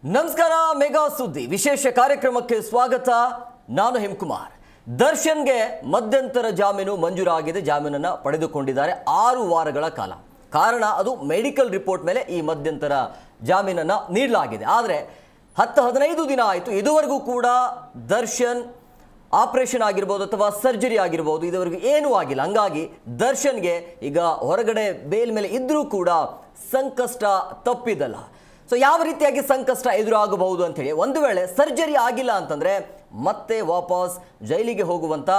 ನಮಸ್ಕಾರ. ಮೆಗಾ ಸುದ್ದಿ ವಿಶೇಷ ಕಾರ್ಯಕ್ರಮಕ್ಕೆ ಸ್ವಾಗತ. ನಾನು ಹೇಮಕುಮಾರ್. ದರ್ಶನ್ಗೆ ಮಧ್ಯಂತರ ಜಾಮೀನು ಮಂಜೂರಾಗಿದೆ. ಜಾಮೀನನ್ನು ಪಡೆದುಕೊಂಡಿದ್ದಾರೆ 6 ವಾರಗಳ ಕಾಲ. ಕಾರಣ ಅದು ಮೆಡಿಕಲ್ ರಿಪೋರ್ಟ್ ಮೇಲೆ ಈ ಮಧ್ಯಂತರ ಜಾಮೀನನ್ನು ನೀಡಲಾಗಿದೆ. ಆದರೆ 10-15 ದಿನ ಆಯಿತು, ಇದುವರೆಗೂ ಕೂಡ ದರ್ಶನ್ ಆಪರೇಷನ್ ಆಗಿರ್ಬೋದು ಅಥವಾ ಸರ್ಜರಿ ಆಗಿರ್ಬೋದು ಇದುವರೆಗೂ ಏನೂ ಆಗಿಲ್ಲ. ಹಂಗಾಗಿ ದರ್ಶನ್ಗೆ ಈಗ ಹೊರಗಡೆ ಬೇಲ್ ಮೇಲೆ ಇದ್ದರೂ ಕೂಡ ಸಂಕಷ್ಟ ತಪ್ಪಿದಲ್ಲ. ಸೊ ಯಾವ ರೀತಿಯಾಗಿ ಸಂಕಷ್ಟ ಎದುರಾಗಬಹುದು ಅಂಥೇಳಿ, ಒಂದು ವೇಳೆ ಸರ್ಜರಿ ಆಗಿಲ್ಲ ಅಂತಂದರೆ ಮತ್ತೆ ವಾಪಸ್ ಜೈಲಿಗೆ ಹೋಗುವಂಥ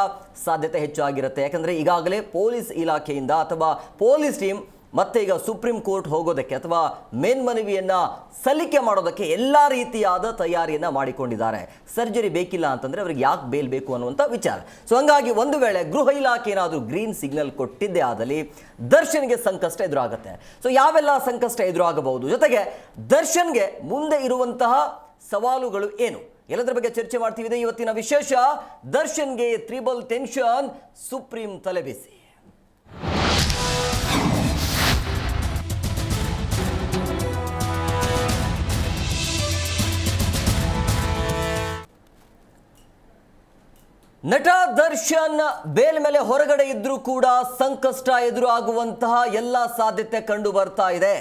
ಸಾಧ್ಯತೆ ಹೆಚ್ಚಾಗಿರುತ್ತೆ. ಯಾಕಂದರೆ ಈಗಾಗಲೇ ಪೊಲೀಸ್ ಇಲಾಖೆಯಿಂದ ಅಥವಾ ಪೊಲೀಸ್ ಟೀಮ್ ಮತ್ತೆ ಈಗ ಸುಪ್ರೀಂ ಕೋರ್ಟ್ ಹೋಗೋದಕ್ಕೆ ಅಥವಾ ಮೇಲ್ಮನವಿಯನ್ನು ಸಲ್ಲಿಕೆ ಮಾಡೋದಕ್ಕೆ ಎಲ್ಲ ರೀತಿಯಾದ ತಯಾರಿಯನ್ನು ಮಾಡಿಕೊಂಡಿದ್ದಾರೆ. ಸರ್ಜರಿ ಬೇಕಿಲ್ಲ ಅಂತಂದರೆ ಅವ್ರಿಗೆ ಯಾಕೆ ಬೇಲ್ ಬೇಕು ಅನ್ನುವಂಥ ವಿಚಾರ. ಸೊ ಹಂಗಾಗಿ ಒಂದು ವೇಳೆ ಗೃಹ ಇಲಾಖೆ ಏನಾದರೂ ಗ್ರೀನ್ ಸಿಗ್ನಲ್ ಕೊಟ್ಟಿದ್ದೇ ಆದಲ್ಲಿ ದರ್ಶನ್ಗೆ ಸಂಕಷ್ಟ ಎದುರಾಗುತ್ತೆ. ಸೊ ಯಾವೆಲ್ಲ ಸಂಕಷ್ಟ ಎದುರಾಗಬಹುದು, ಜೊತೆಗೆ ದರ್ಶನ್ಗೆ ಮುಂದೆ ಇರುವಂತಹ ಸವಾಲುಗಳು ಏನು, ಎಲ್ಲದರ ಬಗ್ಗೆ ಚರ್ಚೆ ಮಾಡ್ತೀವಿ. ಇವತ್ತಿನ ವಿಶೇಷ, ದರ್ಶನ್ಗೆ ತ್ರಿಬಲ್ ಟೆನ್ಷನ್, ಸುಪ್ರೀಂ ತಲೆಬಿಸಿ. ನಟ ದರ್ಶನ್ ಬೇಲ್ ಮೇಲೆ ಹೊರಗಡೆ ಇದ್ರೂ ಕೂಡ ಸಂಕಷ್ಟ ಎದುರಾಗುವಂತಹ ಎಲ್ಲ ಸಾಧ್ಯತೆ ಕಂಡು ಬರ್ತಾ ಇದೆ.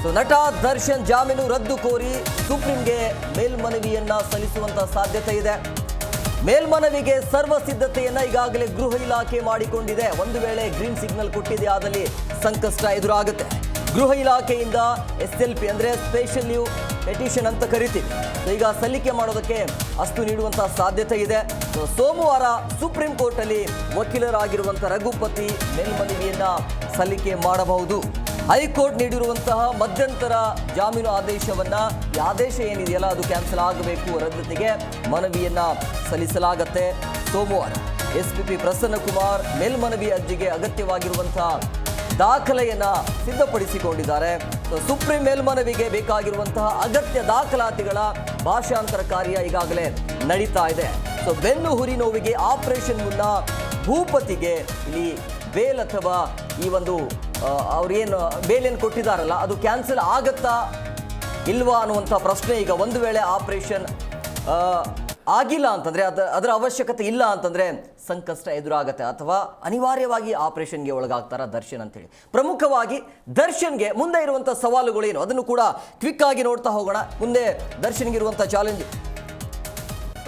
ಸೊ ನಟ ದರ್ಶನ್ ಜಾಮೀನು ರದ್ದು ಕೋರಿ ಸುಪ್ರೀಂಗೆ ಮೇಲ್ಮನವಿಯನ್ನ ಸಲ್ಲಿಸುವಂತಹ ಸಾಧ್ಯತೆ ಇದೆ. ಮೇಲ್ಮನವಿಗೆ ಸರ್ವ ಸಿದ್ಧತೆಯನ್ನ ಈಗಾಗಲೇ ಗೃಹ ಇಲಾಖೆ ಮಾಡಿಕೊಂಡಿದೆ. ಒಂದು ವೇಳೆ ಗ್ರೀನ್ ಸಿಗ್ನಲ್ ಕೊಟ್ಟಿದೆ ಆದಲ್ಲಿ ಸಂಕಷ್ಟ ಎದುರಾಗುತ್ತೆ. ಗೃಹ ಇಲಾಖೆಯಿಂದ SLP ಅಂದರೆ ಸ್ಪೆಷಲ್ ಲೀವ್ ಪೆಟಿಷನ್ ಅಂತ ಕರಿತೀವಿ. ಈಗ ಸಲ್ಲಿಕೆ ಮಾಡೋದಕ್ಕೆ ಅಷ್ಟು ನೀಡುವಂತಹ ಸಾಧ್ಯತೆ ಇದೆ. ಸೋಮವಾರ ಸುಪ್ರೀಂ ಕೋರ್ಟಲ್ಲಿ ವಕೀಲರಾಗಿರುವಂಥ ರಘುಪತಿ ಮೇಲ್ಮನವಿಯನ್ನ ಸಲ್ಲಿಕೆ ಮಾಡಬಹುದು. ಹೈಕೋರ್ಟ್ ನೀಡಿರುವಂತಹ ಮಧ್ಯಂತರ ಜಾಮೀನು ಆದೇಶವನ್ನ, ಈ ಆದೇಶ ಏನಿದೆಯಲ್ಲ ಅದು ಕ್ಯಾನ್ಸಲ್ ಆಗಬೇಕು, ರದ್ದತಿಗೆ ಮನವಿಯನ್ನ ಸಲ್ಲಿಸಲಾಗತ್ತೆ. ಸೋಮವಾರ SPP ಪ್ರಸನ್ನಕುಮಾರ್ ಮೇಲ್ಮನವಿ ಅರ್ಜಿಗೆ ಅಗತ್ಯವಾಗಿರುವಂತಹ ದಾಖಲೆಯನ್ನ ಸಿದ್ಧಪಡಿಸಿಕೊಂಡಿದ್ದಾರೆ. ಸುಪ್ರೀಂ ಮೇಲ್ಮನವಿಗೆ ಬೇಕಾಗಿರುವಂತಹ ಅಗತ್ಯ ದಾಖಲಾತಿಗಳ ಭಾಷಾಂತರ ಕಾರ್ಯ ಈಗಾಗಲೇ ನಡೀತಾ ಇದೆ. ಸೊ ಬೆನ್ನು ಹುರಿ ನೋವಿಗೆ ಆಪರೇಷನ್ ಮುನ್ನ ಭೂಪತಿಗೆ ಇಲ್ಲಿ ಬೇಲ್ ಅಥವಾ ಈ ಒಂದು ಅವ್ರೇನು ಬೇಲೇನು ಕೊಟ್ಟಿದ್ದಾರಲ್ಲ ಅದು ಕ್ಯಾನ್ಸಲ್ ಆಗತ್ತಾ ಇಲ್ವಾ ಅನ್ನುವಂಥ ಪ್ರಶ್ನೆ ಈಗ. ಒಂದು ವೇಳೆ ಆಪರೇಷನ್ ಆಗಿಲ್ಲ ಅಂತಂದರೆ ಅದರ ಅವಶ್ಯಕತೆ ಇಲ್ಲ ಅಂತಂದರೆ ಸಂಕಷ್ಟ ಎದುರಾಗತ್ತೆ ಅಥವಾ ಅನಿವಾರ್ಯವಾಗಿ ಆಪರೇಷನ್ಗೆ ಒಳಗಾಗ್ತಾರ ದರ್ಶನ್ ಅಂತೇಳಿ. ಪ್ರಮುಖವಾಗಿ ದರ್ಶನ್ಗೆ ಮುಂದೆ ಇರುವಂಥ ಸವಾಲುಗಳೇನು ಅದನ್ನು ಕೂಡ ಕ್ವಿಕ್ ಆಗಿ ನೋಡ್ತಾ ಹೋಗೋಣ. ಮುಂದೆ ದರ್ಶನ್ಗೆ ಇರುವಂಥ ಚಾಲೆಂಜ್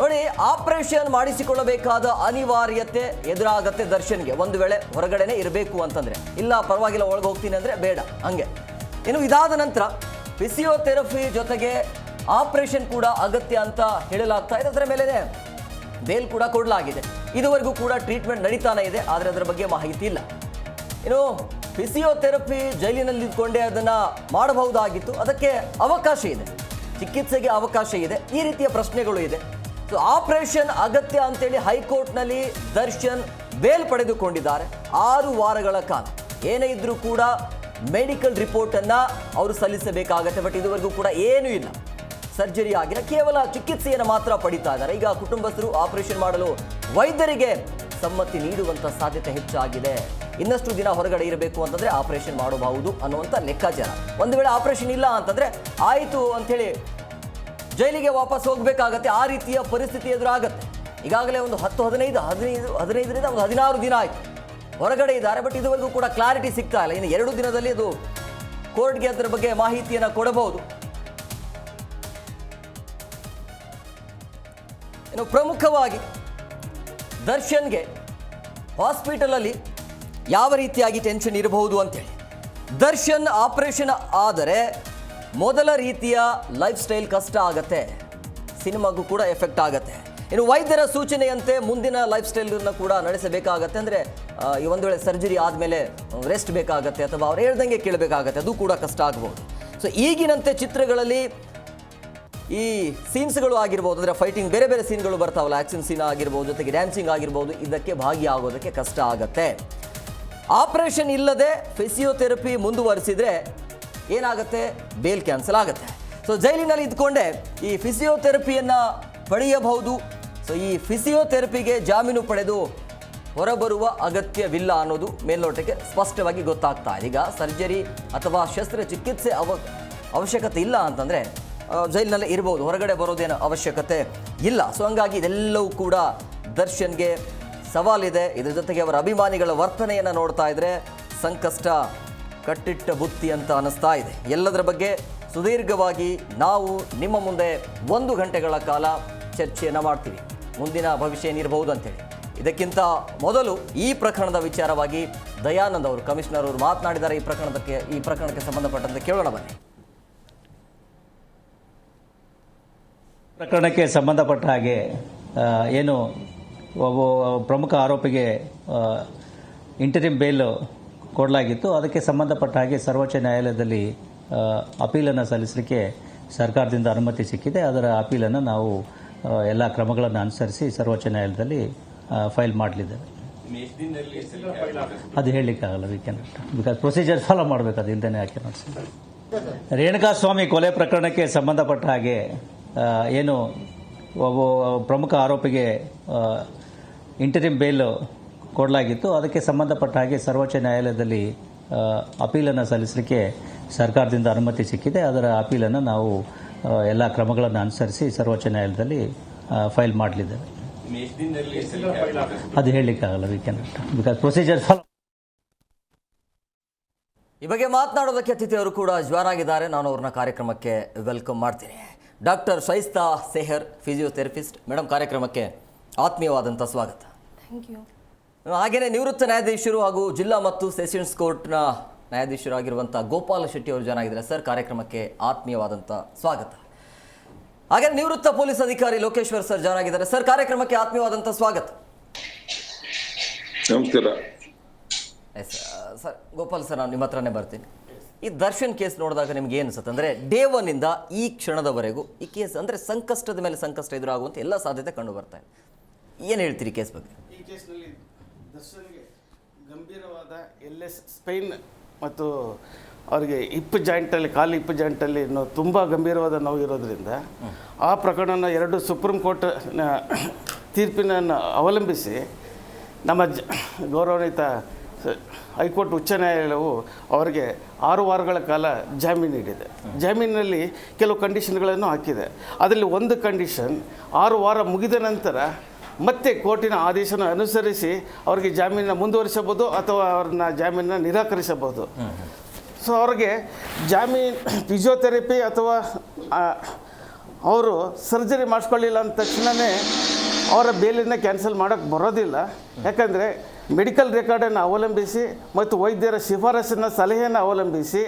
ನೋಡಿ, ಆಪರೇಷನ್ ಮಾಡಿಸಿಕೊಳ್ಳಬೇಕಾದ ಅನಿವಾರ್ಯತೆ ಎದುರಾಗತ್ತೆ ದರ್ಶನ್ಗೆ. ಒಂದು ವೇಳೆ ಹೊರಗಡೆನೆ ಇರಬೇಕು ಅಂತಂದರೆ, ಇಲ್ಲ ಪರವಾಗಿಲ್ಲ ಒಳಗೆ ಹೋಗ್ತೀನಿ ಅಂದರೆ ಬೇಡ ಹಂಗೆ. ಇನ್ನು ಇದಾದ ನಂತರ ಫಿಸಿಯೋಥೆರಪಿ ಜೊತೆಗೆ ಆಪರೇಷನ್ ಕೂಡ ಅಗತ್ಯ ಅಂತ ಹೇಳಲಾಗ್ತಾ ಇದೆ. ಅದರ ಮೇಲೆ ಬೇಲ್ ಕೂಡ ಕೊಡಲಾಗಿದೆ. ಇದುವರೆಗೂ ಕೂಡ ಟ್ರೀಟ್ಮೆಂಟ್ ನಡೀತಾನೆ ಇದೆ, ಆದರೆ ಅದರ ಬಗ್ಗೆ ಮಾಹಿತಿ ಇಲ್ಲ. ಇನ್ನು ಫಿಸಿಯೋಥೆರಪಿ ಜೈಲಿನಲ್ಲಿ ಇದ್ಕೊಂಡೇ ಅದನ್ನು ಮಾಡಬಹುದಾಗಿತ್ತು, ಅದಕ್ಕೆ ಅವಕಾಶ ಇದೆ, ಚಿಕಿತ್ಸೆಗೆ ಅವಕಾಶ ಇದೆ, ಈ ರೀತಿಯ ಪ್ರಶ್ನೆಗಳು ಇದೆ. ಸೊ ಆಪರೇಷನ್ ಅಗತ್ಯ ಅಂತೇಳಿ ಹೈಕೋರ್ಟ್ನಲ್ಲಿ ದರ್ಶನ್ ಬೇಲ್ ಪಡೆದುಕೊಂಡಿದ್ದಾರೆ 6 ವಾರಗಳ ಕಾಲ. ಏನೇ ಇದ್ರೂ ಕೂಡ ಮೆಡಿಕಲ್ ರಿಪೋರ್ಟನ್ನು ಅವರು ಸಲ್ಲಿಸಬೇಕಾಗತ್ತೆ. ಬಟ್ ಇದುವರೆಗೂ ಕೂಡ ಏನೂ ಇಲ್ಲ, ಸರ್ಜರಿ ಆಗಿಲ್ಲ, ಕೇವಲ ಚಿಕಿತ್ಸೆಯನ್ನು ಮಾತ್ರ ಪಡಿತಾ ಇದ್ದಾರೆ. ಈಗ ಕುಟುಂಬಸ್ಥರು ಆಪರೇಷನ್ ಮಾಡಲು ವೈದ್ಯರಿಗೆ ಸಮ್ಮತಿ ನೀಡುವಂಥ ಸಾಧ್ಯತೆ ಹೆಚ್ಚಾಗಿದೆ. ಇನ್ನಷ್ಟು ದಿನ ಹೊರಗಡೆ ಇರಬೇಕು ಅಂತಂದರೆ ಆಪರೇಷನ್ ಮಾಡಬಹುದು ಅನ್ನುವಂಥ ಲೆಕ್ಕಾಚಾರ. ಒಂದು ವೇಳೆ ಆಪರೇಷನ್ ಇಲ್ಲ ಅಂತಂದರೆ ಆಯಿತು ಅಂಥೇಳಿ ಜೈಲಿಗೆ ವಾಪಸ್ ಹೋಗಬೇಕಾಗತ್ತೆ. ಆ ರೀತಿಯ ಪರಿಸ್ಥಿತಿ ಎದುರಾಗತ್ತೆ. ಈಗಾಗಲೇ ಒಂದು 15ರಿಂದ ಒಂದು 16 ದಿನ ಆಯಿತು ಹೊರಗಡೆ ಇದ್ದಾರೆ. ಬಟ್ ಇದುವರೆಗೂ ಕೂಡ ಕ್ಲಾರಿಟಿ ಸಿಗ್ತಾ ಇಲ್ಲ. ಇನ್ನು 2 ದಿನದಲ್ಲಿ ಅದು ಕೋರ್ಟ್ಗೆ ಅದರ ಬಗ್ಗೆ ಮಾಹಿತಿಯನ್ನು ಕೊಡಬಹುದು. ಇನ್ನು ಪ್ರಮುಖವಾಗಿ ದರ್ಶನ್ಗೆ ಹಾಸ್ಪಿಟಲಲ್ಲಿ ಯಾವ ರೀತಿಯಾಗಿ ಟೆನ್ಷನ್ ಇರಬಹುದು ಅಂತೇಳಿ, ದರ್ಶನ್ ಆಪರೇಷನ್ ಆದರೆ ಮೊದಲ ರೀತಿಯ ಲೈಫ್ ಸ್ಟೈಲ್ ಕಷ್ಟ ಆಗತ್ತೆ, ಸಿನಿಮಾಗೂ ಕೂಡ ಎಫೆಕ್ಟ್ ಆಗುತ್ತೆ. ಇನ್ನು ವೈದ್ಯರ ಸೂಚನೆಯಂತೆ ಮುಂದಿನ ಲೈಫ್ ಸ್ಟೈಲನ್ನು ಕೂಡ ನಡೆಸಬೇಕಾಗತ್ತೆ. ಅಂದರೆ ಈ ಒಂದು ವೇಳೆ ಸರ್ಜರಿ ಆದಮೇಲೆ ರೆಸ್ಟ್ ಬೇಕಾಗತ್ತೆ ಅಥವಾ ಅವ್ರು ಹೇಳ್ದಂಗೆ ಕೇಳಬೇಕಾಗತ್ತೆ, ಅದು ಕೂಡ ಕಷ್ಟ ಆಗ್ಬೋದು. ಸೊ ಈಗಿನಂತೆ ಚಿತ್ರಗಳಲ್ಲಿ ಈ ಸೀನ್ಸ್ಗಳು ಆಗಿರ್ಬೋದು, ಅಂದರೆ ಫೈಟಿಂಗ್ ಬೇರೆ ಬೇರೆ ಸೀನ್ಗಳು ಬರ್ತಾವಲ್ಲ, ಆ್ಯಕ್ಷನ್ ಸೀನ್ ಆಗಿರ್ಬೋದು, ಜೊತೆಗೆ ಡ್ಯಾನ್ಸಿಂಗ್ ಆಗಿರ್ಬೋದು, ಇದಕ್ಕೆ ಭಾಗಿಯಾಗೋದಕ್ಕೆ ಕಷ್ಟ ಆಗುತ್ತೆ. ಆಪರೇಷನ್ ಇಲ್ಲದೆ ಫಿಸಿಯೋಥೆರಪಿ ಮುಂದುವರಿಸಿದರೆ ಏನಾಗುತ್ತೆ, ಬೇಲ್ ಕ್ಯಾನ್ಸಲ್ ಆಗುತ್ತೆ. ಸೊ ಜೈಲಿನಲ್ಲಿ ಇದ್ಕೊಂಡೆ ಈ ಫಿಸಿಯೋಥೆರಪಿಯನ್ನು ಪಡೆಯಬಹುದು. ಸೊ ಈ ಫಿಸಿಯೋಥೆರಪಿಗೆ ಜಾಮೀನು ಪಡೆದು ಹೊರಬರುವ ಅಗತ್ಯವಿಲ್ಲ ಅನ್ನೋದು ಮೇಲ್ನೋಟಕ್ಕೆ ಸ್ಪಷ್ಟವಾಗಿ ಗೊತ್ತಾಗ್ತಾ ಇದೆ. ಈಗ ಸರ್ಜರಿ ಅಥವಾ ಶಸ್ತ್ರಚಿಕಿತ್ಸೆ ಅವಶ್ಯಕತೆ ಇಲ್ಲ ಅಂತಂದರೆ ಜೈಲಿನಲ್ಲೇ ಇರ್ಬೋದು, ಹೊರಗಡೆ ಬರೋದೇನು ಅವಶ್ಯಕತೆ ಇಲ್ಲ. ಸೊ ಹಂಗಾಗಿ ಇದೆಲ್ಲವೂ ಕೂಡ ದರ್ಶನ್ಗೆ ಸವಾಲಿದೆ. ಇದ್ರ ಜೊತೆಗೆ ಅವರ ಅಭಿಮಾನಿಗಳ ವರ್ತನೆಯನ್ನು ನೋಡ್ತಾ ಇದ್ರೆ ಸಂಕಷ್ಟ ಕಟ್ಟಿಟ್ಟ ಬುತ್ತಿ ಅಂತ ಅನ್ನಿಸ್ತಾ ಇದೆ. ಎಲ್ಲದರ ಬಗ್ಗೆ ಸುದೀರ್ಘವಾಗಿ ನಾವು ನಿಮ್ಮ ಮುಂದೆ 1 ಗಂಟೆಗಳ ಕಾಲ ಚರ್ಚೆಯನ್ನು ಮಾಡ್ತೀವಿ. ಮುಂದಿನ ಭವಿಷ್ಯ ಏನಿರಬಹುದು ಅಂತೇಳಿ. ಇದಕ್ಕಿಂತ ಮೊದಲು ಈ ಪ್ರಕರಣದ ವಿಚಾರವಾಗಿ ದಯಾನಂದ್ ಅವರು, ಕಮಿಷನರ್ ಅವರು ಮಾತನಾಡಿದ್ದಾರೆ. ಈ ಪ್ರಕರಣಕ್ಕೆ ಸಂಬಂಧಪಟ್ಟಂತೆ ಕೇಳೋಣ ಬನ್ನಿ. ಪ್ರಕರಣಕ್ಕೆ ಸಂಬಂಧಪಟ್ಟ ಹಾಗೆ ಏನು ಒಬ್ಬ ಪ್ರಮುಖ ಆರೋಪಿಗೆ ಇಂಟರಿಮ್ ಬೇಲ್ ಕೊಡಲಾಗಿತ್ತು. ಅದಕ್ಕೆ ಸಂಬಂಧಪಟ್ಟ ಹಾಗೆ ಸರ್ವೋಚ್ಚ ನ್ಯಾಯಾಲಯದಲ್ಲಿ ಅಪೀಲನ್ನು ಸಲ್ಲಿಸಲಿಕ್ಕೆ ಸರ್ಕಾರದಿಂದ ಅನುಮತಿ ಸಿಕ್ಕಿದೆ. ಅದರ ಅಪೀಲನ್ನು ನಾವು ಎಲ್ಲ ಕ್ರಮಗಳನ್ನು ಅನುಸರಿಸಿ ಸರ್ವೋಚ್ಚ ನ್ಯಾಯಾಲಯದಲ್ಲಿ ಫೈಲ್ ಮಾಡಲಿದ್ದೇವೆ. ಅದು ಹೇಳಲಿಕ್ಕಾಗಲ್ಲ, ಬಿಕಾಸ್ ಪ್ರೊಸೀಜರ್ ಫಾಲೋ ಮಾಡಬೇಕು. ಅದು ಇಲ್ಲದೇ ಯಾಕೆ ಮಾಡಿಸಿ. ರೇಣುಕಾಸ್ವಾಮಿ ಕೊಲೆ ಪ್ರಕರಣಕ್ಕೆ ಸಂಬಂಧಪಟ್ಟ ಹಾಗೆ ಏನು ಒಬ್ಬ ಪ್ರಮುಖ ಆರೋಪಿಗೆ ಇಂಟರಿಮ್ ಬೇಲ್ ಕೊಡಲಾಗಿತ್ತು. ಅದಕ್ಕೆ ಸಂಬಂಧಪಟ್ಟ ಹಾಗೆ ಸರ್ವೋಚ್ಚ ನ್ಯಾಯಾಲಯದಲ್ಲಿ ಅಪೀಲನ್ನು ಸಲ್ಲಿಸಲಿಕ್ಕೆ ಸರ್ಕಾರದಿಂದ ಅನುಮತಿ ಸಿಕ್ಕಿದೆ. ಅದರ ಅಪೀಲನ್ನು ನಾವು ಎಲ್ಲ ಕ್ರಮಗಳನ್ನು ಅನುಸರಿಸಿ ಸರ್ವೋಚ್ಚ ನ್ಯಾಯಾಲಯದಲ್ಲಿ ಫೈಲ್ ಮಾಡಲಿದ್ದೇವೆ. ಅದು ಹೇಳಲಿಕ್ಕಾಗಲ್ಲ, ಬಿಕಾಸ್ ಪ್ರೊಸೀಜರ್ ಫಾಲೋ. ಈ ಬಗ್ಗೆ ಮಾತನಾಡೋದಕ್ಕೆ ಅತಿಥಿಯವರು ಕೂಡ ಜವಾರಾಗಿದ್ದಾರೆ. ನಾನು ಅವ್ರನ್ನ ಕಾರ್ಯಕ್ರಮಕ್ಕೆ ವೆಲ್ಕಮ್ ಮಾಡ್ತೀನಿ. Doctor Shaista Sehar, physiotherapist. Madam, ಕಾರ್ಯಕ್ರಮಕ್ಕೆ ಆತ್ಮೀಯವಾದಂಥ ಸ್ವಾಗತ. Thank you. ಹಾಗೆಯೇ ನಿವೃತ್ತ ನ್ಯಾಯಾಧೀಶರು ಹಾಗೂ ಜಿಲ್ಲಾ ಮತ್ತು ಸೆಷನ್ಸ್ ಕೋರ್ಟ್ನ ನ್ಯಾಯಾಧೀಶರಾಗಿರುವಂಥ ಗೋಪಾಲ ಶೆಟ್ಟಿ ಅವರು ಜೊತೆಗಿದ್ದಾರೆ. ಸರ್, ಕಾರ್ಯಕ್ರಮಕ್ಕೆ ಆತ್ಮೀಯವಾದಂಥ ಸ್ವಾಗತ. ಹಾಗೆ ನಿವೃತ್ತ ಪೊಲೀಸ್ ಅಧಿಕಾರಿ ಲೋಕೇಶ್ವರ್ ಸರ್ ಜೊತೆಗಿದ್ದಾರೆ. ಸರ್, ಕಾರ್ಯಕ್ರಮಕ್ಕೆ ಆತ್ಮೀಯವಾದಂಥ ಸ್ವಾಗತ. ನಮಸ್ಕಾರ. ಸರ್, ಗೋಪಾಲ್ ಸರ್, ನಾನು ನಿಮ್ಮ ಹತ್ರನೇ ಬರ್ತೀನಿ. ಈ ದರ್ಶನ್ ಕೇಸ್ ನೋಡಿದಾಗ ನಿಮ್ಗೆ ಏನು ಅನ್ಸುತ್ತೆ? ಅಂದರೆ ಡೇ ಒನ್ನಿಂದ ಈ ಕ್ಷಣದವರೆಗೂ ಈ ಕೇಸ್ ಅಂದರೆ ಸಂಕಷ್ಟದ ಮೇಲೆ ಸಂಕಷ್ಟ ಎದುರಾಗುವಂಥ ಎಲ್ಲ ಸಾಧ್ಯತೆ ಕಂಡು ಬರ್ತಾ ಇದೆ. ಏನು ಹೇಳ್ತೀರಿ ಕೇಸ್ ಬಗ್ಗೆ? ಈ ಕೇಸ್ನಲ್ಲಿ ದರ್ಶನ್ಗೆ ಗಂಭೀರವಾದ LS ಸ್ಪೈನ್ ಮತ್ತು ಅವರಿಗೆ ಕಾಲು ಹಿಪ್ಪು ಜಾಯಿಂಟಲ್ಲಿ ತುಂಬ ಗಂಭೀರವಾದ ನೋವು ಇರೋದ್ರಿಂದ ಆ ಪ್ರಕರಣನ 2 ಸುಪ್ರೀಂ ಕೋರ್ಟ್ ತೀರ್ಪಿನನ್ನು ಅವಲಂಬಿಸಿ ನಮ್ಮ ಗೌರವಾನ್ವಿತ ಹೈಕೋರ್ಟ್ ಉಚ್ಚ ನ್ಯಾಯಾಲಯವು ಅವರಿಗೆ 6 ವಾರಗಳ ಕಾಲ ಜಾಮೀನು ನೀಡಿದೆ. ಜಾಮೀನಿನಲ್ಲಿ ಕೆಲವು ಕಂಡೀಷನ್ಗಳನ್ನು ಹಾಕಿದೆ. ಅದರಲ್ಲಿ ಒಂದು ಕಂಡೀಷನ್, 6 ವಾರ ಮುಗಿದ ನಂತರ ಮತ್ತೆ ಕೋರ್ಟಿನ ಆದೇಶನ ಅನುಸರಿಸಿ ಅವರಿಗೆ ಜಾಮೀನನ್ನು ಮುಂದುವರಿಸಬಹುದು ಅಥವಾ ಅವ್ರನ್ನ ಜಾಮೀನನ್ನ ನಿರಾಕರಿಸಬಹುದು. ಸೊ ಅವ್ರಿಗೆ ಫಿಸಿಯೋಥೆರಪಿ ಅಥವಾ ಅವರು ಸರ್ಜರಿ ಮಾಡಿಸ್ಕೊಳ್ಳಿಲ್ಲ ಅಂದ ತಕ್ಷಣವೇ ಅವರ ಬೇಲನ್ನು ಕ್ಯಾನ್ಸಲ್ ಮಾಡೋಕ್ಕೆ ಬರೋದಿಲ್ಲ. ಯಾಕಂದರೆ ಮೆಡಿಕಲ್ ರೆಕಾರ್ಡನ್ನು ಅವಲಂಬಿಸಿ ಮತ್ತು ವೈದ್ಯರ ಶಿಫಾರಸನ್ನು ಸಲಹೆಯನ್ನು ಅವಲಂಬಿಸಿ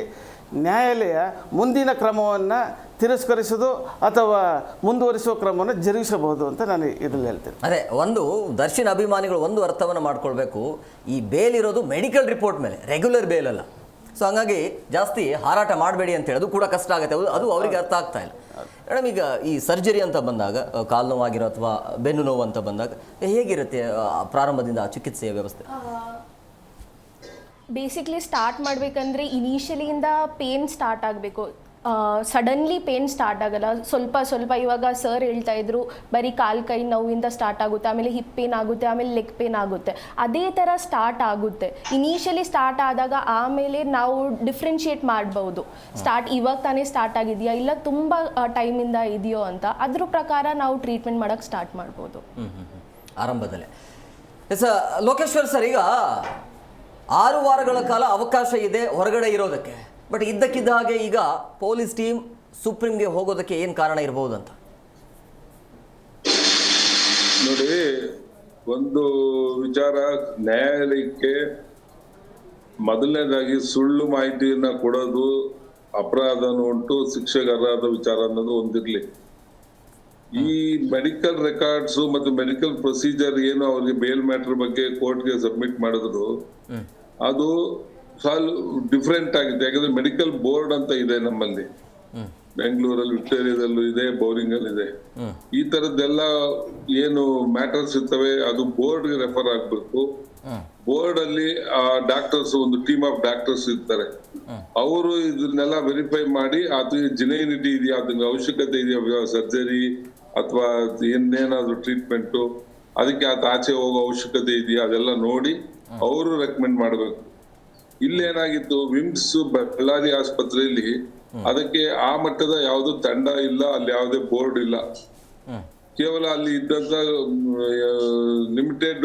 ನ್ಯಾಯಾಲಯ ಮುಂದಿನ ಕ್ರಮವನ್ನು ತಿರಸ್ಕರಿಸೋದು ಅಥವಾ ಮುಂದುವರಿಸುವ ಕ್ರಮವನ್ನು ಜರುಗಿಸಬಹುದು ಅಂತ ನಾನು ಇದರಲ್ಲಿ ಹೇಳ್ತೇನೆ. ಅದೇ, ಒಂದು ದರ್ಶನ್ ಅಭಿಮಾನಿಗಳು ಒಂದು ಅರ್ಥವನ್ನು ಮಾಡ್ಕೊಳ್ಬೇಕು. ಈ ಬೇಲ್ ಇರೋದು ಮೆಡಿಕಲ್ ರಿಪೋರ್ಟ್ ಮೇಲೆ, ರೆಗ್ಯುಲರ್ ಬೇಲ್ ಅಲ್ಲ. ಸೊ ಹಂಗಾಗಿ ಜಾಸ್ತಿ ಹಾರಾಟ ಮಾಡಬೇಡಿ ಅಂತ ಹೇಳೋದು ಕೂಡ ಕಷ್ಟ ಆಗುತ್ತೆ. ಅದು ಅವರಿಗೆ ಅರ್ಥ ಆಗ್ತಾ ಇಲ್ಲ. ಮೇಡಮ್, ಈಗ ಈ ಸರ್ಜರಿ ಅಂತ ಬಂದಾಗ, ಕಾಲು ನೋವಾಗಿರೋ ಅಥವಾ ಬೆನ್ನು ನೋವು ಅಂತ ಬಂದಾಗ ಹೇಗಿರುತ್ತೆ ಪ್ರಾರಂಭದಿಂದ ಚಿಕಿತ್ಸೆಯ ವ್ಯವಸ್ಥೆ? ಬೇಸಿಕ್ಲಿ ಸ್ಟಾರ್ಟ್ ಮಾಡಬೇಕಂದ್ರೆ ಇನಿಷಿಯಲಿಂದ ಪೇನ್ ಸ್ಟಾರ್ಟ್ ಆಗಬೇಕು. ಸಡನ್ಲಿ ಪೇನ್ ಸ್ಟಾರ್ಟ್ ಆಗಲ್ಲ, ಸ್ವಲ್ಪ ಸ್ವಲ್ಪ. ಇವಾಗ ಸರ್ ಹೇಳ್ತಾ ಇದ್ರು ಬರೀ ಕಾಲು ಕೈ ನೋವಿಂದ ಸ್ಟಾರ್ಟ್ ಆಗುತ್ತೆ, ಆಮೇಲೆ ಹಿಪ್ ಪೇನ್ ಆಗುತ್ತೆ, ಆಮೇಲೆ ಲೆಗ್ ಪೇನ್ ಆಗುತ್ತೆ. ಅದೇ ಥರ ಸ್ಟಾರ್ಟ್ ಆಗುತ್ತೆ. ಇನಿಷಿಯಲಿ ಸ್ಟಾರ್ಟ್ ಆದಾಗ ಆಮೇಲೆ ನಾವು ಡಿಫ್ರೆನ್ಷಿಯೇಟ್ ಮಾಡ್ಬೋದು. ಇವಾಗ ತಾನೇ ಸ್ಟಾರ್ಟ್ ಆಗಿದೆಯಾ ಇಲ್ಲ ತುಂಬ ಟೈಮಿಂದ ಇದೆಯೋ ಅಂತ. ಅದ್ರ ಪ್ರಕಾರ ನಾವು ಟ್ರೀಟ್ಮೆಂಟ್ ಮಾಡೋಕ್ಕೆ ಸ್ಟಾರ್ಟ್ ಮಾಡ್ಬೋದು ಆರಂಭದಲ್ಲೇ. ಲೋಕೇಶ್ವರ್ ಸರ್, ಈಗ 6 ವಾರಗಳ ಕಾಲ ಅವಕಾಶ ಇದೆ ಹೊರಗಡೆ ಇರೋದಕ್ಕೆ. ಬಟ್ ಇದ್ದಕ್ಕಿದ್ದ ಹಾಗೆ ಈಗ ಪೊಲೀಸ್ ಟೀಮ್ ಸುಪ್ರೀಂಗೆ ಹೋಗೋದಕ್ಕೆ ಏನು ಕಾರಣ ಇರಬಹುದು ಅಂತ ನೋಡಿ. ಒಂದು ವಿಚಾರ, ನ್ಯಾಯಾಲಯಕ್ಕೆ ಮೊದಲನೇದಾಗಿ ಸುಳ್ಳು ಮಾಹಿತಿಯನ್ನ ಕೊಡೋದು ಅಪರಾಧನೂ ಉಂಟು, ಶಿಕ್ಷೆಗಾರರಾದ ವಿಚಾರ ಅನ್ನೋದು ಒಂದಿರ್ಲಿ. ಈ ಮೆಡಿಕಲ್ ರೆಕಾರ್ಡ್ಸ್ ಮತ್ತು ಮೆಡಿಕಲ್ ಪ್ರೊಸೀಜರ್ ಏನು ಅವ್ರಿಗೆ ಬೇಲ್ ಮ್ಯಾಟರ್ ಬಗ್ಗೆ ಕೋರ್ಟ್ಗೆ ಸಬ್ಮಿಟ್ ಮಾಡಿದ್ರು, ಅದು ಡಿಫ್ರೆಂಟ್ ಆಗಿದೆ. ಯಾಕಂದ್ರೆ ಮೆಡಿಕಲ್ ಬೋರ್ಡ್ ಅಂತ ಇದೆ ನಮ್ಮಲ್ಲಿ, ಬೆಂಗಳೂರಲ್ಲಿ, ವಿಕ್ಟೋರಿಯಾದಲ್ಲೂ ಇದೆ, ಬೋರಿಂಗ್ ಅಲ್ಲಿ ಇದೆ. ಈ ತರದ್ದೆಲ್ಲ ಏನು ಮ್ಯಾಟರ್ಸ್ ಇರ್ತವೆ ಅದು ಬೋರ್ಡ್ಗೆ ರೆಫರ್ ಆಗ್ಬೇಕು. ಬೋರ್ಡ್ ಅಲ್ಲಿ ಡಾಕ್ಟರ್ಸ್, ಒಂದು ಟೀಮ್ ಆಫ್ ಡಾಕ್ಟರ್ಸ್ ಇರ್ತಾರೆ. ಅವರು ಇದನ್ನೆಲ್ಲ ವೆರಿಫೈ ಮಾಡಿ ಅದು ಜಿನೈನಿಟಿ ಇದೆಯಾ, ಅದಕ್ಕೆ ಅವಶ್ಯಕತೆ ಇದೆಯಾ, ಸರ್ಜರಿ ಅಥವಾ ಇನ್ನೇನಾದ್ರು ಟ್ರೀಟ್ಮೆಂಟ್, ಅದಕ್ಕೆ ಆಚೆ ಹೋಗೋ ಅವಶ್ಯಕತೆ ಇದೆಯಾ, ಅದೆಲ್ಲ ನೋಡಿ ಅವರು ರೆಕಮೆಂಡ್ ಮಾಡಬೇಕು. ಇಲ್ಲೇನಾಗಿತ್ತು, ವಿಮ್ಸ್ ಬಳ್ಳಾರಿ ಆಸ್ಪತ್ರೆಯಲ್ಲಿ ಅದಕ್ಕೆ ಆ ಮಟ್ಟದ ಯಾವುದು ತಂಡ ಇಲ್ಲ, ಅಲ್ಲಿ ಯಾವುದೇ ಬೋರ್ಡ್ ಇಲ್ಲ. ಕೇವಲ ಅಲ್ಲಿ ಇದ್ದಂತ ಲಿಮಿಟೆಡ್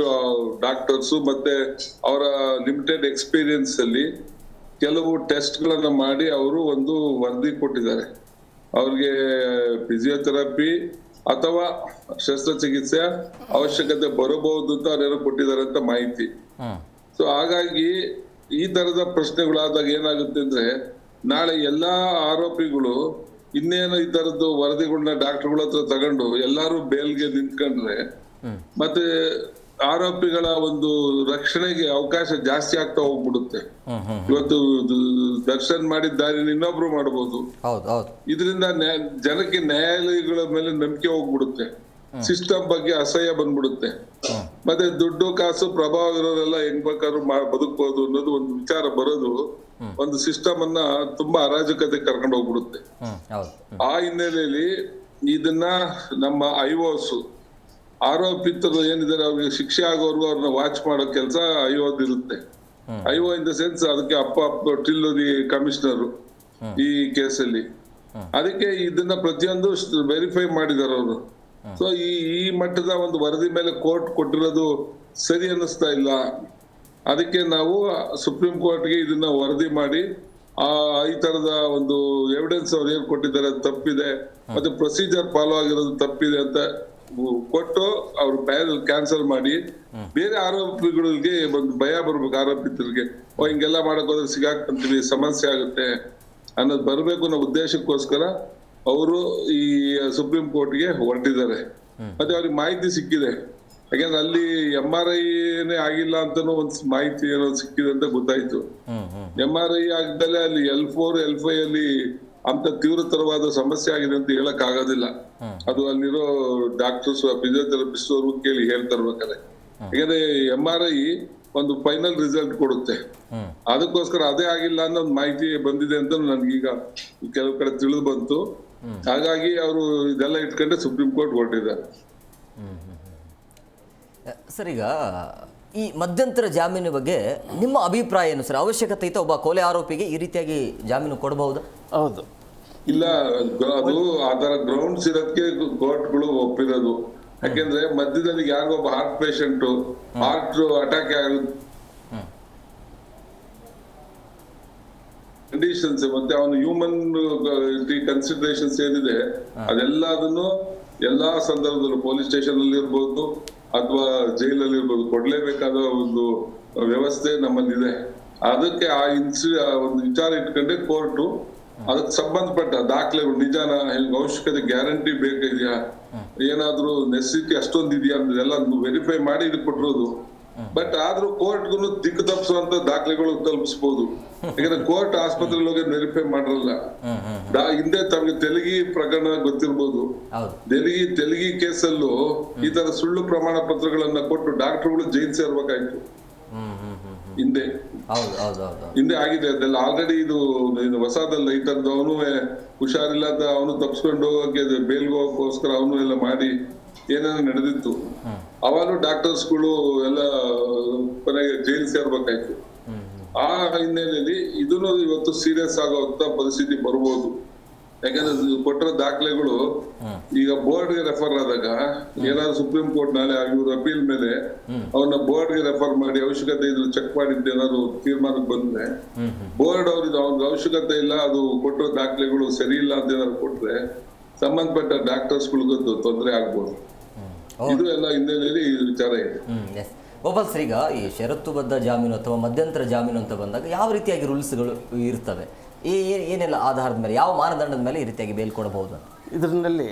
ಡಾಕ್ಟರ್ಸ್ ಮತ್ತೆ ಅವರ ಲಿಮಿಟೆಡ್ ಎಕ್ಸ್ಪೀರಿಯನ್ಸ್ ಅಲ್ಲಿ ಕೆಲವು ಟೆಸ್ಟ್ ಗಳನ್ನ ಮಾಡಿ ಅವರು ಒಂದು ವರದಿ ಕೊಟ್ಟಿದ್ದಾರೆ. ಅವ್ರಿಗೆ ಫಿಸಿಯೋಥೆರಪಿ ಅಥವಾ ಶಸ್ತ್ರಚಿಕಿತ್ಸೆ ಅವಶ್ಯಕತೆ ಬರಬಹುದು ಅಂತ ಅವ್ರೇನೋ ಕೊಟ್ಟಿದ್ದಾರೆ ಅಂತ ಮಾಹಿತಿ. ಸೊ ಹಾಗಾಗಿ ಈ ತರದ ಪ್ರಶ್ನೆಗಳಾದಾಗ ಏನಾಗುತ್ತೆ ಅಂದ್ರೆ, ನಾಳೆ ಎಲ್ಲಾ ಆರೋಪಿಗಳು ಇನ್ನೇನು ಈ ತರದ್ದು ವರದಿಗಳನ್ನ ಡಾಕ್ಟರ್ಗಳ ಹತ್ರ ತಗೊಂಡು ಎಲ್ಲಾರು ಬೇಲ್ಗೆ ನಿಂತ್ಕೊಂಡ್ರೆ ಮತ್ತೆ ಆರೋಪಿಗಳ ಒಂದು ರಕ್ಷಣೆಗೆ ಅವಕಾಶ ಜಾಸ್ತಿ ಆಗ್ತಾ ಹೋಗ್ಬಿಡುತ್ತೆ. ಇವತ್ತು ದರ್ಶನ್ ಮಾಡಿದ ದಾರಿನ ಇನ್ನೊಬ್ರು ಮಾಡಬಹುದು. ಇದರಿಂದ ಜನಕ್ಕೆ ನ್ಯಾಯಾಲಯಗಳ ಮೇಲೆ ನಂಬಿಕೆ ಹೋಗ್ಬಿಡುತ್ತೆ, ಸಿಸ್ಟಮ್ ಬಗ್ಗೆ ಅಸಹ್ಯ ಬಂದ್ಬಿಡುತ್ತೆ. ಮತ್ತೆ ದುಡ್ಡು ಕಾಸು ಪ್ರಭಾವ ಇರೋರೆಲ್ಲ ಹೆಂಗ್ ಬೇಕಾದ್ರೂ ಬದುಕಬಹುದು ಅನ್ನೋದು ಒಂದು ವಿಚಾರ ಬರೋದು ಒಂದು ಸಿಸ್ಟಮ್ ಅನ್ನ ತುಂಬಾ ಅರಾಜಕತೆ ಕರ್ಕೊಂಡು ಹೋಗ್ಬಿಡುತ್ತೆ. ಆ ಹಿನ್ನೆಲೆಯಲ್ಲಿ ಇದನ್ನ ನಮ್ಮ ಐಒಸ್ ಆರೋಪಿತರು ಏನಿದ್ದಾರೆ ಅವ್ರಿಗೆ ಶಿಕ್ಷೆ ಆಗೋರ್ಗು ಅವ್ರನ್ನ ವಾಚ್ ಮಾಡೋ ಕೆಲಸ ಐಒದ್ ಇರುತ್ತೆ. ಐಒ ಇನ್ ದ ಸೆನ್ಸ್ ಅದಕ್ಕೆ ಅಪ್ಪ ಟಿಲ್ ದಿ ಕಮಿಷನರ್ ಈ ಕೇಸಲ್ಲಿ. ಅದಕ್ಕೆ ಇದನ್ನ ಪ್ರತಿಯೊಂದು ವೆರಿಫೈ ಮಾಡಿದಾರೆ ಅವರು. ಸೊ ಈ ಮಟ್ಟದ ಒಂದು ವರದಿ ಮೇಲೆ ಕೋರ್ಟ್ ಕೊಟ್ಟಿರೋದು ಸರಿ ಅನ್ನಿಸ್ತಾ ಇಲ್ಲ. ಅದಕ್ಕೆ ನಾವು ಸುಪ್ರೀಂ ಕೋರ್ಟ್ಗೆ ಇದನ್ನ ವರದಿ ಮಾಡಿ ಈ ತರದ ಒಂದು ಎವಿಡೆನ್ಸ್ ಅವ್ರು ಏನ್ ಕೊಟ್ಟಿದ್ದಾರೆ ತಪ್ಪಿದೆ, ಮತ್ತೆ ಪ್ರೊಸೀಜರ್ ಫಾಲೋ ಆಗಿರೋದು ತಪ್ಪಿದೆ ಅಂತ ಕೊಟ್ಟು ಅವ್ರು ಬ್ಯಾಲ್ ಕ್ಯಾನ್ಸಲ್ ಮಾಡಿ ಬೇರೆ ಆರೋಪಿಗಳಿಗೆ ಒಂದು ಭಯ ಬರ್ಬೇಕು. ಆರೋಪಿತರಿಗೆ ಹಿಂಗೆಲ್ಲ ಮಾಡಕ್ ಹೋದ್ರೆ ಸಿಗಾಕ್ತಂತೀವಿ, ಸಮಸ್ಯೆ ಆಗುತ್ತೆ ಅನ್ನೋದು ಬರ್ಬೇಕು ಅನ್ನೋ ಉದ್ದೇಶಕ್ಕೋಸ್ಕರ ಅವರು ಈ ಸುಪ್ರೀಂ ಕೋರ್ಟ್ಗೆ ಹೊರಟಿದ್ದಾರೆ. ಮತ್ತೆ ಅವ್ರಿಗೆ ಮಾಹಿತಿ ಸಿಕ್ಕಿದೆ. ಯಾಕಂದ್ರೆ ಅಲ್ಲಿ MRI ಆಗಿಲ್ಲ ಅಂತಾನು ಒಂದ್ ಮಾಹಿತಿ ಏನೋ ಸಿಕ್ಕಿದೆ ಅಂತ ಗೊತ್ತಾಯ್ತು. MRI ಆಗದಲ್ಲೇ ಅಲ್ಲಿ L4 L5 ಅಲ್ಲಿ ಅಂತ ತೀವ್ರತರವಾದ ಸಮಸ್ಯೆ ಆಗಿದೆ ಅಂತ ಹೇಳಕ್ ಆಗೋದಿಲ್ಲ. ಅದು ಅಲ್ಲಿರೋ ಡಾಕ್ಟರ್ಸ್ ಫಿಸಿಯೋಥೆರಪಿಸ್ಟ್ ಅವ್ರು ಕೇಳಿ ಹೇಳ್ತಿರ್ಬೇಕಾದ್ರೆ. ಯಾಕಂದ್ರೆ MRI ಒಂದು ಫೈನಲ್ ರಿಸಲ್ಟ್ ಕೊಡುತ್ತೆ. ಅದಕ್ಕೋಸ್ಕರ ಅದೇ ಆಗಿಲ್ಲ ಅನ್ನೋ ಒಂದು ಮಾಹಿತಿ ಬಂದಿದೆ ಅಂತ ನನ್ಗೀಗ ಕೆಲವು ಕಡೆ ತಿಳಿದು ಬಂತು. ಹಾಗಾಗಿ ಅವರು ಇದೆಲ್ಲ ಇಟ್ಕೊಂಡೆ ಸುಪ್ರೀಂ ಕೋರ್ಟ್ ಹೊರಟಿದ್ದಾರೆ. ಸರ್, ಈಗ ಈ ಮಧ್ಯಂತರ ಜಾಮೀನು ಬಗ್ಗೆ ನಿಮ್ಮ ಅಭಿಪ್ರಾಯ ಏನು ಸರ್? ಅವಶ್ಯಕತೆ ಇತ್ತು ಒಬ್ಬ ಕೊಲೆ ಆರೋಪಿಗೆ ಈ ರೀತಿಯಾಗಿ ಜಾಮೀನು ಕೊಡಬಹುದಾ? ಹೌದು, ಇಲ್ಲ, ಅದು ಆತರ ಗ್ರೌಂಡ್ಸ್ ಇರೋದಕ್ಕೆ ಕೋರ್ಟ್ಗಳು ಒಪ್ಪಿರೋದು. ಯಾಕೆಂದ್ರೆ ಮಧ್ಯದಲ್ಲಿ ಯಾರಿಗೊಬ್ಬ ಹಾರ್ಟ್ ಪೇಷಂಟ್ ಹಾರ್ಟ್ ಅಟ್ಯಾಕ್ ಆಗುತ್ತೆ ಕಂಡೀಷನ್ಸ್ ಮತ್ತೆ ಅವನು ಹ್ಯೂಮನ್ ಕನ್ಸಿಡರೇಷನ್ಸ್ ಏನಿದೆ ಅದೆಲ್ಲದನ್ನು ಎಲ್ಲಾ ಸಂದರ್ಭದಲ್ಲೂ ಪೊಲೀಸ್ ಸ್ಟೇಷನ್ ಅಲ್ಲಿ ಇರ್ಬೋದು ಅಥವಾ ಜೈಲಲ್ಲಿ ಇರ್ಬೋದು ಕೊಡ್ಲೇಬೇಕಾದ ಒಂದು ವ್ಯವಸ್ಥೆ ನಮ್ಮಲ್ಲಿದೆ. ಅದಕ್ಕೆ ಒಂದು ವಿಚಾರ ಇಟ್ಕೊಂಡೆ ಕೋರ್ಟು ಅದಕ್ಕೆ ಸಂಬಂಧಪಟ್ಟ ದಾಖಲೆಗಳು ನಿಜಾನ, ಅವಶ್ಯಕತೆ ಗ್ಯಾರಂಟಿ ಬೇಕಾಗಿದೆಯಾ, ಏನಾದ್ರೂ ನೆಸಿಟಿ ಅಷ್ಟೊಂದಿದೆಯಾ ಅನ್ನೋದೆಲ್ಲ ವೆರಿಫೈ ಮಾಡಿ ಇದು ಕೊಟ್ಟಿರೋದು. ಬಟ್ ಆದ್ರೂ ಕೋರ್ಟ್ಗೂ ದಿಕ್ಕು ತಪ್ಪಿಸುವಂತ ದಾಖಲೆಗಳು ತಲುಪಿಸಬಹುದು. ಯಾಕಂದ್ರೆ ಕೋರ್ಟ್ ಆಸ್ಪತ್ರೆಗೆ ಹೋಗಿ ವೆರಿಫೈ ಮಾಡಿರಲ್ಲ. ಹಿಂದೆ ತಮಗೆ ತೆಲುಗಿ ಪ್ರಕರಣ ಗೊತ್ತಿರ್ಬೋದು. ತೆಲುಗಿ ಕೇಸಲ್ಲೂ ಈ ತರ ಸುಳ್ಳು ಪ್ರಮಾಣ ಪತ್ರಗಳನ್ನ ಕೊಟ್ಟು ಡಾಕ್ಟರ್ಗಳು ಜೈಲ್ ಸೇರ್ಬೇಕಾಯ್ತು. ಹಿಂದೆ ಆಗಿದೆ ಅದೆಲ್ಲ ಆಲ್ರೆಡಿ. ಇದು ಹೊಸದಲ್ಲ. ಈ ತರದ್ದು ಅವನು ಹುಷಾರಿಲ್ಲದ ಅವನು ತಪ್ಪಿಸ್ಕೊಂಡು ಹೋಗಕ್ಕೆ ಬೇಲ್ಗೆ ಹೋಗೋಕ್ಕೋಸ್ಕರ ಅವನು ಎಲ್ಲ ಮಾಡಿ ಏನೇನೋ ನಡೆದಿತ್ತು. ಅವಾಗ ಡಾಕ್ಟರ್ಸ್ಗಳು ಎಲ್ಲ ಕೊನೆಗೆ ಜೈಲ್ ಸೇರ್ಬೇಕಾಯ್ತು. ಆ ಹಿನ್ನೆಲೆಯಲ್ಲಿ ಇದನ್ನು ಇವತ್ತು ಸೀರಿಯಸ್ ಆಗುವಂತ ಪರಿಸ್ಥಿತಿ ಬರ್ಬೋದು. ಯಾಕಂದ್ರೆ ಕೊಟ್ಟಿರೋ ದಾಖಲೆಗಳು ಈಗ ಬೋರ್ಡ್ಗೆ ರೆಫರ್ ಆದಾಗ ಏನಾದ್ರು ಸುಪ್ರೀಂ ಕೋರ್ಟ್ ನಾಳೆ ಇವ್ರ ಅಪೀಲ್ ಮೇಲೆ ಅವನ್ನ ಬೋರ್ಡ್ಗೆ ರೆಫರ್ ಮಾಡಿ ಅವಶ್ಯಕತೆ ಇದ್ರು ಚೆಕ್ ಮಾಡಿದ್ದು ಏನಾದ್ರು ತೀರ್ಮಾನಕ್ಕೆ ಬಂದ್ರೆ ಬೋರ್ಡ್ ಅವ್ರಿಗೆ ಅವ್ರಿಗೆ ಅವಶ್ಯಕತೆ ಇಲ್ಲ, ಅದು ಕೊಟ್ಟಿರೋ ದಾಖಲೆಗಳು ಸರಿ ಇಲ್ಲ ಅಂತ ಏನಾದ್ರು ಕೊಟ್ರೆ ಸಂಬಂಧಪಟ್ಟ ಡಾಕ್ಟರ್ಸ್ಗಳಿಗೂ ತೊಂದರೆ ಆಗ್ಬೋದು. ಇದು ಎಲ್ಲ ಹಿನ್ನೆಲೆಯಲ್ಲಿ ಈ ವಿಚಾರ ಇದೆ. ಗೋಪಾಲ್ ಸರ್, ಈಗ ಈ ಷರತ್ತುಬದ್ಧ ಜಾಮೀನು ಅಥವಾ ಮಧ್ಯಂತರ ಜಾಮೀನು ಅಂತ ಬಂದಾಗ ಯಾವ ರೀತಿಯಾಗಿ ರೂಲ್ಸ್ಗಳು ಇರ್ತವೆ? ಏನೆಲ್ಲ ಆಧಾರದ ಮೇಲೆ, ಯಾವ ಮಾನದಂಡದ ಮೇಲೆ ಈ ರೀತಿಯಾಗಿ ಬೇಲ್ ಕೊಡಬಹುದು? ಇದರಲ್ಲಿ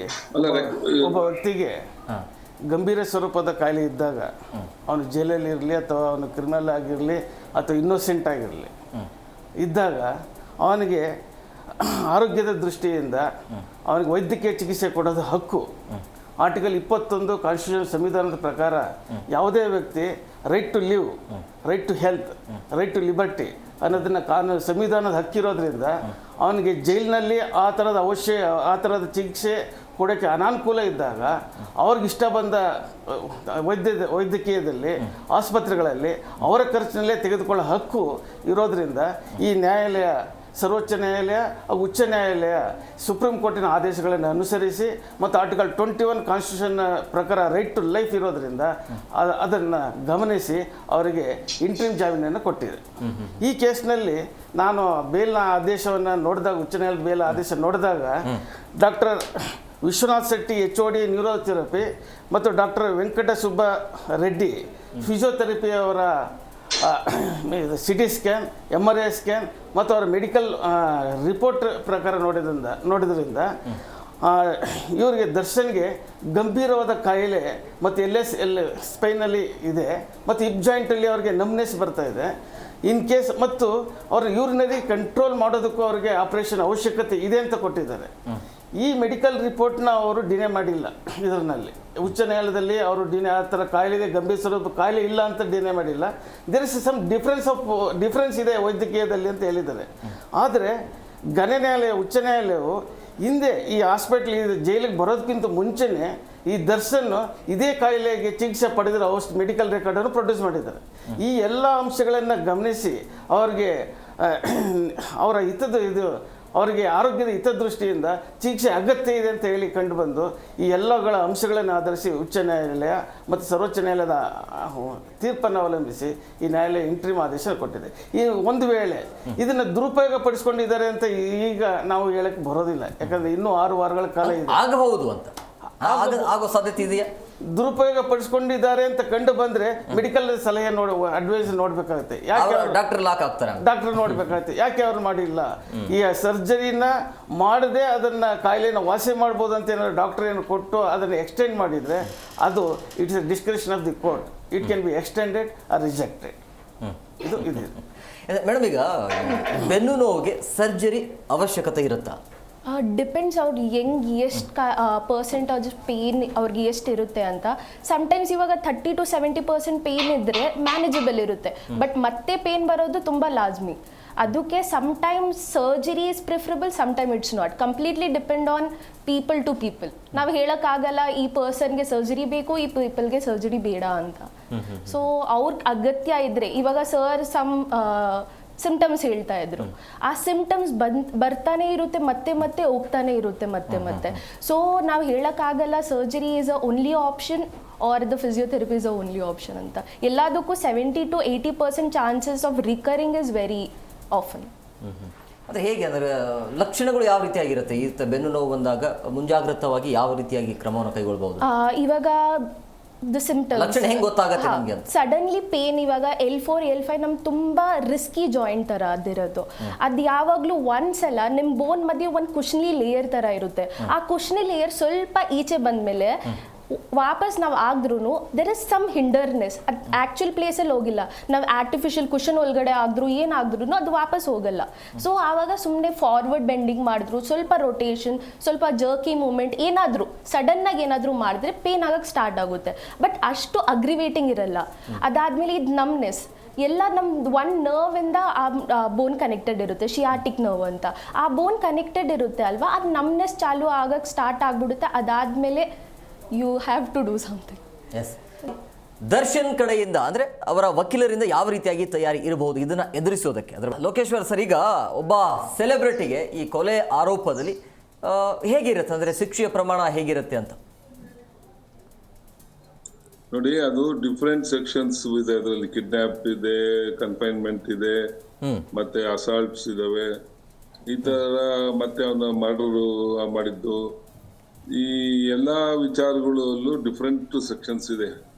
ಒಬ್ಬ ವ್ಯಕ್ತಿಗೆ ಗಂಭೀರ ಸ್ವರೂಪದ ಕಾಯಿಲೆ ಇದ್ದಾಗ ಅವನು ಜೈಲಲ್ಲಿ ಇರಲಿ ಅಥವಾ ಅವನು ಕ್ರಿಮಿನಲ್ ಆಗಿರಲಿ ಅಥವಾ ಇನ್ನೋಸೆಂಟ್ ಆಗಿರಲಿ ಇದ್ದಾಗ ಅವನಿಗೆ ಆರೋಗ್ಯದ ದೃಷ್ಟಿಯಿಂದ ಅವನಿಗೆ ವೈದ್ಯಕೀಯ ಚಿಕಿತ್ಸೆ ಕೊಡೋದು ಹಕ್ಕು. ಆರ್ಟಿಕಲ್ 21 ಕಾನ್ಸ್ಟಿಟ್ಯೂಷನ್ ಸಂವಿಧಾನದ ಪ್ರಕಾರ ಯಾವುದೇ ವ್ಯಕ್ತಿ right to live, right to health, right to liberty ಅನ್ನೋದನ್ನು ಕಾನೂನು ಸಂವಿಧಾನದ ಹಕ್ಕಿರೋದ್ರಿಂದ ಅವನಿಗೆ ಜೈಲಿನಲ್ಲಿ ಆ ಥರದ ಚಿಕಿತ್ಸೆ ಕೊಡೋಕ್ಕೆ ಅನಾನುಕೂಲ ಇದ್ದಾಗ ಅವ್ರಿಗೆ ಇಷ್ಟ ಬಂದ ವೈದ್ಯಕೀಯದಲ್ಲಿ ಆಸ್ಪತ್ರೆಗಳಲ್ಲಿ ಅವರ ಖರ್ಚಿನಲ್ಲೇ ತೆಗೆದುಕೊಳ್ಳೋ ಹಕ್ಕು ಇರೋದ್ರಿಂದ ಈ ನ್ಯಾಯಾಲಯ ಸರ್ವೋಚ್ಚ ನ್ಯಾಯಾಲಯ ಹಾಗೂ ಉಚ್ಚ ನ್ಯಾಯಾಲಯ ಸುಪ್ರೀಂ ಕೋರ್ಟಿನ ಆದೇಶಗಳನ್ನು ಅನುಸರಿಸಿ ಮತ್ತು ಆರ್ಟಿಕಲ್ 21 ಕಾನ್ಸ್ಟಿಟ್ಯೂಷನ್ ಪ್ರಕಾರ ರೈಟ್ ಟು ಲೈಫ್ ಇರೋದರಿಂದ ಅದನ್ನು ಗಮನಿಸಿ ಅವರಿಗೆ ಇಂಟ್ರಿಮ್ ಜಾಮೀನನ್ನು ಕೊಟ್ಟಿದೆ. ಈ ಕೇಸ್ನಲ್ಲಿ ನಾನು ಬೇಲ್ನ ಆದೇಶವನ್ನು ನೋಡಿದಾಗ, ಉಚ್ಚ ನ್ಯಾಯಾಲಯದ ಬೇಲ್ ಆದೇಶ ನೋಡಿದಾಗ, ಡಾಕ್ಟರ್ ವಿಶ್ವನಾಥ್ ಶೆಟ್ಟಿ HOD ನ್ಯೂರೋಥೆರಪಿ ಮತ್ತು ಡಾಕ್ಟರ್ ವೆಂಕಟ ಸುಬ್ಬ ರೆಡ್ಡಿ ಫಿಸಿಯೋಥೆರಪಿ ಅವರ CT ಸ್ಕ್ಯಾನ್, MRI ಸ್ಕ್ಯಾನ್ ಮತ್ತು ಅವರ ಮೆಡಿಕಲ್ ರಿಪೋರ್ಟ್ ಪ್ರಕಾರ ನೋಡಿದ್ರಿಂದ ಇವರಿಗೆ ದರ್ಶನ್ಗೆ ಗಂಭೀರವಾದ ಕಾಯಿಲೆ ಮತ್ತು ಸ್ಪೈನಲ್ಲಿ ಇದೆ ಮತ್ತು ಹಿಪ್ ಜಾಯಿಂಟಲ್ಲಿ ಅವರಿಗೆ ನಮ್ನೆಸ್ ಬರ್ತಾ ಇದೆ. ಇನ್ ಕೇಸ್ ಮತ್ತು ಅವರು ಯೂರಿನರಿ ಕಂಟ್ರೋಲ್ ಮಾಡೋದಕ್ಕೂ ಅವರಿಗೆ ಆಪರೇಷನ್ ಅವಶ್ಯಕತೆ ಇದೆ ಅಂತ ಕೊಟ್ಟಿದ್ದಾರೆ. ಈ ಮೆಡಿಕಲ್ ರಿಪೋರ್ಟ್ನ ಅವರು ಡಿನೇ ಮಾಡಿಲ್ಲ. ಇದರಲ್ಲಿ ಉಚ್ಚ ನ್ಯಾಯಾಲಯದಲ್ಲಿ ಅವರು ಆ ಥರ ಕಾಯಿಲೆಗೆ ಗಂಭೀರ ಸ್ವರೂಪ ಕಾಯಿಲೆ ಇಲ್ಲ ಅಂತ ಡಿನೇ ಮಾಡಿಲ್ಲ. ದೇರ್ ಇಸ್ ಸಮ್ ಡಿಫ್ರೆನ್ಸ್ ಇದೆ ವೈದ್ಯಕೀಯದಲ್ಲಿ ಅಂತ ಹೇಳಿದ್ದಾರೆ. ಆದರೆ ಉಚ್ಚ ನ್ಯಾಯಾಲಯವು ಹಿಂದೆ ಈ ಜೈಲಿಗೆ ಬರೋದಕ್ಕಿಂತ ಮುಂಚೆನೇ ಈ ದರ್ಶನ್ ಇದೇ ಕಾಯಿಲೆಗೆ ಚಿಕಿತ್ಸೆ ಪಡೆದಿರೋ ಮೆಡಿಕಲ್ ರೆಕಾರ್ಡನ್ನು ಪ್ರೊಡ್ಯೂಸ್ ಮಾಡಿದ್ದಾರೆ. ಈ ಎಲ್ಲ ಅಂಶಗಳನ್ನು ಗಮನಿಸಿ ಅವರಿಗೆ ಅವರ ಅವರಿಗೆ ಆರೋಗ್ಯದ ಹಿತದೃಷ್ಟಿಯಿಂದ ಚಿಕಿತ್ಸೆ ಅಗತ್ಯ ಇದೆ ಅಂತ ಹೇಳಿ ಕಂಡುಬಂದು ಈ ಎಲ್ಲಗಳ ಅಂಶಗಳನ್ನು ಆಧರಿಸಿ ಉಚ್ಚ ನ್ಯಾಯಾಲಯ ಮತ್ತು ಸರ್ವೋಚ್ಚ ನ್ಯಾಯಾಲಯದ ತೀರ್ಪನ್ನು ಅವಲಂಬಿಸಿ ಈ ನ್ಯಾಯಾಲಯ ಇಂಟ್ರಿಮ್ ಆದೇಶ ಕೊಟ್ಟಿದೆ. ಈ ಒಂದು ವೇಳೆ ಇದನ್ನು ದುರುಪಯೋಗ ಪಡಿಸ್ಕೊಂಡಿದ್ದಾರೆ ಅಂತ ಈಗ ನಾವು ಹೇಳಕ್ಕೆ ಬರೋದಿಲ್ಲ, ಯಾಕಂದರೆ ಇನ್ನೂ 6 ವಾರಗಳ ಕಾಲ ಇದೆ. ಆಗಬಹುದು ಅಂತ ಆಗೋ ಸಾಧ್ಯತೆ ಇದೆಯಾ? ದುರುಪಯೋಗ ಪಡಿಸ್ಕೊಂಡಿದ್ದಾರೆ ಅಂತ ಕಂಡು ಬಂದ್ರೆ ಮೆಡಿಕಲ್ ಸಲಹೆ ಅಡ್ವೈಸ್ ನೋಡ್ಬೇಕಾಗುತ್ತೆ. ಯಾಕೆ ಡಾಕ್ಟರ್ ನೋಡ್ಬೇಕಾಗುತ್ತೆ, ಯಾಕೆ ಅವ್ರು ಮಾಡಿಲ್ಲ? ಈ ಸರ್ಜರಿನ ಮಾಡದೆ ಅದನ್ನ ಕಾಯಿಲೆನ ವಾಸಿ ಮಾಡ್ಬೋದು ಅಂತ ಏನಾದ್ರು ಡಾಕ್ಟರ್ ಏನು ಕೊಟ್ಟು ಅದನ್ನು ಎಕ್ಸ್ಟೆಂಡ್ ಮಾಡಿದ್ರೆ ಅದು it's A discretion of the court. It can be extended R rejected. ಇದು ಇದೆ ಮೇಡಮ್. ಈಗ ಬೆನ್ನು ನೋವಿಗೆ ಸರ್ಜರಿ ಅವಶ್ಯಕತೆ ಇರುತ್ತಾ? ಡಿಪೆಂಡ್ಸ್ ಅವ್ರು ಎಷ್ಟು ಪರ್ಸೆಂಟೇಜ್ ಪೇಯ್ನ್ ಅವ್ರಿಗೆ ಎಷ್ಟು ಇರುತ್ತೆ ಅಂತ. ಸಮ್ಟೈಮ್ಸ್ ಇವಾಗ 30 to 70% ಪೇಯ್ನ್ ಇದ್ದರೆ ಮ್ಯಾನೇಜಬಲ್ ಇರುತ್ತೆ, ಬಟ್ ಮತ್ತೆ ಪೇಯ್ನ್ ಬರೋದು ತುಂಬ ಲಾಜ್ಮಿ. ಅದಕ್ಕೆ sometimes surgery is preferable, sometime it's not. Completely depend on people to people. ನಾವು ಹೇಳೋಕ್ಕಾಗಲ್ಲ ಈ ಪರ್ಸನ್ಗೆ ಸರ್ಜರಿ ಬೇಕು, ಈ ಪೀಪಲ್ಗೆ ಸರ್ಜರಿ ಬೇಡ ಅಂತ. ಸೊ ಅವ್ರಿಗೆ ಅಗತ್ಯ ಇದ್ದರೆ, ಇವಾಗ ಸರ್ ಸಿಂಪ್ಟಮ್ಸ್ ಹೇಳ್ತಾ ಇದ್ರು, ಆ ಸಿಂಪ್ಟಮ್ಸ್ ಬರ್ತಾನೆ ಇರುತ್ತೆ, ಮತ್ತೆ ಹೋಗ್ತಾನೆ ಇರುತ್ತೆ ಮತ್ತೆ. ಸೊ ನಾವು ಹೇಳೋಕ್ಕಾಗಲ್ಲ surgery is a only option are the physiotherapy is a only option ಅಂತ. ಎಲ್ಲದಕ್ಕೂ 70 to 80% chances of recurring is very often. ಅದು ಹೇಗೆ ಅಂದರೆ ಲಕ್ಷಣಗಳು ಯಾವ ರೀತಿಯಾಗಿರುತ್ತೆ? ಈ ಬೆನ್ನು ನೋವು ಬಂದಾಗ ಮುಂಜಾಗ್ರತವಾಗಿ ಯಾವ ರೀತಿಯಾಗಿ ಕ್ರಮವನ್ನು ಕೈಗೊಳ್ಳಬಹುದು? ಇವಾಗ ದ ಸಿಂಪ್ಟಮ್ಸ್ ಲಕ್ಷಣ ಹೆಂಗೆ ಗೊತ್ತಾಗುತ್ತೆ ನಿಮಗೆ ಅಂತ? ಸಡನ್ಲಿ ಪೇನ್, ಇವಾಗ L4 L5 ನಮ್ಗೆ ತುಂಬ ರಿಸ್ಕಿ ಜಾಯಿಂಟ್ ಥರ ಅದಿರೋದು. ಅದು ಯಾವಾಗಲೂ ಒಂದ್ಸಲ ನಿಮ್ಮ ಬೋನ್ ಮಧ್ಯೆ ಒಂದು ಕುಷನಿ ಲೇಯರ್ ಥರ ಇರುತ್ತೆ. ಆ ಕುಷನಿ ಲೇಯರ್ ಸ್ವಲ್ಪ ಈಚೆ ಬಂದಮೇಲೆ ವಾಪಸ್ ನಾವು ಆದ್ರೂ ದೆರ್ ಇಸ್ ಸಮ್ ಹಿಂಡರ್ನೆಸ್. ಅದು ಆ್ಯಕ್ಚುಲ್ ಪ್ಲೇಸಲ್ಲಿ ಹೋಗಿಲ್ಲ, ನಾವು ಆರ್ಟಿಫಿಷಿಯಲ್ ಕುಷನ್ ಒಳಗಡೆ ಆದ್ರೂ ಏನಾದ್ರೂ ಅದು ವಾಪಸ್ ಹೋಗಲ್ಲ. ಸೊ ಆವಾಗ ಸುಮ್ಮನೆ ಫಾರ್ವರ್ಡ್ ಬೆಂಡಿಂಗ್ ಮಾಡಿದ್ರು, ಸ್ವಲ್ಪ ರೊಟೇಷನ್, ಸ್ವಲ್ಪ ಜರ್ಕಿ ಮೂಮೆಂಟ್ ಏನಾದರೂ ಸಡನ್ನಾಗಿ ಏನಾದರೂ ಮಾಡಿದ್ರೆ ಪೇನ್ ಆಗಕ್ಕೆ ಸ್ಟಾರ್ಟ್ ಆಗುತ್ತೆ. ಬಟ್ ಅಷ್ಟು ಅಗ್ರಿವೇಟಿಂಗ್ ಇರಲ್ಲ. ಅದಾದಮೇಲೆ ಇದು ನಮ್ನೆಸ್ ಎಲ್ಲ ನಮ್ದು ಒಂದು ನರ್ವಿಂದ ಆ ಬೋನ್ ಕನೆಕ್ಟೆಡ್ ಇರುತ್ತೆ, ಶಿಯಾಟಿಕ್ ನರ್ವ್ ಅಂತ. ಆ ಬೋನ್ ಕನೆಕ್ಟೆಡ್ ಇರುತ್ತೆ ಅಲ್ವಾ, ಅದು ನಮ್ನೆಸ್ ಚಾಲು ಆಗಕ್ಕೆ ಸ್ಟಾರ್ಟ್ ಆಗಿಬಿಡುತ್ತೆ. ಅದಾದಮೇಲೆ you have to do something. Yes. Darshan ಕಡೆಯಿಂದ ಅಂದರೆ ಅವರ ವಕೀಲರಿಂದ ಯಾವ ರೀತಿಯಾಗಿ ತಯಾರಿ ಇರಬಹುದು ಇದನ್ನು ಎದುರಿಸೋದಕ್ಕೆ? ಅದರ ಲೋಕೇಶ್ವರ್ ಸರ್, ಈಗ ಒಬ್ಬ ಸೆಲೆಬ್ರಿಟಿಗೆ ಈ ಕೊಲೆ ಆರೋಪದಲ್ಲಿ ಹೇಗಿರುತ್ತೆ, ಅಂದರೆ ಶಿಕ್ಷೆಯ ಪ್ರಮಾಣ ಹೇಗಿರುತ್ತೆ ಅಂತ? ನೋಡಿ, ಅದು ಡಿಫ್ರೆಂಟ್ ಸೆಕ್ಷನ್ಸ್ ಇದೆ. ಅದರಲ್ಲಿ ಕಿಡ್ನಾಪ್ ಇದೆ, ಕನ್ಫೈನ್ಮೆಂಟ್ ಇದೆ, ಮತ್ತೆ ಅಸಾಲ್ಟ್ಸ್ ಇದಾವೆ, ಈ ತರ ಮತ್ತೆ ಅವನ ಮರ್ಡರ್ ಮಾಡಿದ್ದು, ಈ ಎಲ್ಲಾ ವಿಚಾರಗಳಲ್ಲೂ ಡಿಫ್ರೆಂಟ್ ಸೆಕ್ಷನ್ಸ್ ಇದೆ.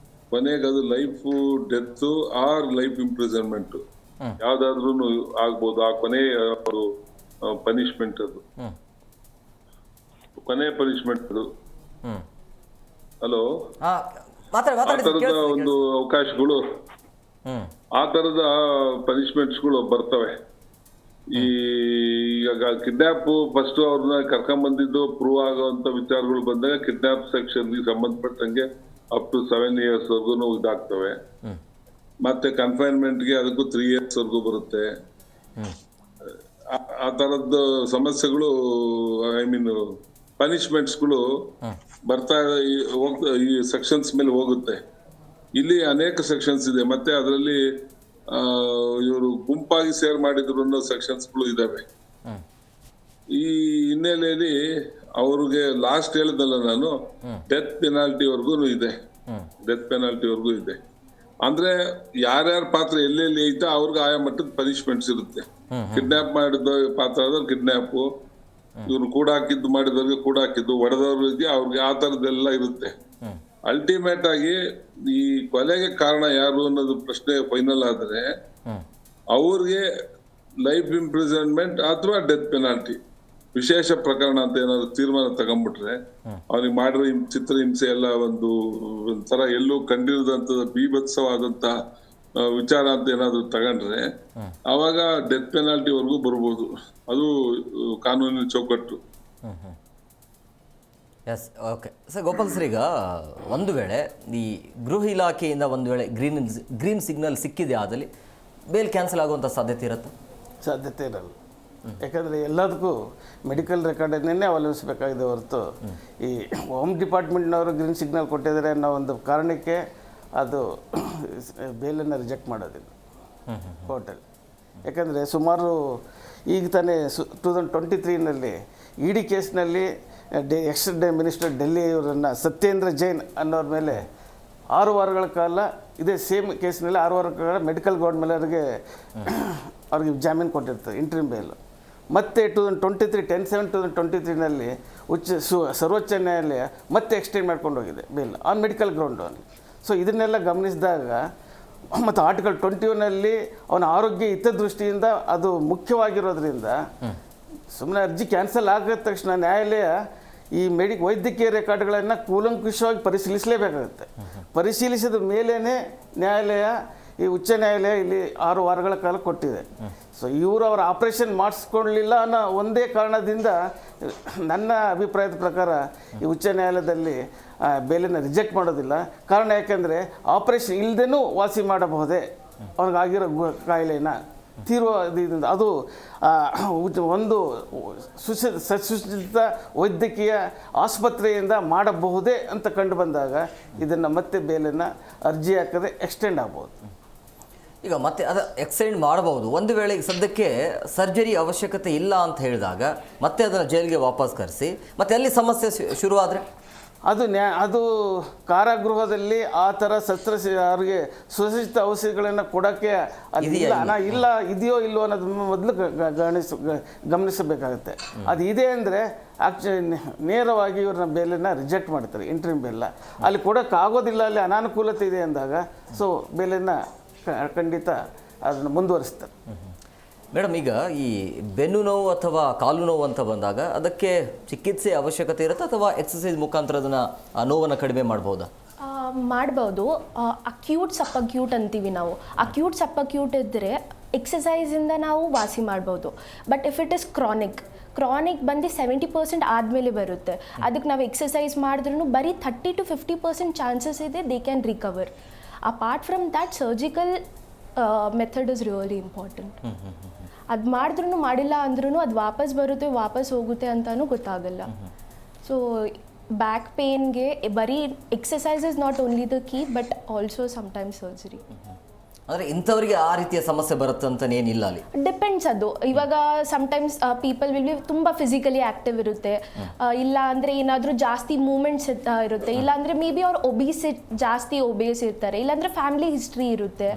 ಕೊನೆಗೆ ಅದು life death or life imprisonment ಯಾವ್ದಾದ್ರೂ ಆಗ್ಬೋದು. ಆ ಕೊನೆ ಪನಿಷ್ಮೆಂಟ್, ಅದು ಕೊನೆ ಪನಿಷ್ಮೆಂಟ್ ಅದು. ಹಲೋ, ಆ ತರದ ಒಂದು ಅವಕಾಶಗಳು, ಆ ತರದ ಪನಿಷ್ಮೆಂಟ್ಸ್ಗಳು ಬರ್ತವೆ. ಈಗ ಕಿಡ್ನಾಪ್ ಫಸ್ಟ್ ಅವ್ರನ್ನ ಕರ್ಕೊಂಡ್ ಬಂದಿದ್ದು ಪ್ರೂವ್ ಆಗುವಂತ ವಿಚಾರಗಳು ಬಂದಾಗ ಕಿಡ್ನಾಪ್ ಸೆಕ್ಷನ್ ಸಂಬಂಧಪಟ್ಟಂಗೆ ಅಪ್ ಟು 7 years ವರ್ಗು ಇದಾಗ್ತವೆ. ಮತ್ತೆ ಕನ್ಫೈನ್ಮೆಂಟ್ಗೆ ಅದಕ್ಕೂ 3 years ವರ್ಗೂ ಬರುತ್ತೆ. ಆ ತರದ್ದು ಸಮಸ್ಯೆಗಳು, ಐ ಮೀನ್ ಪನಿಷ್ಮೆಂಟ್ಸ್ಗಳು ಬರ್ತಾ ಈ ಸೆಕ್ಷನ್ಸ್ ಮೇಲೆ ಹೋಗುತ್ತೆ. ಇಲ್ಲಿ ಅನೇಕ ಸೆಕ್ಷನ್ಸ್ ಇದೆ. ಮತ್ತೆ ಅದರಲ್ಲಿ ಇವರು ಗುಂಪಾಗಿ ಸೇರ್ ಮಾಡಿದ್ರು ಅನ್ನೋ ಸೆಕ್ಷನ್ಸ್ಗಳು ಇದಾವೆ. ಈ ಹಿನ್ನೆಲೆಯಲ್ಲಿ ಅವ್ರಿಗೆ ಲಾಸ್ಟ್ ಹೇಳಿದಲ್ಲ ನಾನು, ಡೆತ್ ಪೆನಾಲ್ಟಿವರೆಗೂ ಇದೆ. ಡೆತ್ ಪೆನಾಲ್ಟಿವರೆಗೂ ಇದೆ. ಅಂದ್ರೆ ಯಾರ್ಯಾರ ಪಾತ್ರ ಎಲ್ಲೆಲ್ಲಿ ಐತೆ ಅವ್ರಿಗೆ ಆಯಾ ಮಟ್ಟದ ಪನಿಷ್ಮೆಂಟ್ಸ್ ಇರುತ್ತೆ. ಕಿಡ್ನಾಪ್ ಮಾಡಿದ ಪಾತ್ರ ಆದ್ರೆ ಕಿಡ್ನಾಪ್, ಇವ್ರು ಕೂಡ ಹಾಕಿದ್ದು ಮಾಡಿದವ್ರಿಗೆ ಕೂಡ ಹಾಕಿದ್ದು, ಹೊಡೆದವ್ರಿಗೆ ಅವ್ರಿಗೆ ಆ ತರದೆಲ್ಲ ಇರುತ್ತೆ. ಅಲ್ಟಿಮೇಟ್ ಆಗಿ ಈ ಕೊಲೆಗೆ ಕಾರಣ ಯಾರು ಅನ್ನೋದು ಪ್ರಶ್ನೆ ಫೈನಲ್ ಆದ್ರೆ ಅವ್ರಿಗೆ ಲೈಫ್ ಇಂಪ್ರಿಸನ್ಮೆಂಟ್ ಅಥವಾ ಡೆತ್ ಪೆನಾಲ್ಟಿ, ವಿಶೇಷ ಪ್ರಕರಣ ಅಂತ ಏನಾದ್ರು ತೀರ್ಮಾನ ತಗೊಂಡ್ಬಿಟ್ರೆ, ಅವನಿಗೆ ಮಾಡಿರೋ ಚಿತ್ರಹಿಂಸೆ ಎಲ್ಲ ಒಂಥರ ಎಲ್ಲೂ ಕಂಡಿರದಂತ ಬೀಭತ್ಸವಾದಂತ ವಿಚಾರ ಅಂತ ಏನಾದ್ರು ತಗೊಂಡ್ರೆ ಅವಾಗ ಡೆತ್ ಪೆನಾಲ್ಟಿ ವರೆಗೂ ಬರ್ಬೋದು. ಅದು ಕಾನೂನಿನ ಚೌಕಟ್ಟು. Yes, okay sir. Gopal sir, ಈಗ ಒಂದು ವೇಳೆ ಈ ಗೃಹ ಇಲಾಖೆಯಿಂದ ಒಂದು ವೇಳೆ ಗ್ರೀನ್ ಸಿಗ್ನಲ್ ಸಿಕ್ಕಿದೆ ಆದಲ್ಲಿ ಬೇಲ್ ಕ್ಯಾನ್ಸಲ್ ಆಗುವಂಥ ಸಾಧ್ಯತೆ ಇರುತ್ತೆ? ಸಾಧ್ಯತೆ ಇರಲ್ಲ. ಯಾಕಂದರೆ ಎಲ್ಲದಕ್ಕೂ ಮೆಡಿಕಲ್ ರೆಕಾರ್ಡನ್ನೇ ಅವಲಂಬಿಸಬೇಕಾಗಿದೆ ಹೊರತು ಈ ಹೋಮ್ ಡಿಪಾರ್ಟ್ಮೆಂಟ್ನವರು ಗ್ರೀನ್ ಸಿಗ್ನಲ್ ಕೊಟ್ಟಿದ್ದಾರೆ ಅನ್ನೋ ಒಂದು ಕಾರಣಕ್ಕೆ ಅದು ಬೇಲನ್ನು ರಿಜೆಕ್ಟ್ ಮಾಡೋದಿಲ್ಲ ಕೋರ್ಟಲ್ಲಿ. ಯಾಕಂದರೆ ಸುಮಾರು ಈಗ ತಾನೇ 2023ನಲ್ಲಿ ಇಡಿ ಕೇಸ್ನಲ್ಲಿ ಎಕ್ಸ್ ಮಿನಿಸ್ಟರ್ ಡೆಲ್ಲಿ ಇವರನ್ನು ಸತ್ಯೇಂದ್ರ ಜೈನ್ ಅನ್ನೋರ ಮೇಲೆ 6 ವಾರಗಳ ಕಾಲ ಇದೇ ಸೇಮ್ ಕೇಸ್ನಲ್ಲಿ 6 ವಾರಗಳ ಕಾಲ ಮೆಡಿಕಲ್ ಗ್ರೌಂಡ್ ಮೇಲೆ ಅವ್ರಿಗೆ ಜಾಮೀನು ಕೊಟ್ಟಿರ್ತಾರೆ, ಇಂಟ್ರಿಮ್ ಬೇಲ್. ಮತ್ತು 10/7/2023ನಲ್ಲಿ ಸರ್ವೋಚ್ಚ ನ್ಯಾಯಾಲಯ ಮತ್ತೆ ಎಕ್ಸ್ಟೆಂಡ್ ಮಾಡ್ಕೊಂಡು ಹೋಗಿದೆ bail on medical ground. So ಇದನ್ನೆಲ್ಲ ಗಮನಿಸಿದಾಗ ಮತ್ತು ಆರ್ಟಿಕಲ್ 21ನಲ್ಲಿ ಅವನ ಆರೋಗ್ಯ ಹಿತದೃಷ್ಟಿಯಿಂದ ಅದು ಮುಖ್ಯವಾಗಿರೋದ್ರಿಂದ ಸುಮ್ಮನೆ ಅರ್ಜಿ ಕ್ಯಾನ್ಸಲ್ ಆಗಿದ ತಕ್ಷಣ ನ್ಯಾಯಾಲಯ ಈ ವೈದ್ಯಕೀಯ ರೆಕಾರ್ಡ್ಗಳನ್ನು ಕೂಲಂಕುಷವಾಗಿ ಪರಿಶೀಲಿಸಲೇಬೇಕಾಗುತ್ತೆ. ಪರಿಶೀಲಿಸಿದ ಮೇಲೇ ನ್ಯಾಯಾಲಯ, ಈ ಉಚ್ಚ ನ್ಯಾಯಾಲಯ ಇಲ್ಲಿ 6 ವಾರಗಳ ಕಾಲ ಕೊಟ್ಟಿದೆ. ಸೊ ಇವರು ಅವರ ಆಪರೇಷನ್ ಮಾಡಿಸ್ಕೊಳ್ಳಲಿಲ್ಲ ಅನ್ನೋ ಒಂದೇ ಕಾರಣದಿಂದ ನನ್ನ ಅಭಿಪ್ರಾಯದ ಪ್ರಕಾರ ಈ ಉಚ್ಚ ನ್ಯಾಯಾಲಯದಲ್ಲಿ ಬೇಲನ್ನು ರಿಜೆಕ್ಟ್ ಮಾಡೋದಿಲ್ಲ. ಕಾರಣ ಯಾಕೆಂದರೆ ಆಪರೇಷನ್ ಇಲ್ಲದೇನೂ ವಾಸಿ ಮಾಡಬಹುದೇ ಅವ್ರಿಗಾಗಿರೋ ಕಾಯಿಲೆನ ತೀವ್ರದಿಂದ. ಅದು ಒಂದು ಸುಸಜ್ಜಿತ ವೈದ್ಯಕೀಯ ಆಸ್ಪತ್ರೆಯಿಂದ ಮಾಡಬಹುದೇ ಅಂತ ಕಂಡು ಬಂದಾಗ ಇದನ್ನು ಮತ್ತೆ ಬೇಲನ್ನು ಅರ್ಜಿ ಹಾಕದೆ ಎಕ್ಸ್ಟೆಂಡ್ ಆಗ್ಬೋದು. ಈಗ ಮತ್ತೆ ಅದು ಎಕ್ಸ್ಟೆಂಡ್ ಮಾಡಬಹುದು. ಒಂದು ವೇಳೆ ಸದ್ಯಕ್ಕೆ ಸರ್ಜರಿ ಅವಶ್ಯಕತೆ ಇಲ್ಲ ಅಂತ ಹೇಳಿದಾಗ ಮತ್ತೆ ಅದನ್ನು ಜೈಲಿಗೆ ವಾಪಸ್ ಕರೆಸಿ ಮತ್ತೆ ಅಲ್ಲಿ ಸಮಸ್ಯೆ ಶುರುವಾದರೆ ಅದು ಕಾರಾಗೃಹದಲ್ಲಿ ಆ ಥರ ಅವ್ರಿಗೆ ಸುಸಜ್ಜಿತ ಔಷಧಿಗಳನ್ನು ಕೊಡೋಕ್ಕೆ ಅಲ್ಲಿ ಹಣ ಇಲ್ಲ, ಇದೆಯೋ ಇಲ್ಲೋ ಅನ್ನೋದನ್ನು ಮೊದಲು ಗಮನಿಸಬೇಕಾಗುತ್ತೆ. ಅದು ಇದೆ ಅಂದರೆ ನೇರವಾಗಿ ಇವ್ರನ್ನ ಬೇಲನ್ನು ರಿಜೆಕ್ಟ್ ಮಾಡ್ತಾರೆ, ಇಂಟ್ರಿಮ್ ಬೇಲ್. ಅಲ್ಲಿ ಕೊಡೋಕ್ಕಾಗೋದಿಲ್ಲ, ಅಲ್ಲಿ ಅನಾನುಕೂಲತೆ ಇದೆ ಅಂದಾಗ ಸೊ ಬೇಲನ್ನು ಖಂಡಿತ ಅದನ್ನು ಮುಂದುವರಿಸ್ತಾರೆ. ಮೇಡಮ್, ಈಗ ಈ ಬೆನ್ನು ನೋವು ಅಥವಾ ಕಾಲು ನೋವು ಅಂತ ಬಂದಾಗ ಅದಕ್ಕೆ ಚಿಕಿತ್ಸೆ ಅವಶ್ಯಕತೆ ಇರುತ್ತೆ ಅಥವಾ ಎಕ್ಸಸೈಸ್ ಮುಖಾಂತರ ಅದನ್ನು ನೋವನ್ನು ಕಡಿಮೆ ಮಾಡ್ಬೋದಾ? ಮಾಡ್ಬೋದು. ಅಕ್ಯೂಟ್ ಸಬ್ಅಕ್ಯೂಟ್ ಅಂತೀವಿ ನಾವು. ಅಕ್ಯೂಟ್ ಸಬ್ಅಕ್ಯೂಟ್ ಇದ್ದರೆ ಎಕ್ಸಸೈಸಿಂದ ನಾವು ವಾಸಿ ಮಾಡ್ಬೋದು. But if it is chronic ಬಂದು 70% ಆದಮೇಲೆ ಬರುತ್ತೆ. ಅದಕ್ಕೆ ನಾವು ಎಕ್ಸಸೈಸ್ ಮಾಡಿದ್ರೂ ಬರೀ 30 to 50% ಚಾನ್ಸಸ್ ಇದೆ they can recover. Apart from that surgical method is really important. ಅದು ಮಾಡಿದ್ರೂ ಮಾಡಿಲ್ಲ ಅಂದ್ರೂ ಅದು ವಾಪಸ್ ಬರುತ್ತೆ, ವಾಪಸ್ ಹೋಗುತ್ತೆ ಅಂತಲೂ ಗೊತ್ತಾಗಲ್ಲ. ಸೊ ಬ್ಯಾಕ್ ಪೇನ್ಗೆ ಬರೀ exercise is not only the key but also sometimes surgery. ಅಂದರೆ ಇಂಥವರಿಗೆ ಆ ರೀತಿಯ ಸಮಸ್ಯೆ ಬರುತ್ತೆ ಅಂತನೇನಿಲ್ಲ ಅಲ್ಲಿ? ಡಿಪೆಂಡ್ಸ್. ಅದು ಇವಾಗ ಸಮ್ಟೈಮ್ಸ್ ಪೀಪಲ್ ವಿಲ್ ಬಿ ತುಂಬ ಫಿಸಿಕಲಿ ಆ್ಯಕ್ಟಿವ್ ಇರುತ್ತೆ, ಇಲ್ಲ ಅಂದರೆ ಏನಾದರೂ ಜಾಸ್ತಿ ಮೂಮೆಂಟ್ಸ್ ಇರುತ್ತೆ, ಇಲ್ಲಾಂದರೆ ಮೇ ಬಿ ಅವ್ರು ಜಾಸ್ತಿ ಒಬೇಸ್ ಇರ್ತಾರೆ, ಇಲ್ಲಾಂದರೆ ಫ್ಯಾಮಿಲಿ ಹಿಸ್ಟ್ರಿ ಇರುತ್ತೆ,